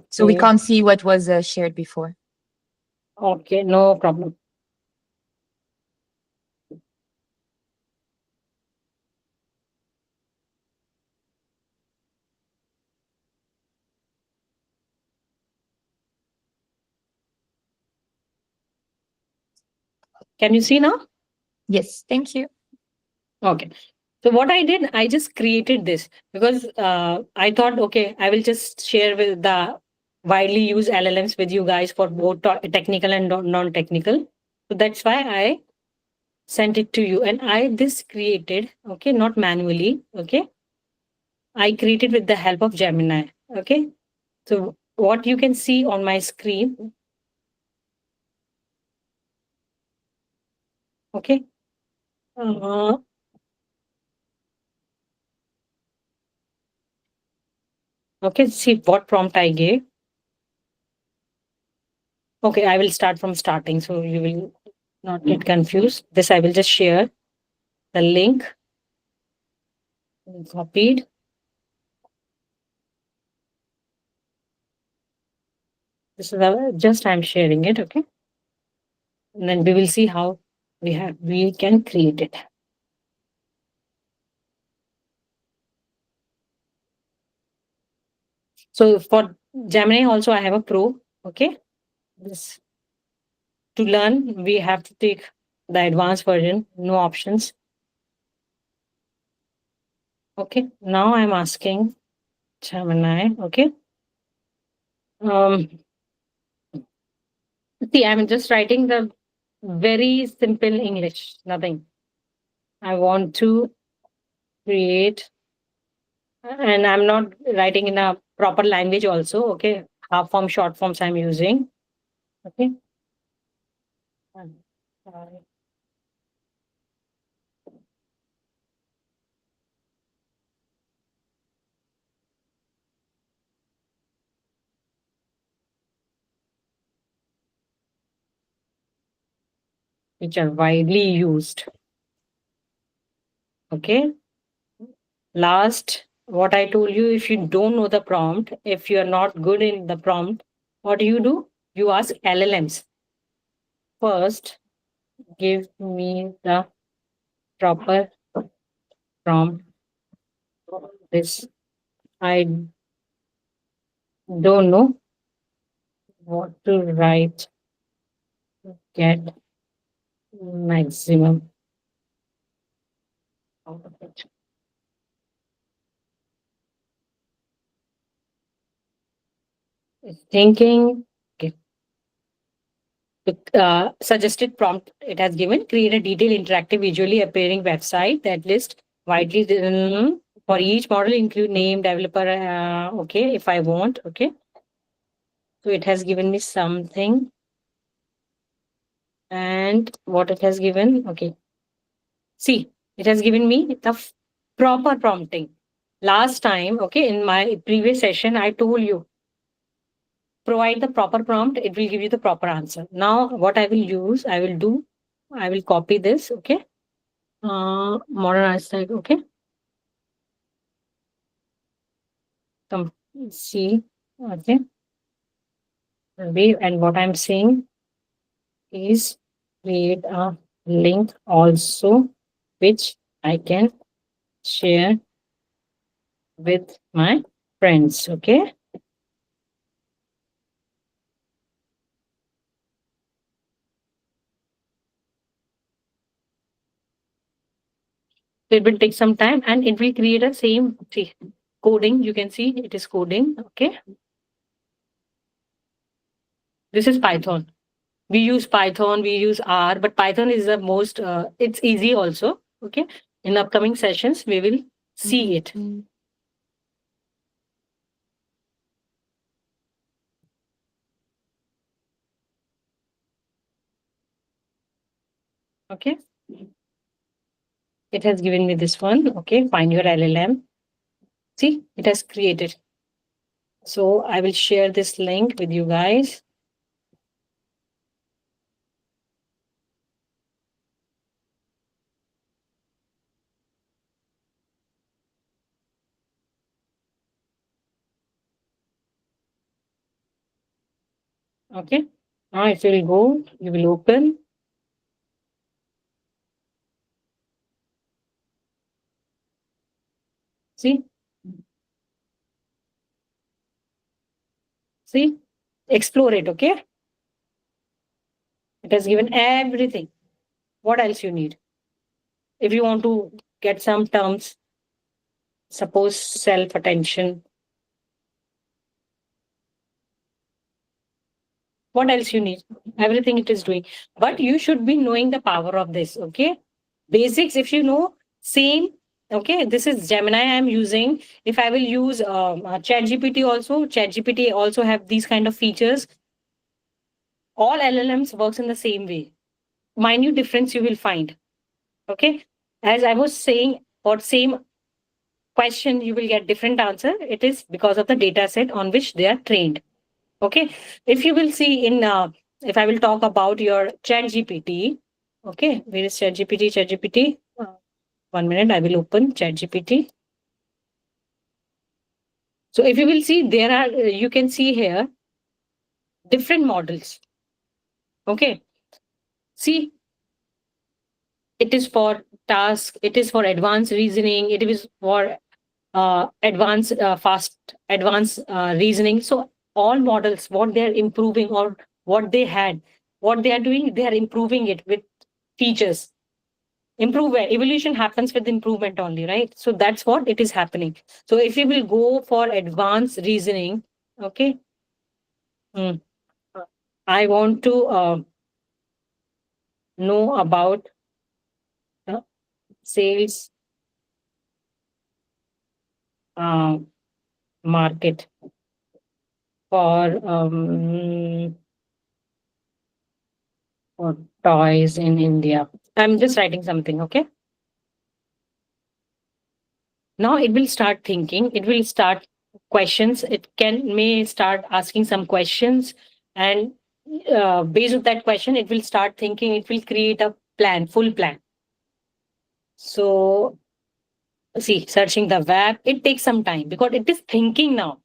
So we Okay. can't see what was shared before. Okay, no problem. Can you see now? Yes, thank you. Okay. So what I did, I just created this because I thought, okay, I will just share with the widely used LLMs with you guys for both technical and non-technical. So that's why I sent it to you. And I this created, okay, not manually, okay. I created with the help of Gemini. Okay. So what you can see on my screen, okay. Uh, okay, see what prompt I gave. Okay, I will start from starting so you will not get confused. This I will just share the link. Copied. This is just I'm sharing it, okay. And then we will see how we can create it. So for Gemini also I have a pro, okay. This to learn we have to take the advanced version, no options. Okay, now I'm asking Gemini. Okay. See, I'm just writing the very simple English, nothing. I want to create, and I'm not writing in a proper language also. Okay, half form, short forms I'm using. Okay. Which are widely used. Okay. Last, what I told you, if you don't know the prompt, if you are not good in the prompt, what do? You ask LLMs. First, give me the proper prompt. This I don't know what to write. Get maximum out of it. It's thinking. Okay. The suggested prompt it has given: create a detailed, interactive, visually appearing website that lists widely for each model, include name, developer. Okay, if I want. Okay. So it has given me something. And what it has given? Okay. See, it has given me the proper prompting. Last time, okay, in my previous session, I told you, provide the proper prompt, it will give you the proper answer. Now, what I will use, I will copy this, okay. Modern aesthetic, okay. Come see, okay. And what I'm saying is create a link also, which I can share with my friends, okay. It will take some time and it will create a same coding. You can see it is coding, okay. This is Python. We use Python, we use R, but Python is the most, it's easy also, okay. In upcoming sessions, we will see it. Okay. It has given me this one, okay. Find your LLM. See, it has created. So I will share this link with you guys. Okay. Now if you will go, you will open. See, explore it, okay. It has given everything. What else you need? If you want to get some terms, suppose self-attention. What else you need? Everything it is doing. But you should be knowing the power of this, okay? Basics, if you know, same, okay? This is Gemini I'm using. If I will use ChatGPT also have these kind of features. All LLMs works in the same way. Minute difference you will find, okay? As I was saying, for same question, you will get different answer. It is because of the data set on which they are trained. Okay, if you will see in if I will talk about your ChatGPT, okay, where is ChatGPT? 1 minute, I will open ChatGPT. So if you will see, there are you can see here different models. Okay, see, it is for task, it is for advanced reasoning, it is for advanced reasoning. So all models, what they're improving or what they had, what they are doing, they are improving it with features. Improvement, evolution happens with improvement only, right? So that's what it is happening. So if you will go for advanced reasoning, okay, I want to know about the sales market for toys in India. I'm just writing something, okay? Now it will start thinking, it will start questions, may start asking some questions, and based on that question, it will start thinking, it will create a plan, full plan. So see, searching the web, it takes some time because it is thinking now.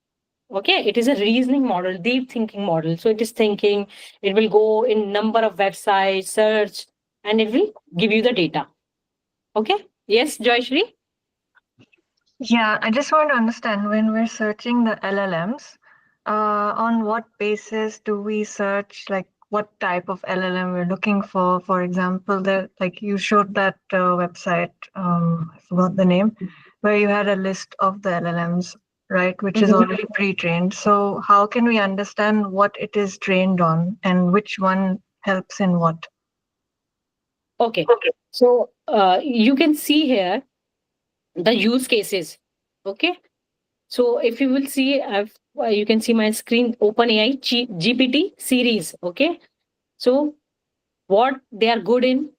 Okay, it is a reasoning model, deep thinking model. So it is thinking, it will go in number of websites, search, and it will give you the data. Okay. Yes, Joyshri? Yeah, I just want to understand when we're searching the LLMs, on what basis do we search, like what type of LLM we're looking for? For example, like you showed that website, I forgot the name, where you had a list of the LLMs, right, which is already pre-trained. So how can we understand what it is trained on and which one helps in what? Okay. So you can see here the use cases. Okay. So if you will see, you can see my screen, OpenAI GPT series. Okay. So what they are good in: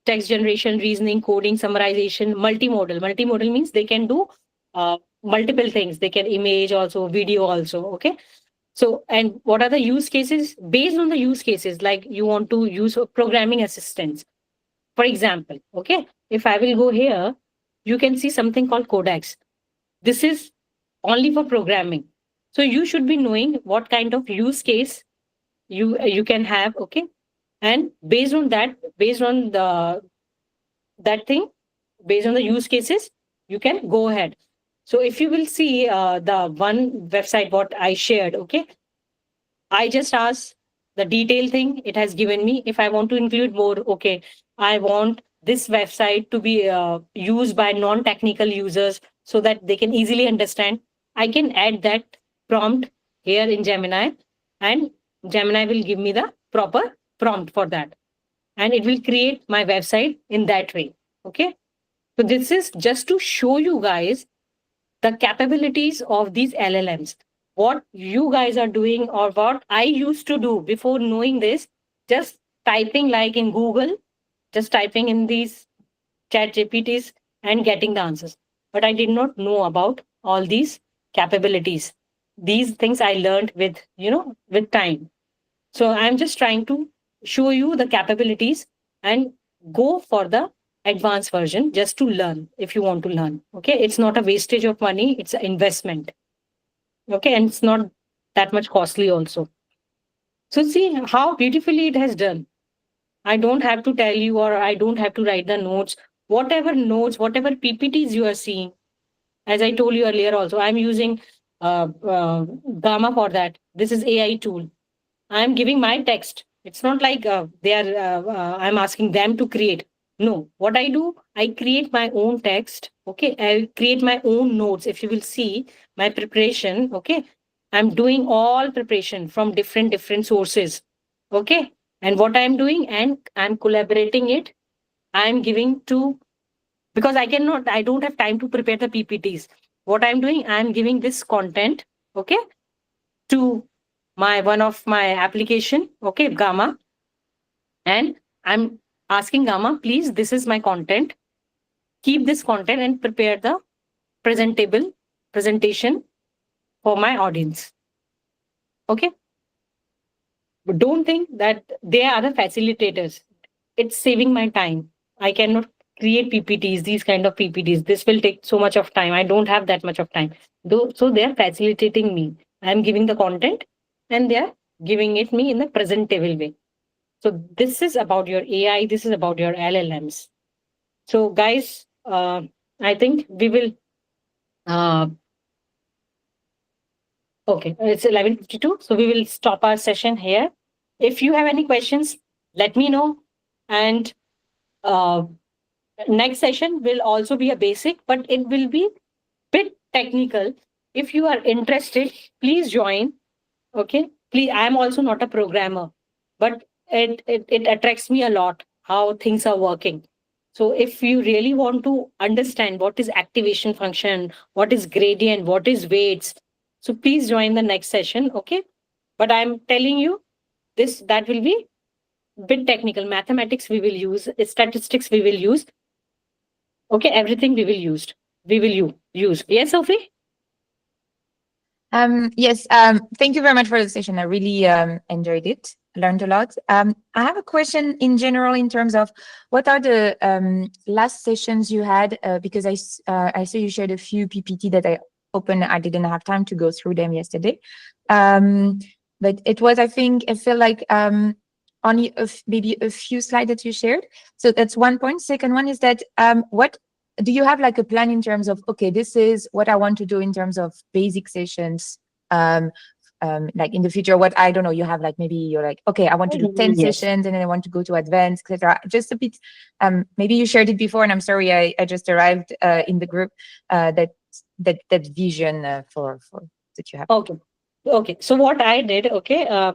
text generation, reasoning, coding, summarization, multimodal. Multimodal means they can do multiple things. They can image also, video also. Okay. So, and what are the use cases? Based on the use cases, like you want to use programming assistance. For example, okay, if I will go here, you can see something called Codex. This is only for programming. So you should be knowing what kind of use case you can have, okay? And based on that, based on that thing, based on the use cases, you can go ahead. So if you will see the one website what I shared, okay, I just asked the detail thing, it has given me. If I want to include more, okay, I want this website to be used by non-technical users so that they can easily understand. I can add that prompt here in Gemini, and Gemini will give me the proper prompt for that. And it will create my website in that way. Okay. So this is just to show you guys the capabilities of these LLMs. What you guys are doing, or what I used to do before knowing this, just typing like in Google, just typing in these chat GPTs and getting the answers. But I did not know about all these capabilities. These things I learned with time. So I'm just trying to show you the capabilities and go for the advanced version just to learn if you want to learn. Okay. It's not a wastage of money, it's an investment. Okay. And it's not that much costly also. So see how beautifully it has done. I don't have to tell you, or I don't have to write the notes. Whatever notes, whatever PPTs you are seeing, as I told you earlier also, I'm using Gamma for that. This is AI tool. I'm giving my text. It's not like I'm asking them to create. No, what I do, I create my own text. Okay, I create my own notes. If you will see my preparation, okay, I'm doing all preparation from different sources. Okay, and what I'm doing, and I'm collaborating it. I'm giving to, because I don't have time to prepare the PPTs. What I'm doing, I'm giving this content, okay, to one of my application, okay, Gamma, and I'm asking Gamma, please, this is my content. Keep this content and prepare the presentable presentation for my audience. Okay. But don't think that they are the facilitators. It's saving my time. I cannot create PPTs, these kind of PPTs. This will take so much of time. I don't have that much of time. So they're facilitating me. I'm giving the content and they're giving it me in a presentable way. So this is about your AI. This is about your LLMs. So guys, I think we will. Okay, it's 11:52. So we will stop our session here. If you have any questions, let me know. And next session will also be a basic, but it will be bit technical. If you are interested, please join. Okay, please. I am also not a programmer, but it attracts me a lot how things are working. So if you really want to understand what is activation function, what is gradient, what is weights, so please join the next session. Okay, but I'm telling you this, that will be bit technical. Mathematics we will use, statistics we will use. Okay, everything we will use. Yes, Sophie? Yes, thank you very much for the session. I really enjoyed it, learned a lot. I have a question in general in terms of what are the last sessions you had, because I saw you shared a few PPT that I opened. I didn't have time to go through them yesterday. But it was, I feel like only maybe a few slides that you shared. So that's one point. Second one is that what do you have like a plan in terms of, okay, this is what I want to do in terms of basic sessions, like in the future, what, I don't know, you have like, maybe you're like, okay, I want to do 10 Yes. sessions and then I want to go to advanced, etc. Just a bit, maybe you shared it before and I'm sorry, I just arrived in the group, that vision for that you have. Okay. So what I did, okay,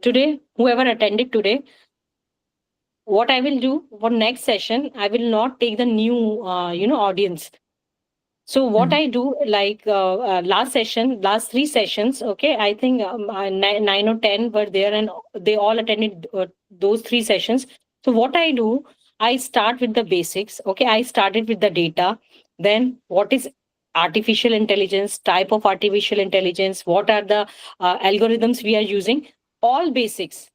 today, whoever attended today, what I will do for next session, I will not take the new, audience. So what I do, last three sessions, okay, I think nine or 10 were there and they all attended those three sessions. So what I do, I start with the basics. Okay, I started with the data. Then what is artificial intelligence, type of artificial intelligence, what are the algorithms we are using, all basics.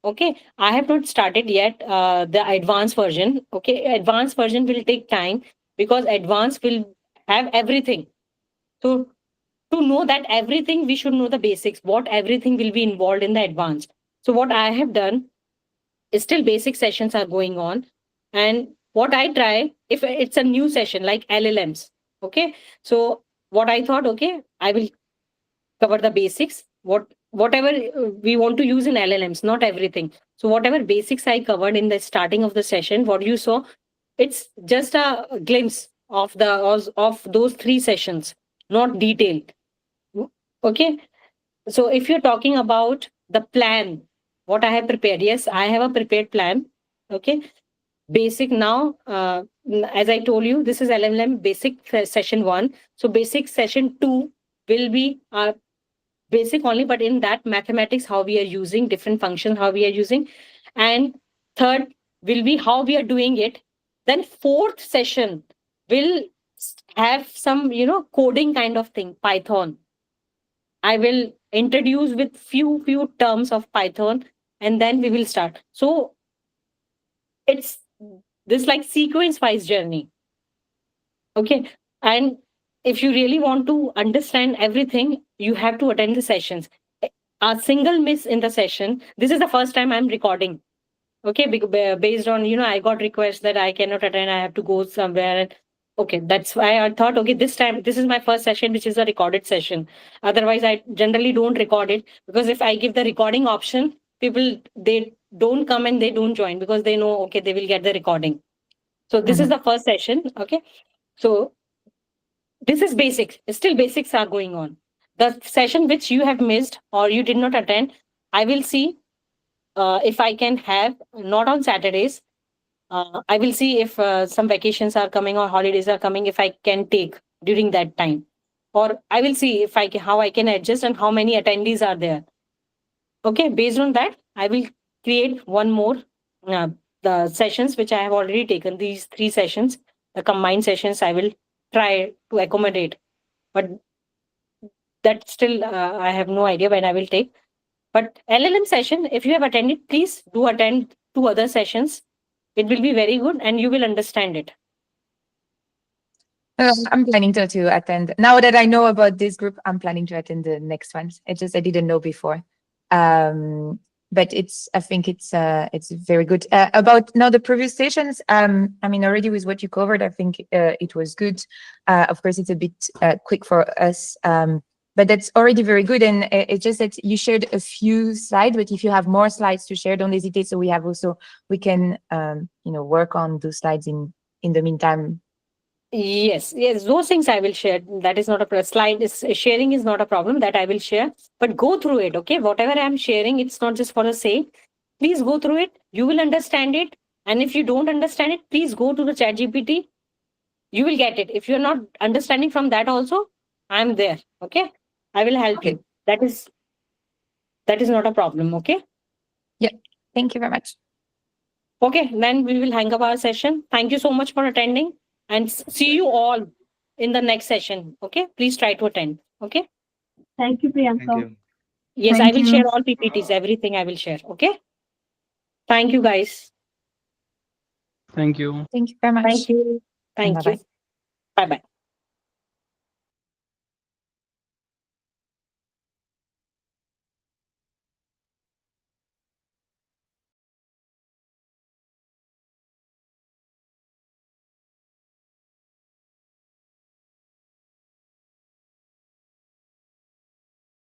Okay, I have not started yet the advanced version. Okay, advanced version will take time because advanced will have everything. So to know that everything, we should know the basics, what everything will be involved in the advanced. So what I have done is still basic sessions are going on. And what I try, if it's a new session like LLMs, okay. So what I thought, okay, I will cover the basics, whatever we want to use in LLMs, not everything. So whatever basics I covered in the starting of the session, what you saw, it's just a glimpse of of those three sessions, not detailed. Okay. So if you're talking about the plan, what I have prepared, yes, I have a prepared plan. Okay. Basic now, as I told you, this is LLM basic session 1. So basic session 2 will be basic only, but in that mathematics, how we are using different functions, how we are using. And third will be how we are doing it. Then fourth session will have some, coding kind of thing, Python. I will introduce with few terms of Python, and then we will start. So it's this like sequence wise journey. Okay. And if you really want to understand everything, you have to attend the sessions. A single miss in the session. This is the first time I'm recording. Okay, based on, I got requests that I cannot attend, I have to go somewhere. Okay, that's why I thought, okay, this time, this is my first session, which is a recorded session. Otherwise, I generally don't record it, because if I give the recording option, people, they don't come and they don't join because they know, okay, they will get the recording. So this is the first session. Okay. So this is basics. Still basics are going on. The session which you have missed or you did not attend, I will see if I can have, not on Saturdays. I will see if some vacations are coming or holidays are coming, if I can take during that time. Or I will see if I can, how I can adjust and how many attendees are there. Okay, based on that, I will create one more, the sessions which I have already taken, these three sessions, the combined sessions, I will try to accommodate. But that still, I have no idea when I will take. But LLM session, if you have attended, please do attend 2 other sessions. It will be very good and you will understand it. I'm planning to attend. Now that I know about this group, I'm planning to attend the next ones. I didn't know before. But I think it's very good. About now the previous sessions, I mean, already with what you covered, I think it was good. Of course, it's a bit quick for us But that's already very good. And it's just that you shared a few slides, but if you have more slides to share, don't hesitate. So we can, work on those slides in the meantime. Yes, those things I will share. That is not a slide. Sharing is not a problem. That I will share. But go through it, okay? Whatever I am sharing, it's not just for the sake. Please go through it. You will understand it. And if you don't understand it, please go to the ChatGPT. You will get it. If you're not understanding from that also, I'm there. Okay, I will help Okay. you. That is not a problem. Okay. Thank you very much. Okay, then we will hang up our session. Thank you so much for attending, and see you all in the next session. Okay, please try to attend. Okay. Thank you, Priyanka. Thank you. Yes, Thank I will you. share all PPTs. Everything I will share. Okay. Thank you, guys. Thank you. Thank you very much. Thank you. And Thank you. bye-bye. Bye bye.